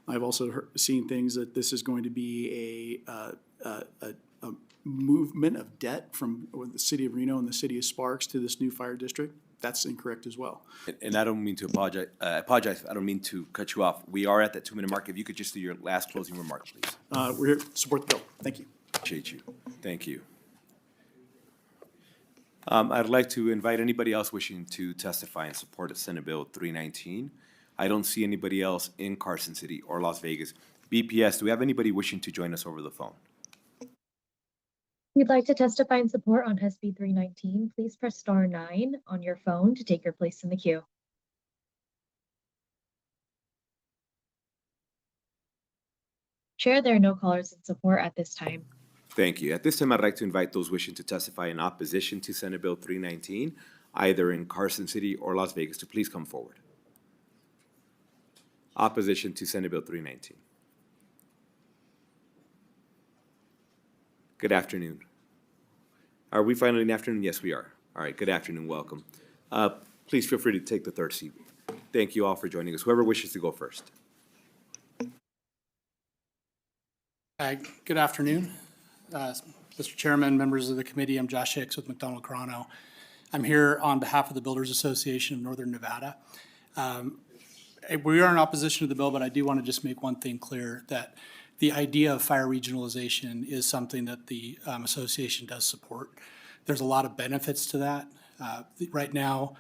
I've also seen things that this is going to be a movement of debt from the city of Reno and the city of Sparks to this new fire district. That's incorrect as well. And I don't mean to apologize. I don't mean to cut you off. We are at that 2-minute mark. If you could just do your last closing remark, please. We're here to support the bill. Thank you. Appreciate you. Thank you. I'd like to invite anybody else wishing to testify in support of Senate Bill 319. I don't see anybody else in Carson City or Las Vegas. BPS, do we have anybody wishing to join us over the phone? If you'd like to testify in support on SB 319, please press star 9 on your phone to take your place in the queue. Chair, there are no callers in support at this time. Thank you. At this time, I'd like to invite those wishing to testify in opposition to Senate Bill 319, either in Carson City or Las Vegas, to please come forward. Opposition to Senate Bill 319. Good afternoon. Are we finally in the afternoon? Yes, we are. All right, good afternoon, welcome. Please feel free to take the third seat. Thank you all for joining us. Whoever wishes to go first. Good afternoon. Mr. Chairman, members of the committee, I'm Josh Hicks with McDonald Carano. I'm here on behalf of the Builders Association of Northern Nevada. We are in opposition to the bill, but I do want to just make one thing clear, that the idea of fire regionalization is something that the association does support. There's a lot of benefits to that. Right now,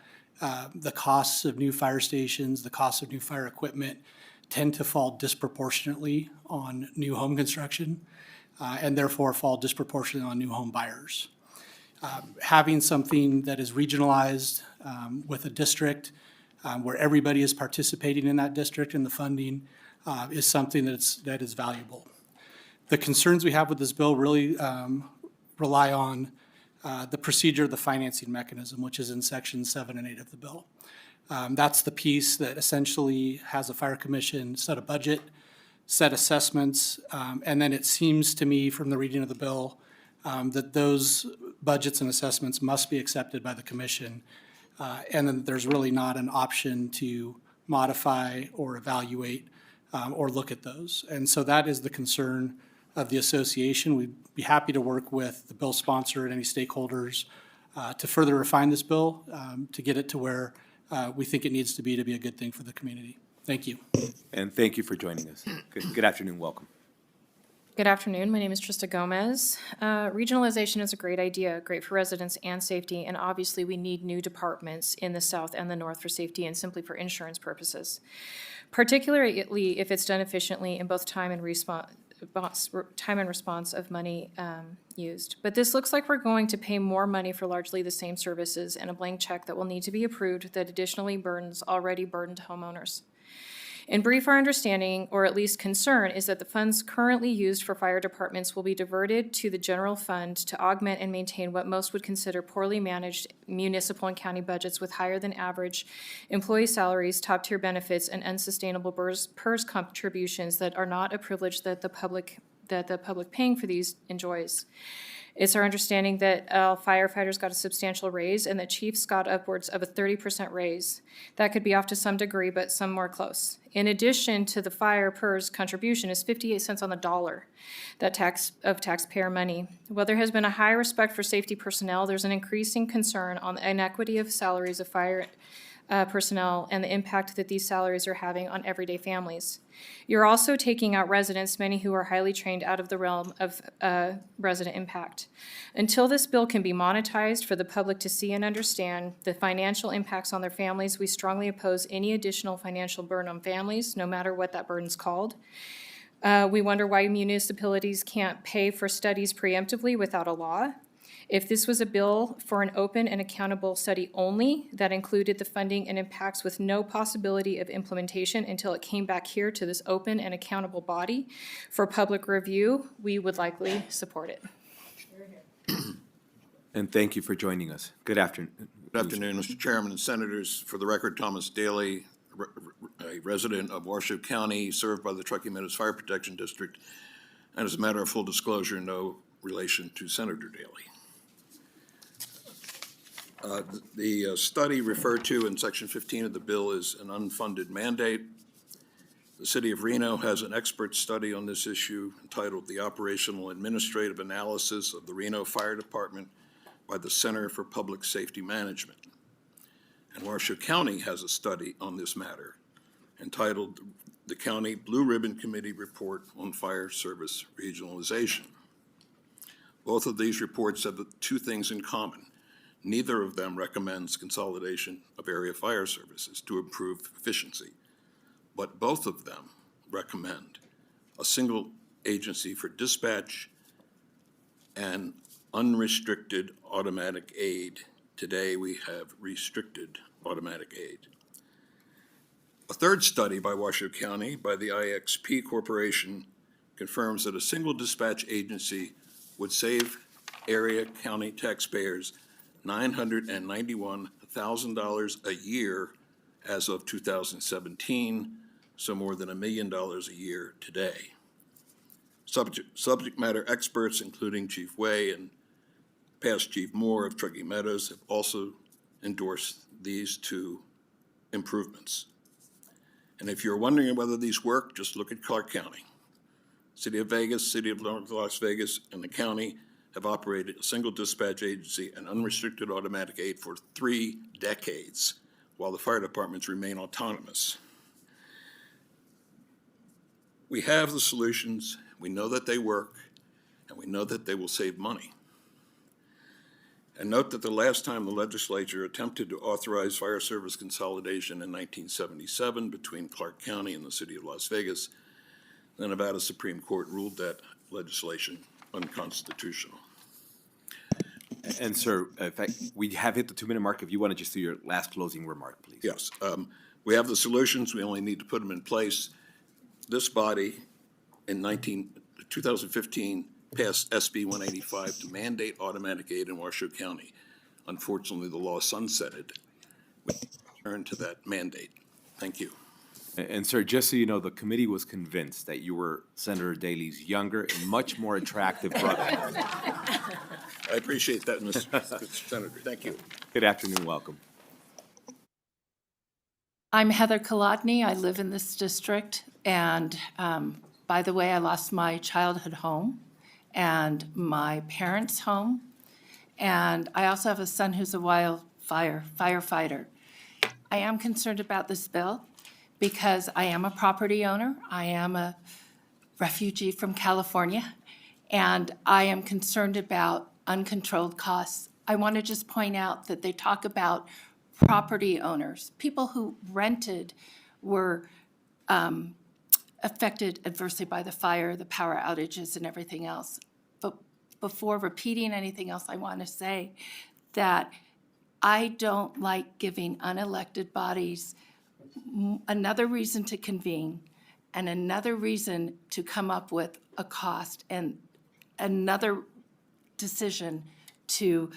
the costs of new fire stations, the costs of new fire equipment tend to fall disproportionately on new home construction and therefore fall disproportionately on new home buyers. Having something that is regionalized with a district where everybody is participating in that district and the funding is something that is valuable. The concerns we have with this bill really rely on the procedure of the financing mechanism, which is in section 7 and 8 of the bill. That's the piece that essentially has a fire commission set a budget, set assessments, and then it seems to me from the reading of the bill that those budgets and assessments must be accepted by the commission. And then there's really not an option to modify or evaluate or look at those. And so that is the concern of the association. We'd be happy to work with the bill sponsor and any stakeholders to further refine this bill, to get it to where we think it needs to be a good thing for the community. Thank you. And thank you for joining us. Good afternoon, welcome. Good afternoon. My name is Trista Gomez. Regionalization is a great idea, great for residents and safety, and obviously we need new departments in the south and the north for safety and simply for insurance purposes, particularly if it's done efficiently in both time and response of money used. But this looks like we're going to pay more money for largely the same services and a blank check that will need to be approved that additionally burdens already burdened homeowners. In brief, our understanding, or at least concern, is that the funds currently used for fire departments will be diverted to the general fund to augment and maintain what most would consider poorly managed municipal and county budgets with higher than average employee salaries, top-tier benefits, and unsustainable PERS contributions that are not a privilege that the public paying for these enjoys. It's our understanding that firefighters got a substantial raise and that chiefs got upwards of a 30% raise. That could be off to some degree, but some more close. In addition to the fire PERS contribution is 58 cents on the dollar of taxpayer money. While there has been a high respect for safety personnel, there's an increasing concern on the inequity of salaries of fire personnel and the impact that these salaries are having on everyday families. You're also taking out residents, many who are highly trained, out of the realm of resident impact. Until this bill can be monetized for the public to see and understand the financial impacts on their families, we strongly oppose any additional financial burden on families, no matter what that burden's called. We wonder why municipalities can't pay for studies preemptively without a law. If this was a bill for an open and accountable study only that included the funding and impacts with no possibility of implementation until it came back here to this open and accountable body for public review, we would likely support it. And thank you for joining us. Good afternoon. Good afternoon, Mr. Chairman and Senators. For the record, Thomas Daly, a resident of Washoe County, served by the Truckee Meadows Fire Protection District, and as a matter of full disclosure, no relation to Senator Daly. The study referred to in Section 15 of the bill is an unfunded mandate. The City of Reno has an expert study on this issue entitled The Operational Administrative Analysis of the Reno Fire Department by the Center for Public Safety Management. And Washoe County has a study on this matter entitled The County Blue Ribbon Committee Report on Fire Service Regionalization. Both of these reports have two things in common. Neither of them recommends consolidation of area fire services to improve efficiency, but both of them recommend a single agency for dispatch and unrestricted automatic aid. Today we have restricted automatic aid. A third study by Washoe County by the IXP Corporation confirms that a single dispatch agency would save area county taxpayers $991,000 a year as of 2017, so more than $1 million a year today. Subject matter experts, including Chief Way and past Chief Moore of Truckee Meadows, have also endorsed these two improvements. And if you're wondering whether these work, just look at Clark County. City of Vegas, City of Las Vegas, and the county have operated a single dispatch agency and unrestricted automatic aid for 3 decades, while the fire departments remain autonomous. We have the solutions, we know that they work, and we know that they will save money. And note that the last time the legislature attempted to authorize fire service consolidation in 1977 between Clark County and the City of Las Vegas, the Nevada Supreme Court ruled that legislation unconstitutional. And sir, in fact, we have hit the 2-minute mark. If you want to just do your last closing remark, please. Yes, we have the solutions. We only need to put them in place. This body in 2015 passed SB 185 to mandate automatic aid in Washoe County. Unfortunately, the law sunsetted. We return to that mandate. Thank you. And sir, just so you know, the committee was convinced that you were Senator Daly's younger and much more attractive brother. I appreciate that, Mr. Senator. Thank you. Good afternoon, welcome. I'm Heather Kolodny. I live in this district. And by the way, I lost my childhood home and my parents' home. And I also have a son who's a firefighter. I am concerned about this bill because I am a property owner. I am a refugee from California, and I am concerned about uncontrolled costs. I want to just point out that they talk about property owners. People who rented were affected adversely by the fire, the power outages, and everything else. But before repeating anything else, I want to say that I don't like giving unelected bodies another reason to convene and another reason to come up with a cost and another decision to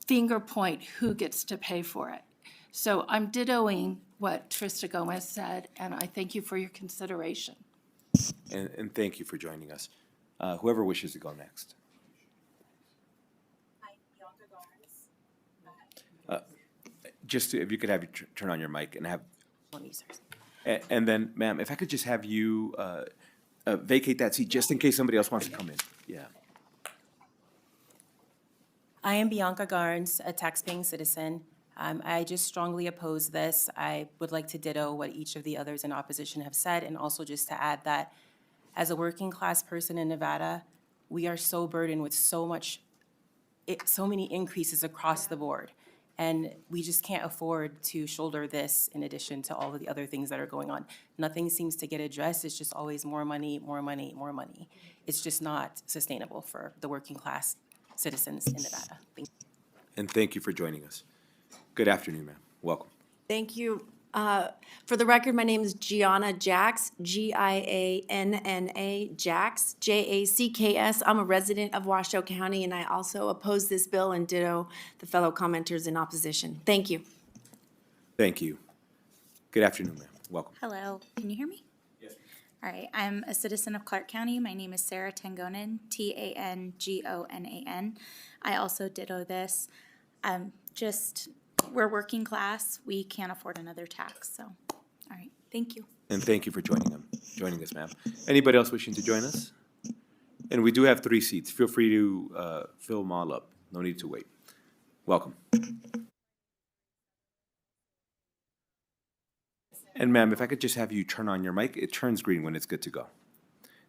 finger point who gets to pay for it. So I'm dittoing what Trista Gomez said, and I thank you for your consideration. And thank you for joining us. Whoever wishes to go next. Just if you could have you turn on your mic and have, and then, ma'am, if I could just have you vacate that seat just in case somebody else wants to come in. Yeah. I am Bianca Garnes, a taxpaying citizen. I just strongly oppose this. I would like to ditto what each of the others in opposition have said, and also just to add that as a working class person in Nevada, we are so burdened with so many increases across the board. And we just can't afford to shoulder this in addition to all of the other things that are going on. Nothing seems to get addressed. It's just always more money, more money, more money. It's just not sustainable for the working class citizens in Nevada. Thank you. And thank you for joining us. Good afternoon, ma'am. Welcome. Thank you. For the record, my name is Gianna Jacks, Gianna Jacks, Jacks. I'm a resident of Washoe County, and I also oppose this bill and ditto the fellow commenters in opposition. Thank you. Thank you. Good afternoon, ma'am. Welcome. Hello, can you hear me? Yes. All right, I'm a citizen of Clark County. My name is Sarah Tangonan, Tangonan. I also ditto this. We're working class. We can't afford another tax, so, all right, thank you. And thank you for joining us, ma'am. Anybody else wishing to join us? And we do have 3 seats. Feel free to fill them all up. No need to wait. Welcome. And ma'am, if I could just have you turn on your mic, it turns green when it's good to go.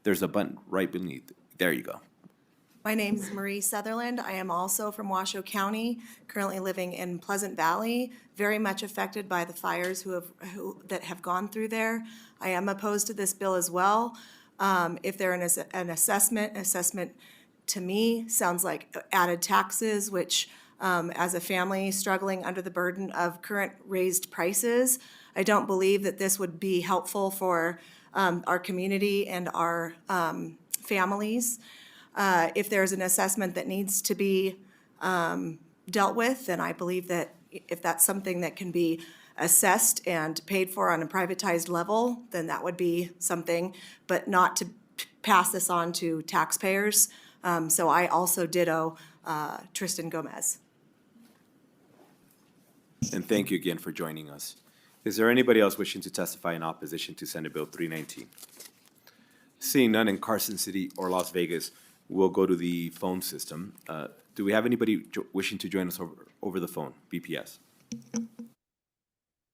There's a button right beneath. There you go. My name is Marie Sutherland. I am also from Washoe County, currently living in Pleasant Valley, very much affected by the fires that have gone through there. I am opposed to this bill as well. If there is an assessment to me sounds like added taxes, which as a family struggling under the burden of current raised prices, I don't believe that this would be helpful for our community and our families. If there's an assessment that needs to be dealt with, then I believe that if that's something that can be assessed and paid for on a privatized level, then that would be something, but not to pass this on to taxpayers. So I also ditto Tristan Gomez. And thank you again for joining us. Is there anybody else wishing to testify in opposition to Senate Bill 319? Seeing none in Carson City or Las Vegas, we'll go to the phone system. Do we have anybody wishing to join us over the phone, BPS?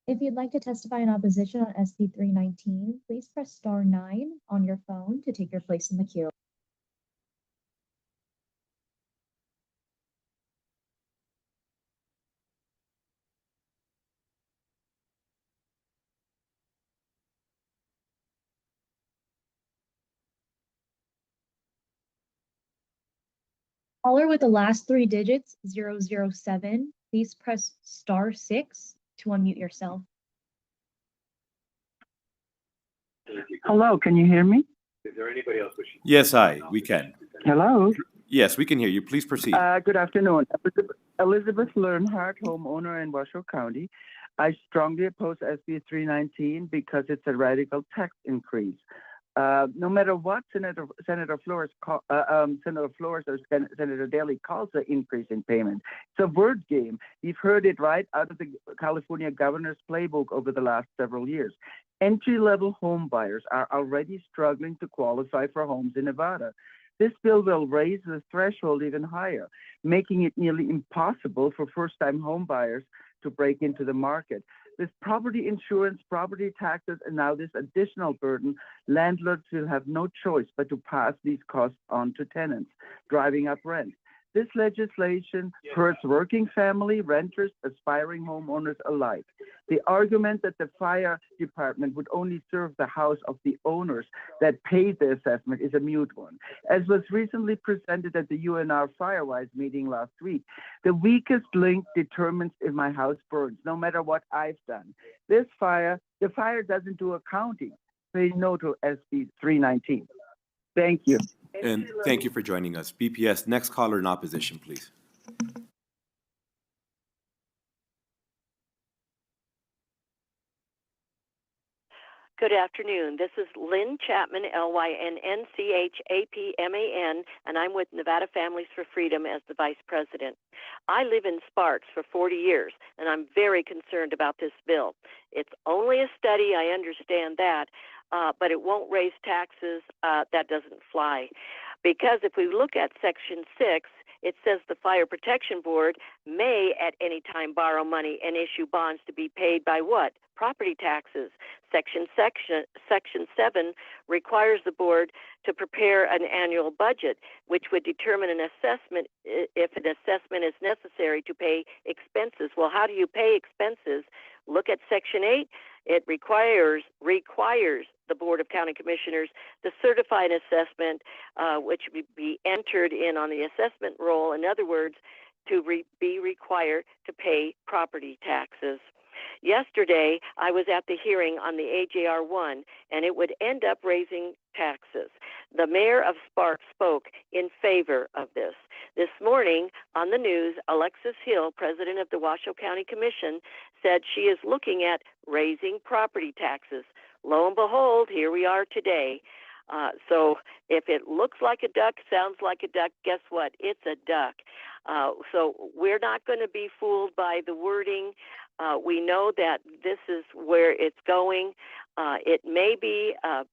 If you'd like to testify in opposition on SB 319, please press star 9 on your phone to take your place in the queue. Caller with the last 3 digits, 007, please press star 6 to unmute yourself. Hello, can you hear me? Is there anybody else wishing? Yes, we can. Hello. Yes, we can hear you. Please proceed. Good afternoon. Elizabeth Learnhardt, homeowner in Washoe County. I strongly oppose SB 319 because it's a radical tax increase. No matter what Senator Flores or Senator Daley calls the increase in payment, it's a word game. We've heard it right out of the California governor's playbook over the last several years. Entry-level home buyers are already struggling to qualify for homes in Nevada. This bill will raise the threshold even higher, making it nearly impossible for first-time home buyers to break into the market. With property insurance, property taxes, and now this additional burden, landlords will have no choice but to pass these costs on to tenants, driving up rent. This legislation hurts working family, renters, aspiring homeowners alike. The argument that the fire department would only serve the house of the owners that paid the assessment is a mute one. As was recently presented at the UNR Firewise meeting last week, the weakest link determines if my house burns, no matter what I've done. The fire doesn't do accounting. Say no to SB 319. Thank you. And thank you for joining us. BPS, next caller in opposition, please. Good afternoon. This is Lynn Chapman, LYNNCHAPMAN, and I'm with Nevada Families for Freedom as the Vice President. I live in Sparks for 40 years, and I'm very concerned about this bill. It's only a study, I understand that, but it won't raise taxes. That doesn't fly. Because if we look at Section 6, it says the Fire Protection Board may at any time borrow money and issue bonds to be paid by what? Property taxes. Section 7 requires the board to prepare an annual budget, which would determine an assessment if an assessment is necessary to pay expenses. Well, how do you pay expenses? Look at Section 8. It requires the Board of County Commissioners to certify an assessment, which would be entered in on the assessment roll. In other words, to be required to pay property taxes. Yesterday, I was at the hearing on the AJR 1, and it would end up raising taxes. The mayor of Sparks spoke in favor of this. This morning on the news, Alexis Hill, president of the Washoe County Commission, said she is looking at raising property taxes. Lo and behold, here we are today. So if it looks like a duck, sounds like a duck, guess what? It's a duck. So we're not going to be fooled by the wording. We know that this is where it's going. It may be a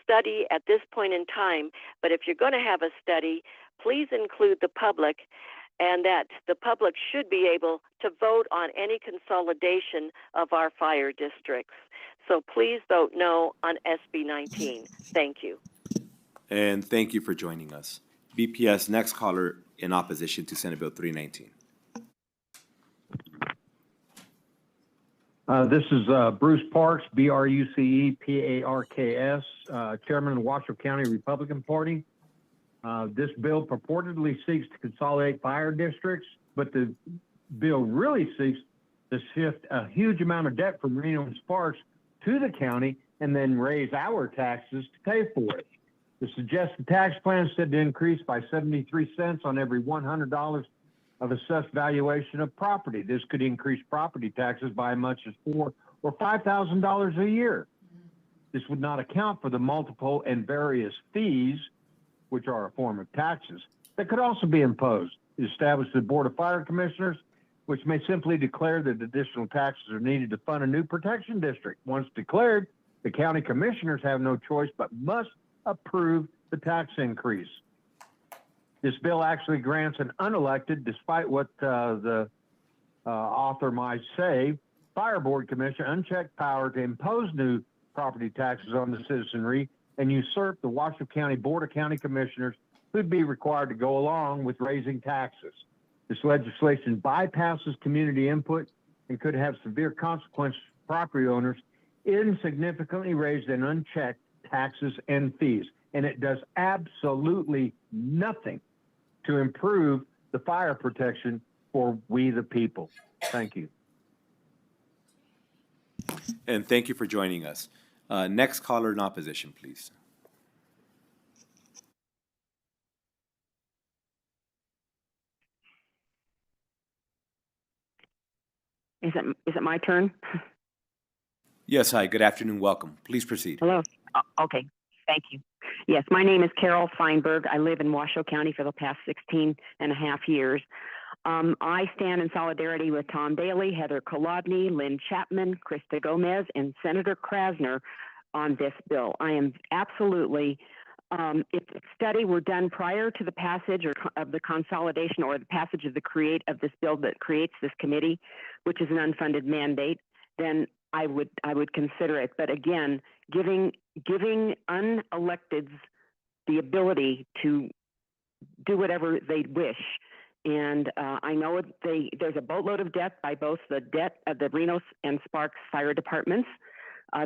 study at this point in time, but if you're going to have a study, please include the public, and that the public should be able to vote on any consolidation of our fire districts. So please vote no on SB 19. Thank you. And thank you for joining us. BPS, next caller in opposition to Senate Bill 319. This is Bruce Parks, BRUCEPARKS, Chairman of the Washoe County Republican Party. This bill purportedly seeks to consolidate fire districts, but the bill really seeks to shift a huge amount of debt from Reno and Sparks to the county and then raise our taxes to pay for it. The suggested tax plan is said to increase by 73 cents on every $100 of assessed valuation of property. This could increase property taxes by as much as $4,000 or $5,000 a year. This would not account for the multiple and various fees, which are a form of taxes, that could also be imposed. It establishes the Board of Fire Commissioners, which may simply declare that additional taxes are needed to fund a new protection district. Once declared, the county commissioners have no choice but must approve the tax increase. This bill actually grants an unelected, despite what the author might say, fire board commission unchecked power to impose new property taxes on the citizenry and usurp the Washoe County Board of County Commissioners, who'd be required to go along with raising taxes. This legislation bypasses community input and could have severe consequences for property owners, insignificantly raised and unchecked taxes and fees. And it does absolutely nothing to improve the fire protection for we the people. Thank you. And thank you for joining us. Next caller in opposition, please. Is it my turn? Yes, hi, good afternoon, welcome. Please proceed. Hello. Okay, thank you. Yes, my name is Carol Feinberg. I live in Washoe County for the past 16 and a half years. I stand in solidarity with Tom Daly, Heather Kolodny, Lynn Chapman, Krista Gomez, and Senator Krasner on this bill. I am absolutely, if the study were done prior to the passage of the consolidation or the passage of this bill that creates this committee, which is an unfunded mandate, then I would consider it. But again, giving unelecteds the ability to do whatever they wish. And I know there's a boatload of debt by both the debt of the Reno and Sparks fire departments.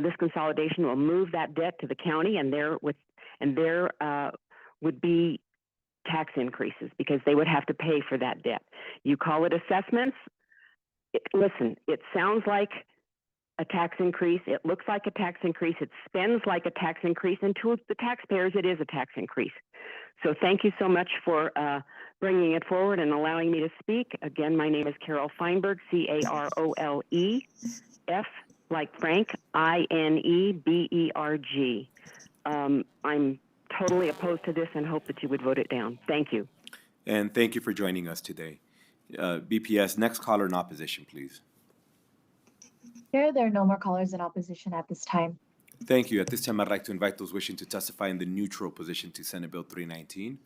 This consolidation will move that debt to the county, and there would be tax increases because they would have to pay for that debt. You call it assessments. Listen, it sounds like a tax increase. It looks like a tax increase. It spends like a tax increase. And to the taxpayers, it is a tax increase. So thank you so much for bringing it forward and allowing me to speak. Again, my name is Carol Feinberg, Carole, F like Frank, Ineberg. I'm totally opposed to this and hope that you would vote it down. Thank you. And thank you for joining us today. BPS, next caller in opposition, please. Chair, there are no more callers in opposition at this time. Thank you. At this time, I'd like to invite those wishing to testify in the neutral position to Senate Bill 319,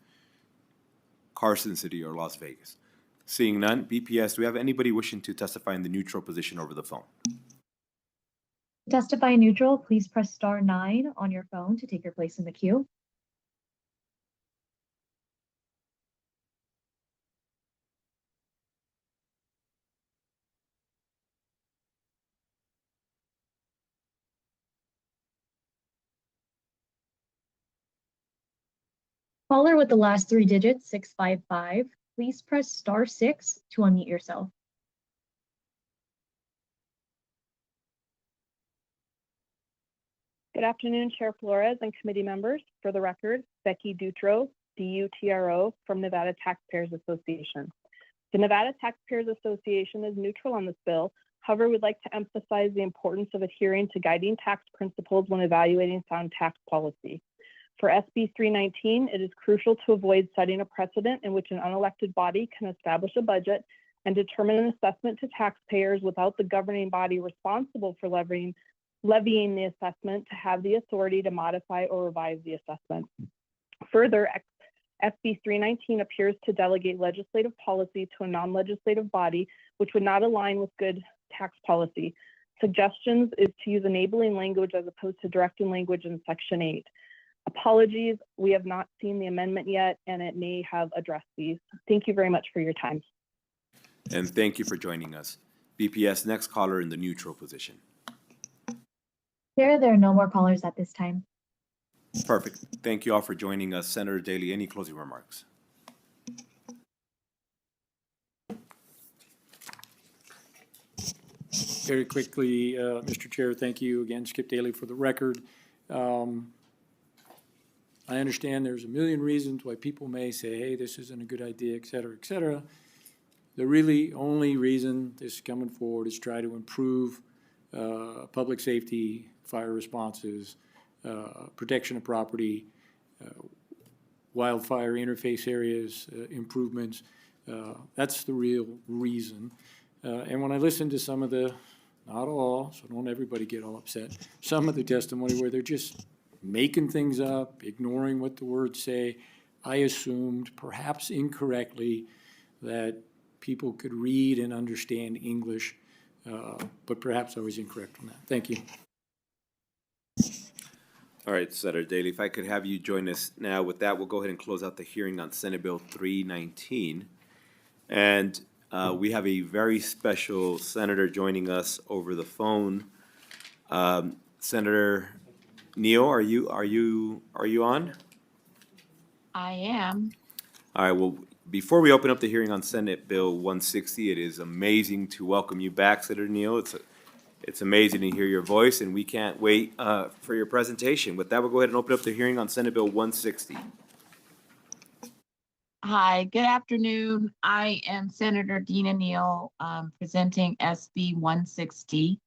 Carson City or Las Vegas. Seeing none, BPS, do we have anybody wishing to testify in the neutral position over the phone? To testify neutral, please press star 9 on your phone to take your place in the queue. Caller with the last 3 digits, 655, please press star 6 to unmute yourself. Good afternoon, Chair Flores and committee members. For the record, Becky Dutro, DUTRO, from Nevada Taxpayers Association. The Nevada Taxpayers Association is neutral on this bill. However, we'd like to emphasize the importance of adhering to guiding tax principles when evaluating sound tax policy. For SB 319, it is crucial to avoid setting a precedent in which an unelected body can establish a budget and determine an assessment to taxpayers without the governing body responsible for levying the assessment to have the authority to modify or revise the assessment. Further, SB 319 appears to delegate legislative policy to a non-legislative body, which would not align with good tax policy. Suggestions is to use enabling language as opposed to directing language in Section 8. Apologies, we have not seen the amendment yet, and it may have addressed these. Thank you very much for your time. And thank you for joining us. BPS, next caller in the neutral position. Chair, there are no more callers at this time. Perfect. Thank you all for joining us. Senator Daly, any closing remarks? Very quickly, Mr. Chair, thank you again, Skip Daly, for the record. I understand there's a million reasons why people may say, hey, this isn't a good idea, et cetera, et cetera. The really only reason this is coming forward is try to improve public safety, fire responses, protection of property, wildfire interface areas, improvements. That's the real reason. And when I listen to some of the, not all, so don't everybody get all upset, some of the testimony where they're just making things up, ignoring what the words say, I assumed, perhaps incorrectly, that people could read and understand English, but perhaps I was incorrect on that. Thank you. All right, Senator Daly, if I could have you join us now. With that, we'll go ahead and close out the hearing on Senate Bill 319. And we have a very special senator joining us over the phone. Senator Neal, are you on? I am. All right, well, before we open up the hearing on Senate Bill 160, it is amazing to welcome you back, Senator Neal. It's amazing to hear your voice, and we can't wait for your presentation. With that, we'll go ahead and open up the hearing on Senate Bill 160. Hi, good afternoon. I am Senator Dina Neal, presenting SB 160.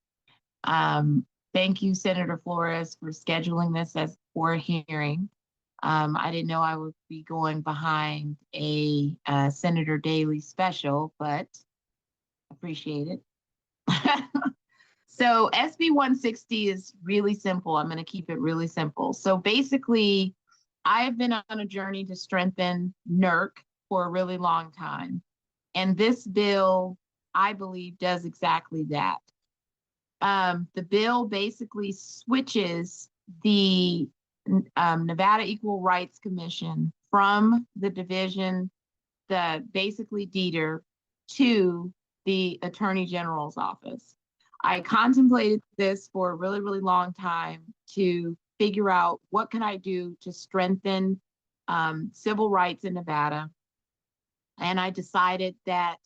thank you, Senator Flores, for scheduling this as for a hearing. I didn't know I would be going behind a Senator Daley special, but appreciate it. So SB 160 is really simple. I'm going to keep it really simple. So basically, I have been on a journey to strengthen NERC for a really long time. And this bill, I believe, does exactly that. The bill basically switches the Nevada Equal Rights Commission from the division, the basically DETR, to the Attorney General's office. I contemplated this for a really, really long time to figure out what can I do to strengthen civil rights in Nevada. And I decided that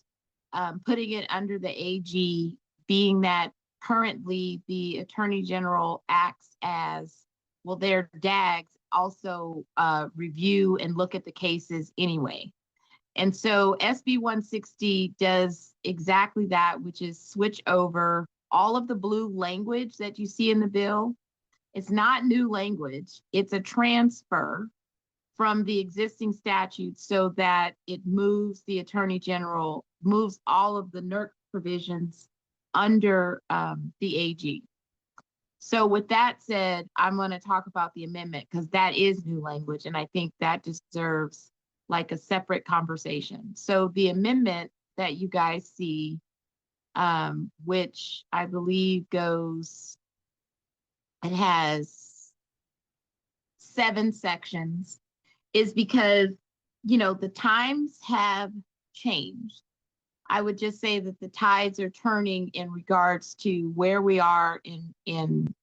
putting it under the AG, being that currently the Attorney General acts as, well, their DAGs also review and look at the cases anyway. And so SB 160 does exactly that, which is switch over all of the blue language that you see in the bill. It's not new language. It's a transfer from the existing statute so that it moves the Attorney General, moves all of the NERC provisions under the AG. So with that said, I'm going to talk about the amendment because that is new language, and I think that deserves like a separate conversation. So the amendment that you guys see, which I believe goes, it has 7 sections, is because, you know, the times have changed. I would just say that the tides are turning in regards to where we are in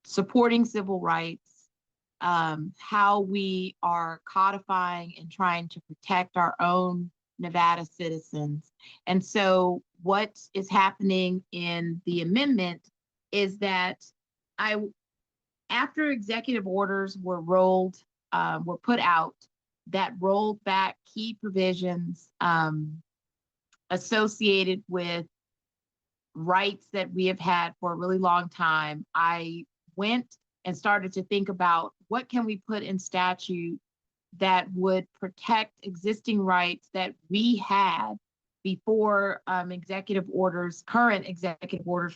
supporting civil rights, how we are codifying and trying to protect our own Nevada citizens. And so what is happening in the amendment is that after executive orders were put out that rolled back key provisions associated with rights that we have had for a really long time, I went and started to think about what can we put in statute that would protect existing rights that we had before current executive orders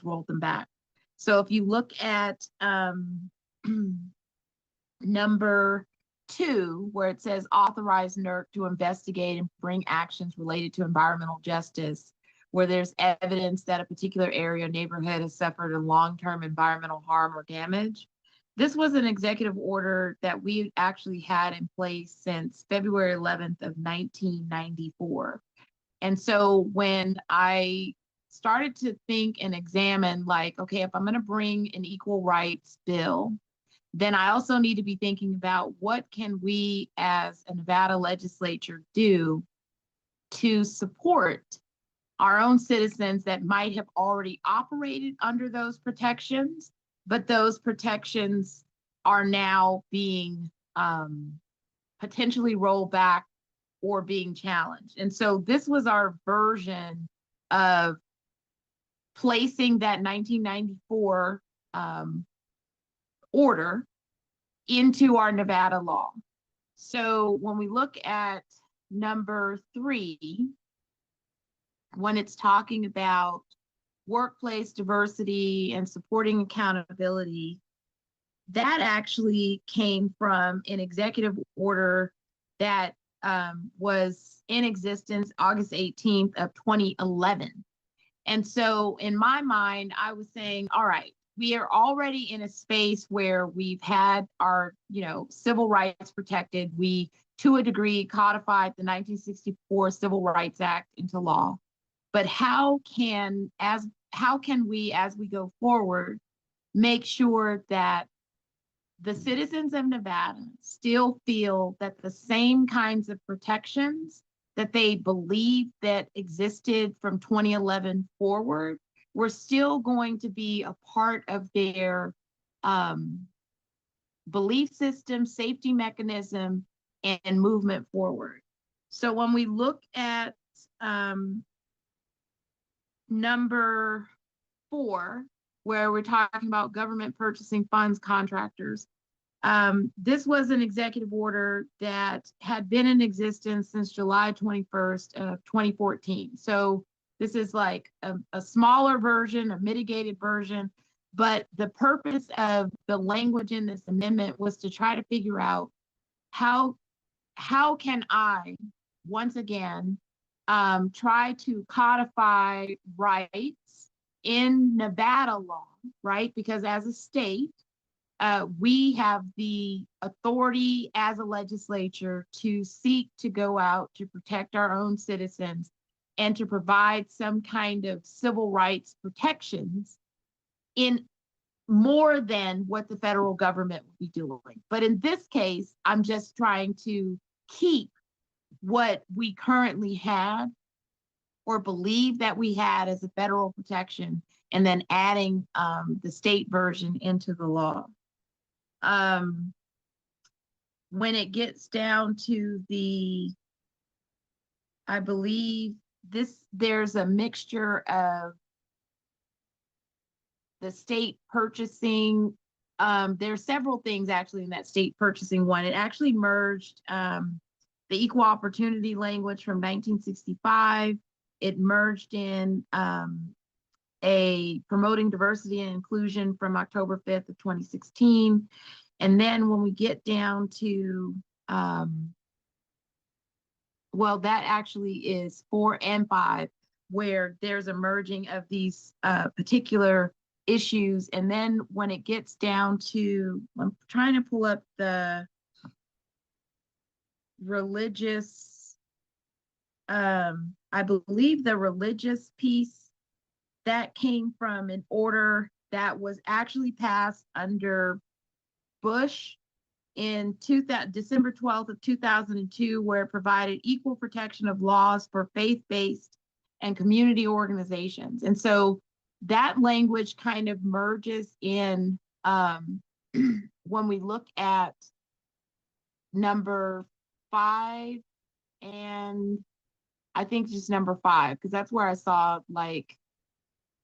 rolled them back. So if you look at number 2, where it says authorize NERC to investigate and bring actions related to environmental justice, where there's evidence that a particular area or neighborhood has suffered a long-term environmental harm or damage. This was an executive order that we actually had in place since February 11th of 1994. And so when I started to think and examine, like, okay, if I'm going to bring an equal rights bill, then I also need to be thinking about what can we as a Nevada legislature do to support our own citizens that might have already operated under those protections, but those protections are now being potentially rolled back or being challenged. And so this was our version of placing that 1994 order into our Nevada law. So when we look at number 3, when it's talking about workplace diversity and supporting accountability, that actually came from an executive order that was in existence August 18th of 2011. And so in my mind, I was saying, all right, we are already in a space where we've had our, civil rights protected. We, to a degree, codified the 1964 Civil Rights Act into law. But how can we, as we go forward, make sure that the citizens of Nevada still feel that the same kinds of protections that they believe that existed from 2011 forward were still going to be a part of their belief system, safety mechanism, and movement forward. So when we look at number 4, where we're talking about government purchasing funds contractors. This was an executive order that had been in existence since July 21st of 2014. So this is like a smaller version, a mitigated version, but the purpose of the language in this amendment was to try to figure out how can I, once again, try to codify rights in Nevada law, right? Because as a state, we have the authority as a legislature to seek to go out to protect our own citizens and to provide some kind of civil rights protections in more than what the federal government would be doing. But in this case, I'm just trying to keep what we currently had or believe that we had as a federal protection and then adding the state version into the law. When it gets down to I believe there's a mixture of the state purchasing. There's several things actually in that state purchasing one. It actually merged the equal opportunity language from 1965. It merged in a promoting diversity and inclusion from October 5th of 2016. And then when we get down to, well, that actually is 4 and 5, where there's a merging of these particular issues. And then when it gets down to, I'm trying to pull up the religious, I believe the religious piece that came from an order that was actually passed under Bush in December 12th of 2002, where it provided equal protection of laws for faith-based and community organizations. And so that language kind of merges in when we look at number 5 and I think just number 5, because that's where I saw like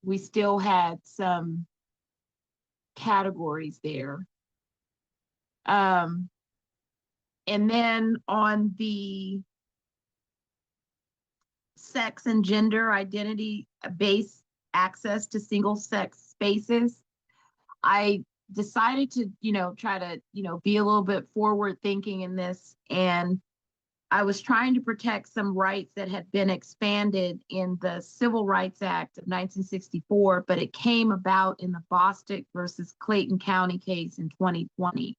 we still had some categories there. And then on the sex and gender identity based access to single sex spaces, I decided to, try to, be a little bit forward thinking in this. And I was trying to protect some rights that had been expanded in the Civil Rights Act of 1964, but it came about in the Bostick versus Clayton County case in 2020.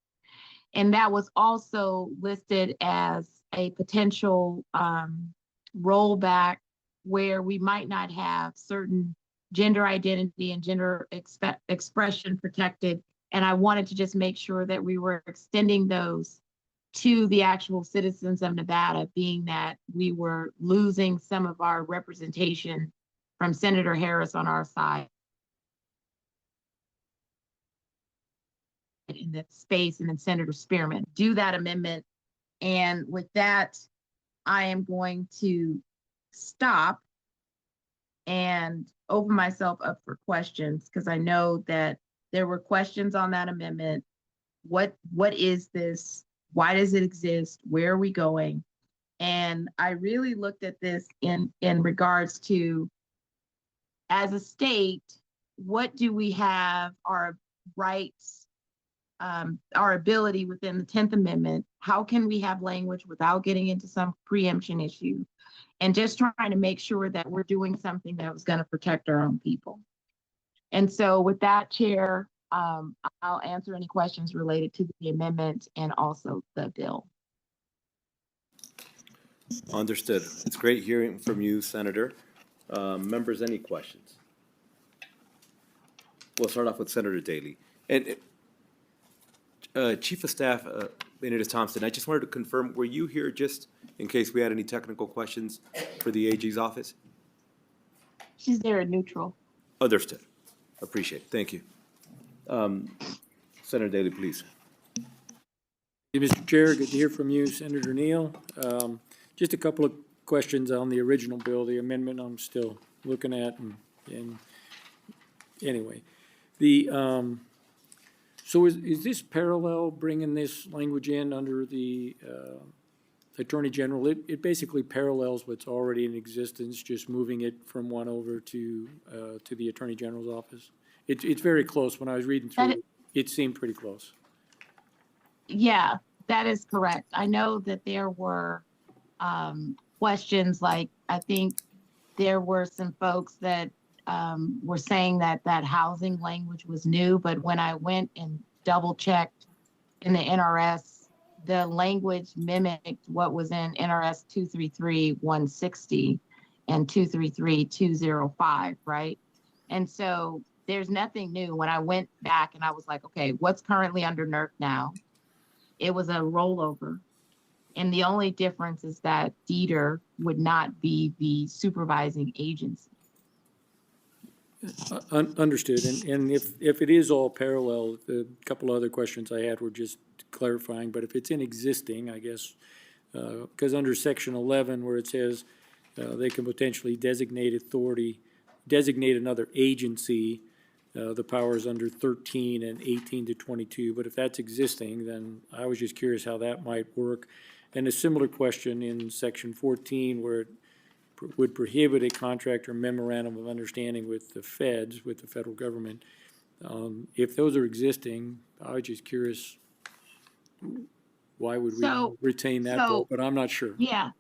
And that was also listed as a potential rollback where we might not have certain gender identity and gender expression protected. And I wanted to just make sure that we were extending those to the actual citizens of Nevada, being that we were losing some of our representation from Senator Harris on our side in that space, and then Senator Spearman do that amendment. And with that, I am going to stop and open myself up for questions, because I know that there were questions on that amendment. What is this? Why does it exist? Where are we going? And I really looked at this in regards to, as a state, what do we have our rights, our ability within the 10th Amendment? How can we have language without getting into some preemption issue? And just trying to make sure that we're doing something that was going to protect our own people. And so with that, Chair, I'll answer any questions related to the amendment and also the bill. Understood. It's great hearing from you, Senator. Members, any questions? We'll start off with Senator Daly. And Chief of Staff Benedict Thompson, I just wanted to confirm, were you here just in case we had any technical questions for the AG's office? She's there at neutral. Understood. Appreciate it. Thank you. Senator Daly, please. Hey, Mr. Chair, good to hear from you, Senator Neal. Just a couple of questions on the original bill, the amendment I'm still looking at, and anyway. So is this parallel bringing this language in under the Attorney General? It basically parallels what's already in existence, just moving it from one over to the Attorney General's office. It's very close. When I was reading through, it seemed pretty close. Yeah, that is correct. I know that there were questions, like I think there were some folks that were saying that that housing language was new, but when I went and double checked in the NRS, the language mimicked what was in NRS 233-160 and 233-205, right? And so there's nothing new. When I went back and I was like, okay, what's currently under NERC now? It was a rollover. And the only difference is that DETR would not be the supervising agency. Understood. And if it is all parallel, the couple other questions I had were just clarifying, but if it's in existing, I guess, because under section 11, where it says they can potentially designate another agency, the powers under 13 and 18 to 22. But if that's existing, then I was just curious how that might work. And a similar question in section 14, where it would prohibit a contract or memorandum of understanding with the feds, with the federal government. If those are existing, I was just curious, why would we retain that vote? But I'm not sure. Yeah.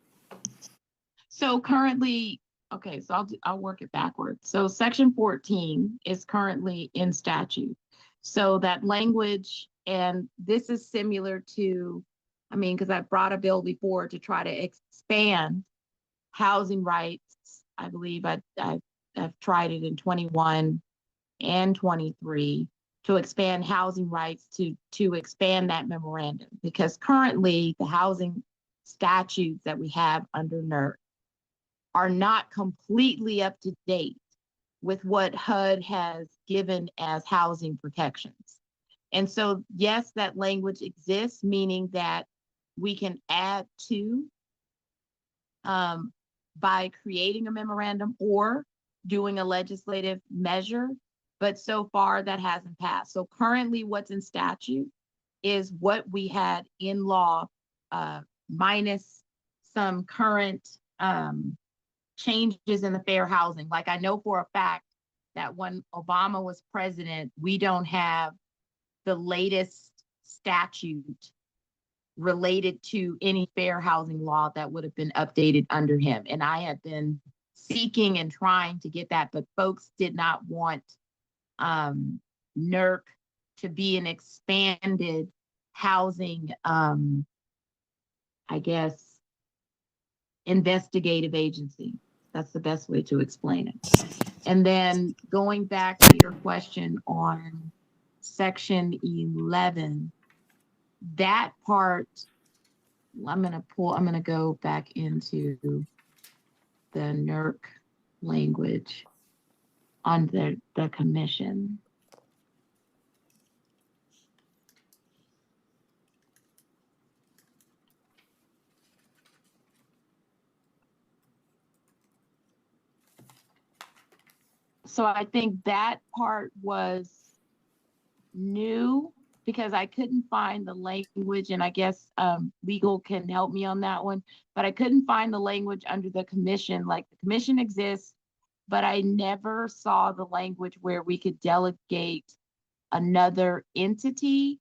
So currently, okay, so I'll work it backwards. So section 14 is currently in statute. So that language, and this is similar to, I mean, because I brought a bill before to try to expand housing rights. I believe I've tried it in 21 and 23 to expand housing rights to expand that memorandum, because currently the housing statutes that we have under NERC are not completely up to date with what HUD has given as housing protections. And so, yes, that language exists, meaning that we can add to by creating a memorandum or doing a legislative measure, but so far that hasn't passed. So currently what's in statute is what we had in law, minus some current changes in the fair housing. Like I know for a fact that when Obama was president, we don't have the latest statute related to any fair housing law that would have been updated under him. And I have been seeking and trying to get that, but folks did not want NERC to be an expanded housing, I guess, investigative agency. That's the best way to explain it. And then going back to your question on section 11, that part, I'm going to go back into the NERC language on the commission. So I think that part was new because I couldn't find the language, and I guess legal can help me on that one, but I couldn't find the language under the commission. Like the commission exists, but I never saw the language where we could delegate another entity,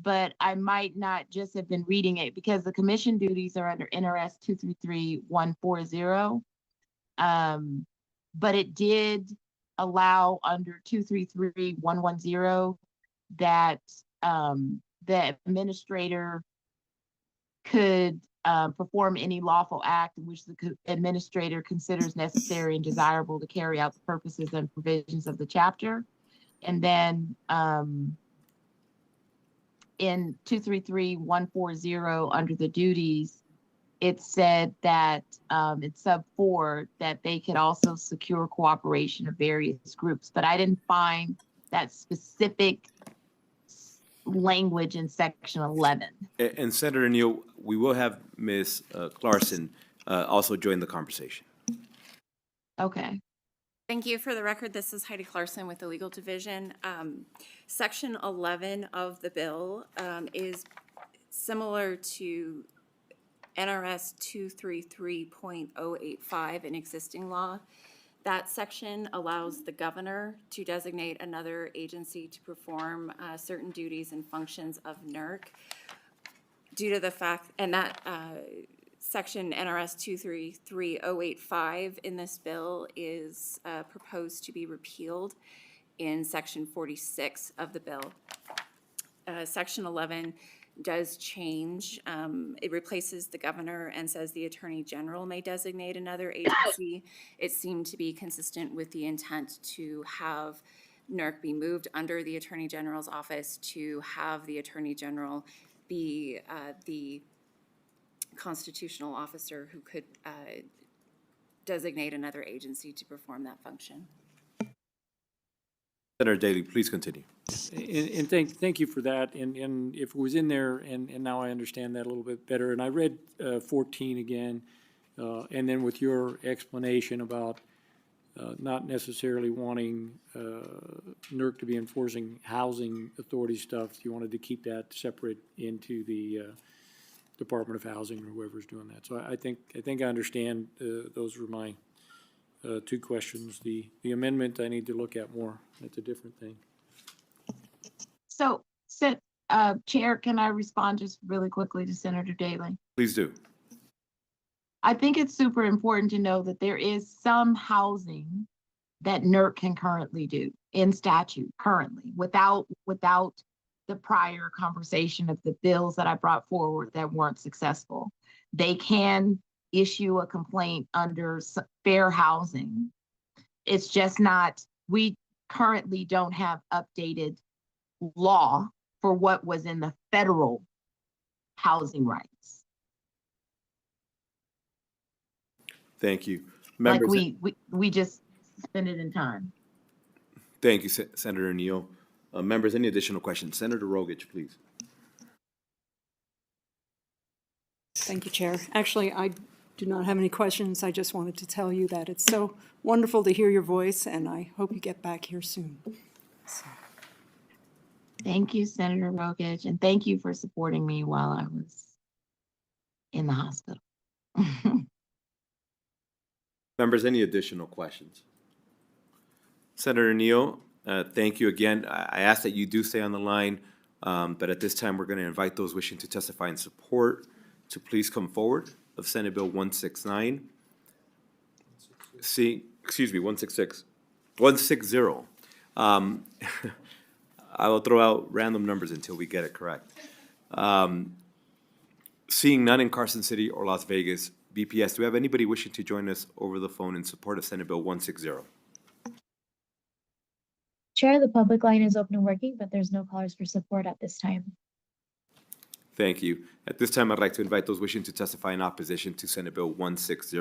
but I might not just have been reading it because the commission duties are under NRS 233-140. But it did allow under 233-110 that the administrator could perform any lawful act in which the administrator considers necessary and desirable to carry out the purposes and provisions of the chapter. And then in 233-140 under the duties, it said that in sub 4 that they could also secure cooperation of various groups, but I didn't find that specific language in section 11. And Senator Neal, we will have Ms. Clarkson also join the conversation. Okay. Thank you. For the record, this is Heidi Clarkson with the Legal Division. Section 11 of the bill is similar to NRS 233.085, an existing law. That section allows the governor to designate another agency to perform certain duties and functions of NERC. Due to the fact, and that section NRS 233.085 in this bill is proposed to be repealed in section 46 of the bill. Section 11 does change. It replaces the governor and says the attorney general may designate another agency. It seemed to be consistent with the intent to have NERC be moved under the attorney general's office, to have the attorney general be the constitutional officer who could designate another agency to perform that function. Senator Daly, please continue. And thank you for that. And if it was in there, and now I understand that a little bit better. And I read 14 again, and then with your explanation about not necessarily wanting NERC to be enforcing housing authority stuff, you wanted to keep that separate into the Department of Housing or whoever's doing that. So I think I understand. Those were my two questions. The amendment I need to look at more. That's a different thing. So, Chair, can I respond just really quickly to Senator Daly? Please do. I think it's super important to know that there is some housing that NERC can currently do in statute currently without the prior conversation of the bills that I brought forward that weren't successful. They can issue a complaint under fair housing. It's just not, we currently don't have updated law for what was in the federal housing rights. Thank you. Members, Members, like we just spend it in time. thank you, Senator Neal. Members, any additional questions? Senator Rogich, please. Thank you, Chair. Actually, I do not have any questions. I just wanted to tell you that it's so wonderful to hear your voice, and I hope you get back here soon. So. Thank you, Senator Rogich, and thank you for supporting me while I was in the hospital. Members, any additional questions? Senator Neal, thank you again. I ask that you do stay on the line, but at this time, we're going to invite those wishing to testify in support to please come forward of Senate Bill 169. 166. 160. I will throw out random numbers until we get it correct. Seeing none in Carson City or Las Vegas, BPS, do we have anybody wishing to join us over the phone in support of Senate Bill 160? Chair, the public line is open and working, but there's no callers for support at this time. Thank you. At this time, I'd like to invite those wishing to testify in opposition to Senate Bill 160.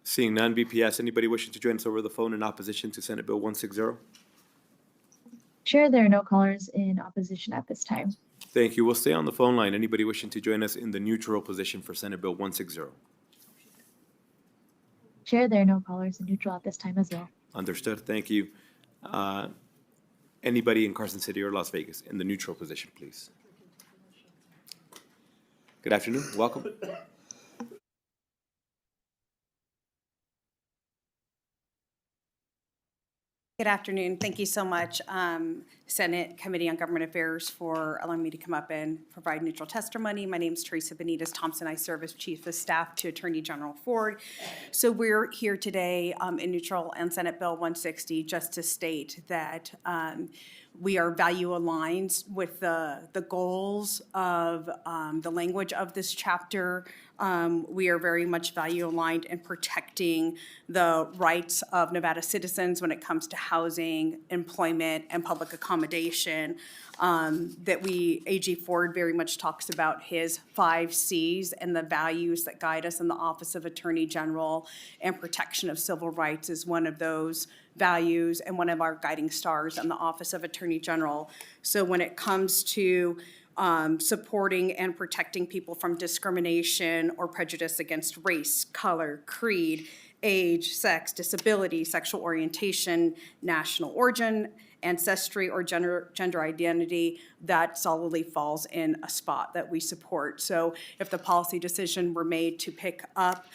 Seeing none, BPS, anybody wishing to join us over the phone in opposition to Senate Bill 160? Chair, there are no callers in opposition at this time. Thank you. We'll stay on the phone line. Anybody wishing to join us in the neutral position for Senate Bill 160? Chair, there are no callers in neutral at this time as well. Understood. Thank you. Anybody in Carson City or Las Vegas in the neutral position, please? Good afternoon. Welcome. Good afternoon. Thank you so much, Senate Committee on Government Affairs, for allowing me to come up and provide neutral testimony. My name is Teresa Benitez Thompson. I serve as Chief of Staff to Attorney General Ford. So we're here today in neutral on Senate Bill 160 just to state that we are value aligned with the goals of the language of this chapter. We are very much value aligned in protecting the rights of Nevada citizens when it comes to housing, employment, and public accommodation. AG Ford very much talks about his 5 C's and the values that guide us in the Office of Attorney General, and protection of civil rights is one of those values and one of our guiding stars in the Office of Attorney General. So when it comes to supporting and protecting people from discrimination or prejudice against race, color, creed, age, sex, disability, sexual orientation, national origin, ancestry, or gender identity, that solidly falls in a spot that we support. So if the policy decision were made to pick up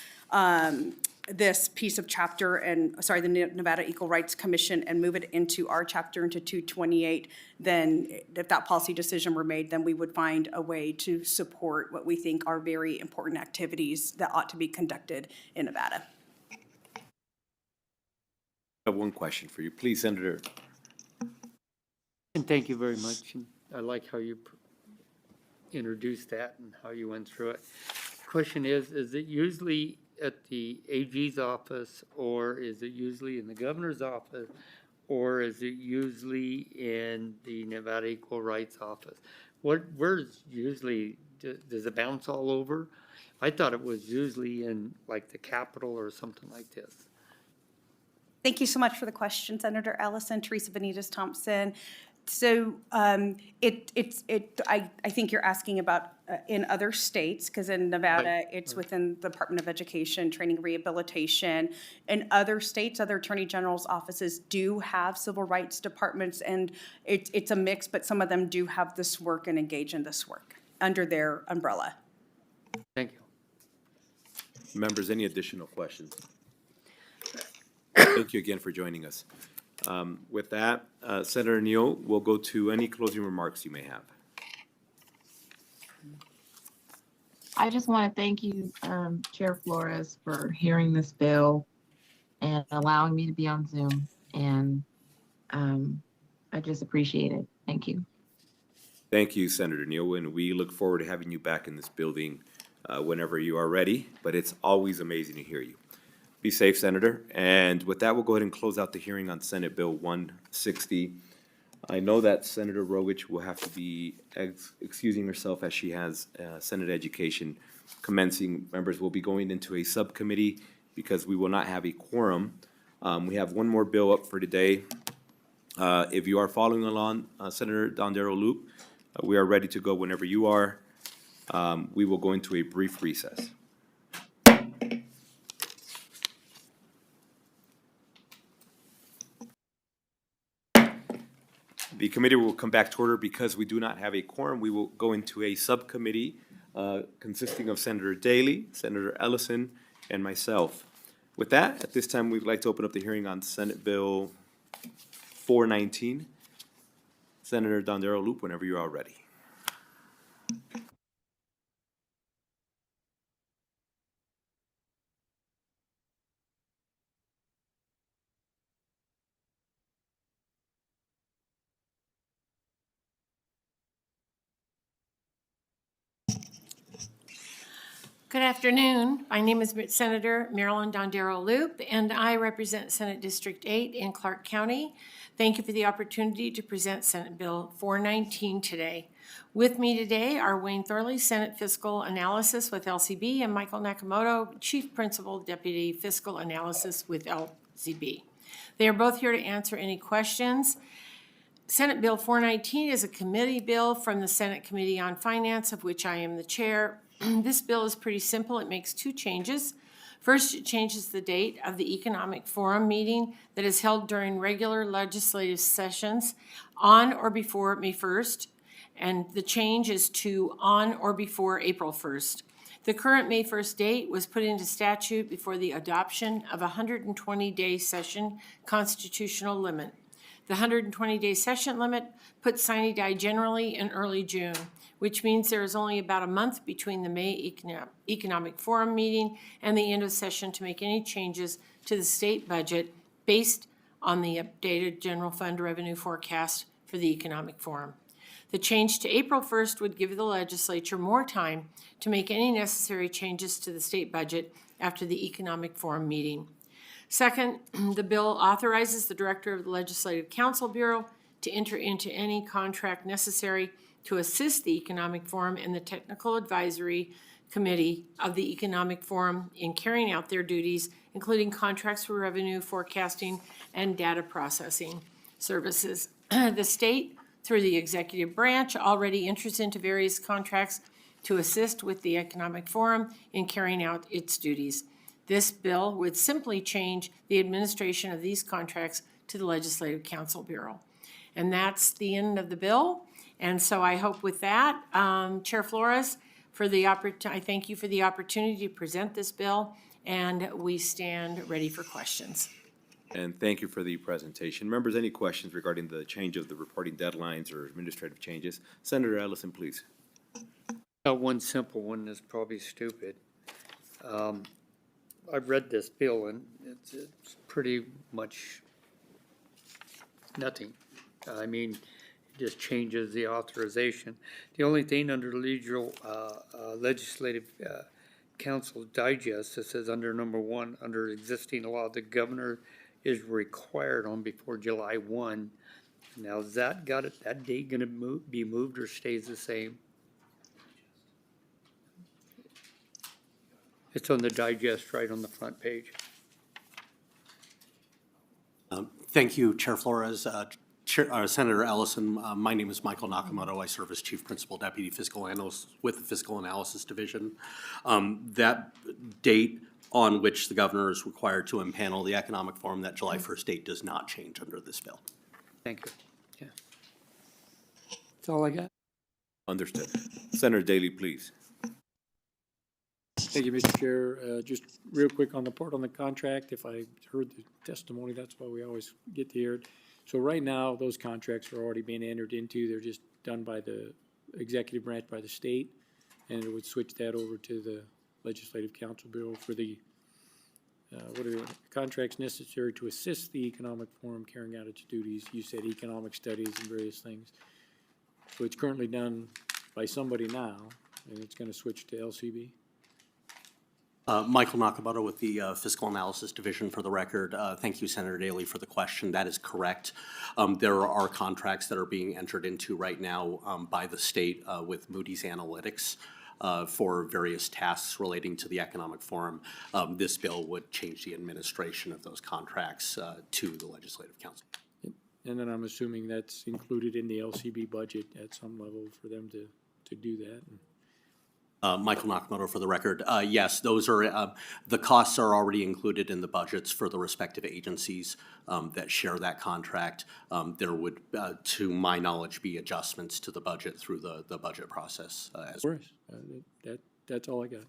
this piece of chapter the Nevada Equal Rights Commission and move it into our chapter into 228, then if that policy decision were made, then we would find a way to support what we think are very important activities that ought to be conducted in Nevada. I have one question for you. Please, Senator. And thank you very much. And I like how you introduced that and how you went through it. Question is it usually at the AG's office, or is it usually in the governor's office, or is it usually in the Nevada Equal Rights office? Where's usually, does it bounce all over? I thought it was usually in like the Capitol or something like this. Thank you so much for the question, Senator Ellison. Teresa Benitez Thompson. So I think you're asking about in other states, because in Nevada, it's within the Department of Education, Training, Rehabilitation. In other states, other attorney general's offices do have civil rights departments, and it's a mix, but some of them do have this work and engage in this work under their umbrella. Thank you. Members, any additional questions? Thank you again for joining us. With that, Senator Neal, we'll go to any closing remarks you may have. I just want to thank you, Chair Flores, for hearing this bill and allowing me to be on Zoom. And I just appreciate it. Thank you. Thank you, Senator Neal, and we look forward to having you back in this building whenever you are ready, but it's always amazing to hear you. Be safe, Senator. And with that, we'll go ahead and close out the hearing on Senate Bill 160. I know that Senator Rogich will have to be excusing herself as she has Senate Education commencing. Members will be going into a subcommittee because we will not have a quorum. We have one more bill up for today. If you are following along, Senator Dondero Loop, we are ready to go whenever you are. We will go into a brief recess. The committee will come back to order because we do not have a quorum. We will go into a subcommittee consisting of Senator Daly, Senator Ellison, and myself. With that, at this time, we'd like to open up the hearing on Senate Bill 419. Senator Dondero Loop, whenever you are ready. Good afternoon. My name is Senator Marilyn Dondero Loop, and I represent Senate District 8 in Clark County. Thank you for the opportunity to present Senate Bill 419 today. With me today are Wayne Thorley, Senate Fiscal Analysis with LCB, and Michael Nakamoto, Chief Principal Deputy Fiscal Analysis with LCB. They are both here to answer any questions. Senate Bill 419 is a committee bill from the Senate Committee on Finance, of which I am the chair. This bill is pretty simple. It makes two changes. First, it changes the date of the Economic Forum meeting that is held during regular legislative sessions on or before May 1st, and the change is to on or before April 1st. The current May 1st date was put into statute before the adoption of a 120-day session constitutional limit. The 120-day session limit puts sine die generally in early June, which means there is only about a month between the May Economic Forum meeting and the end of session to make any changes to the state budget based on the updated general fund revenue forecast for the Economic Forum. The change to April 1st would give the legislature more time to make any necessary changes to the state budget after the Economic Forum meeting. Second, the bill authorizes the director of the Legislative Council Bureau to enter into any contract necessary to assist the Economic Forum and the Technical Advisory Committee of the Economic Forum in carrying out their duties, including contracts for revenue forecasting and data processing services. The state through the executive branch already enters into various contracts to assist with the Economic Forum in carrying out its duties. This bill would simply change the administration of these contracts to the Legislative Council Bureau. And that's the end of the bill. And so I hope with that, Chair Flores, I thank you for the opportunity to present this bill, and we stand ready for questions. And thank you for the presentation. Members, any questions regarding the change of the reporting deadlines or administrative changes? Senator Ellison, please. Got one simple one that's probably stupid. I've read this bill and it's pretty much nothing. I mean, it just changes the authorization. The only thing under legislative council digest, it says under number 1, under existing law, the governor is required on before July 1. Now, is that date gonna be moved or stays the same? It's on the digest right on the front page. Thank you, Chair Flores. Senator Ellison, my name is Michael Nakamoto. I serve as Chief Principal Deputy Fiscal Analyst with the Fiscal Analysis Division. That date on which the governor is required to impanel the Economic Forum, that July 1st date does not change under this bill. Thank you. Yeah. That's all I got. Understood. Senator Daly, please. Thank you, Mr. Chair. Just real quick on the part on the contract, if I heard the testimony, that's why we always get to hear it. So right now, those contracts are already being entered into. They're just done by the executive branch by the state, and it would switch that over to the Legislative Council bill for the contracts necessary to assist the Economic Forum carrying out its duties. You said economic studies and various things. So it's currently done by somebody now, and it's going to switch to LCB. Michael Nakamoto with the Fiscal Analysis Division for the record. Thank you, Senator Daly, for the question. That is correct. There are contracts that are being entered into right now by the state with Moody's Analytics for various tasks relating to the Economic Forum. This bill would change the administration of those contracts to the Legislative Council. And then I'm assuming that's included in the LCB budget at some level for them to do that. Michael Nakamoto for the record. Yes, those are, the costs are already included in the budgets for the respective agencies that share that contract. There would, to my knowledge, be adjustments to the budget through the budget process. Of course, that's all I got.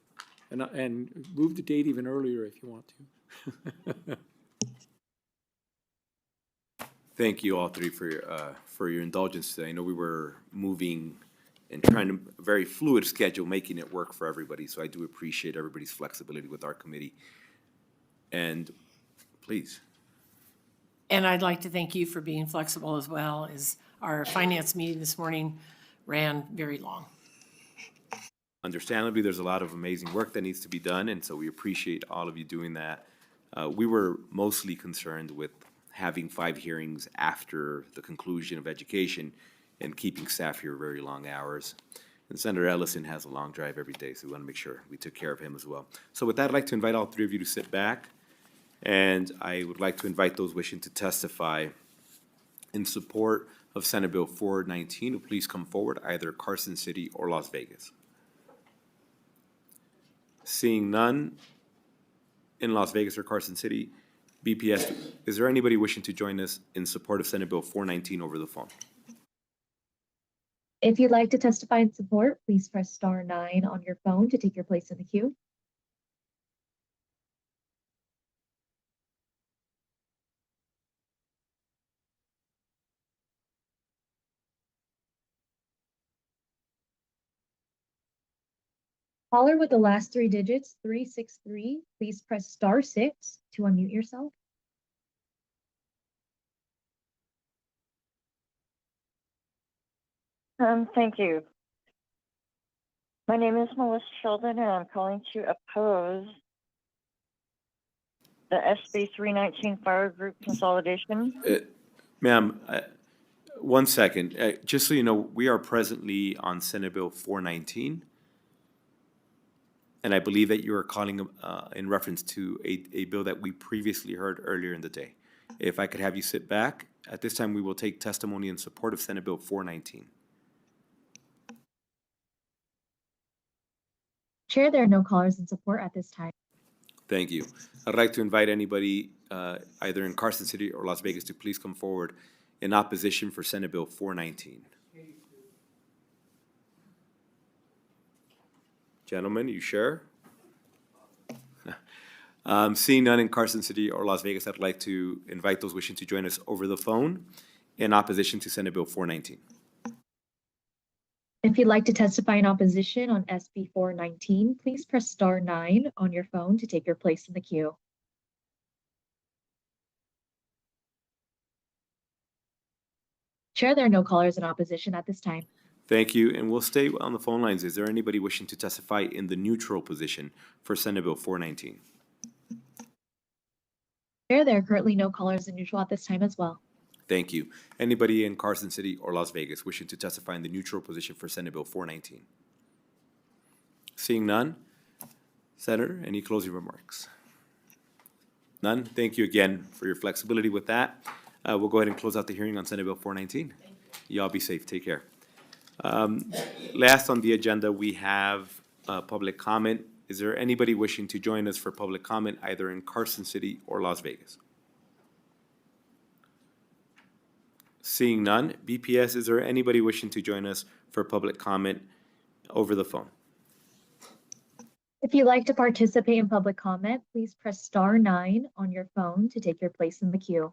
And move the date even earlier if you want to. Thank you all three for your indulgence today. I know we were moving and trying to, a very fluid schedule, making it work for everybody. So I do appreciate everybody's flexibility with our committee. And please. And I'd like to thank you for being flexible as well, as our finance meeting this morning ran very long. Understandably, there's a lot of amazing work that needs to be done, and so we appreciate all of you doing that. We were mostly concerned with having 5 hearings after the conclusion of education and keeping staff here very long hours. And Senator Ellison has a long drive every day, so we want to make sure we took care of him as well. So with that, I'd like to invite all 3 of you to sit back, and I would like to invite those wishing to testify in support of Senate Bill 419 to please come forward, either Carson City or Las Vegas. Seeing none in Las Vegas or Carson City, BPS, is there anybody wishing to join us in support of Senate Bill 419 over the phone? If you'd like to testify in support, please press star 9 on your phone to take your place in the queue. Caller with the last 3 digits, 363, please press star 6 to unmute yourself. Thank you. My name is Melissa Sheldon, and I'm calling to oppose the SB 319 fire group consolidation. Ma'am, 1 second. Just so you know, we are presently on Senate Bill 419. And I believe that you are calling in reference to a bill that we previously heard earlier in the day. If I could have you sit back. At this time, we will take testimony in support of Senate Bill 419. Chair, there are no callers in support at this time. Thank you. I'd like to invite anybody, either in Carson City or Las Vegas, to please come forward in opposition for Senate Bill 419. Gentlemen, you share? Seeing none in Carson City or Las Vegas, I'd like to invite those wishing to join us over the phone in opposition to Senate Bill 419. If you'd like to testify in opposition on SB 419, please press star 9 on your phone to take your place in the queue. Chair, there are no callers in opposition at this time. Thank you, and we'll stay on the phone lines. Is there anybody wishing to testify in the neutral position for Senate Bill 419? Chair, there are currently no callers in neutral at this time as well. Thank you. Anybody in Carson City or Las Vegas wishing to testify in the neutral position for Senate Bill 419? Seeing none. Senator, any closing remarks? None? Thank you again for your flexibility with that. We'll go ahead and close out the hearing on Senate Bill 419. Y'all be safe. Take care. Last on the agenda, we have public comment. Is there anybody wishing to join us for public comment either in Carson City or Las Vegas? Seeing none. BPS, is there anybody wishing to join us for public comment over the phone? If you'd like to participate in public comment, please press star 9 on your phone to take your place in the queue.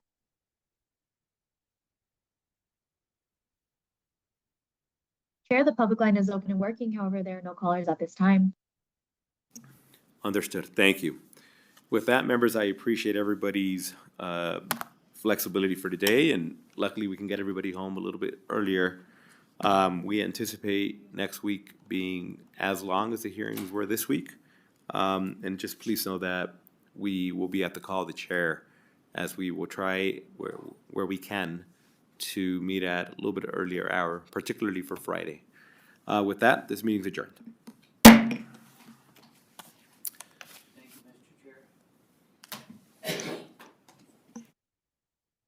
Chair, the public line is open and working. However, there are no callers at this time. Understood. Thank you. With that, members, I appreciate everybody's flexibility for today, and luckily we can get everybody home a little bit earlier. We anticipate next week being as long as the hearings were this week. And just please know that we will be at the call of the chair as we will try where we can to meet at a little bit earlier hour, particularly for Friday. With that, this meeting is adjourned.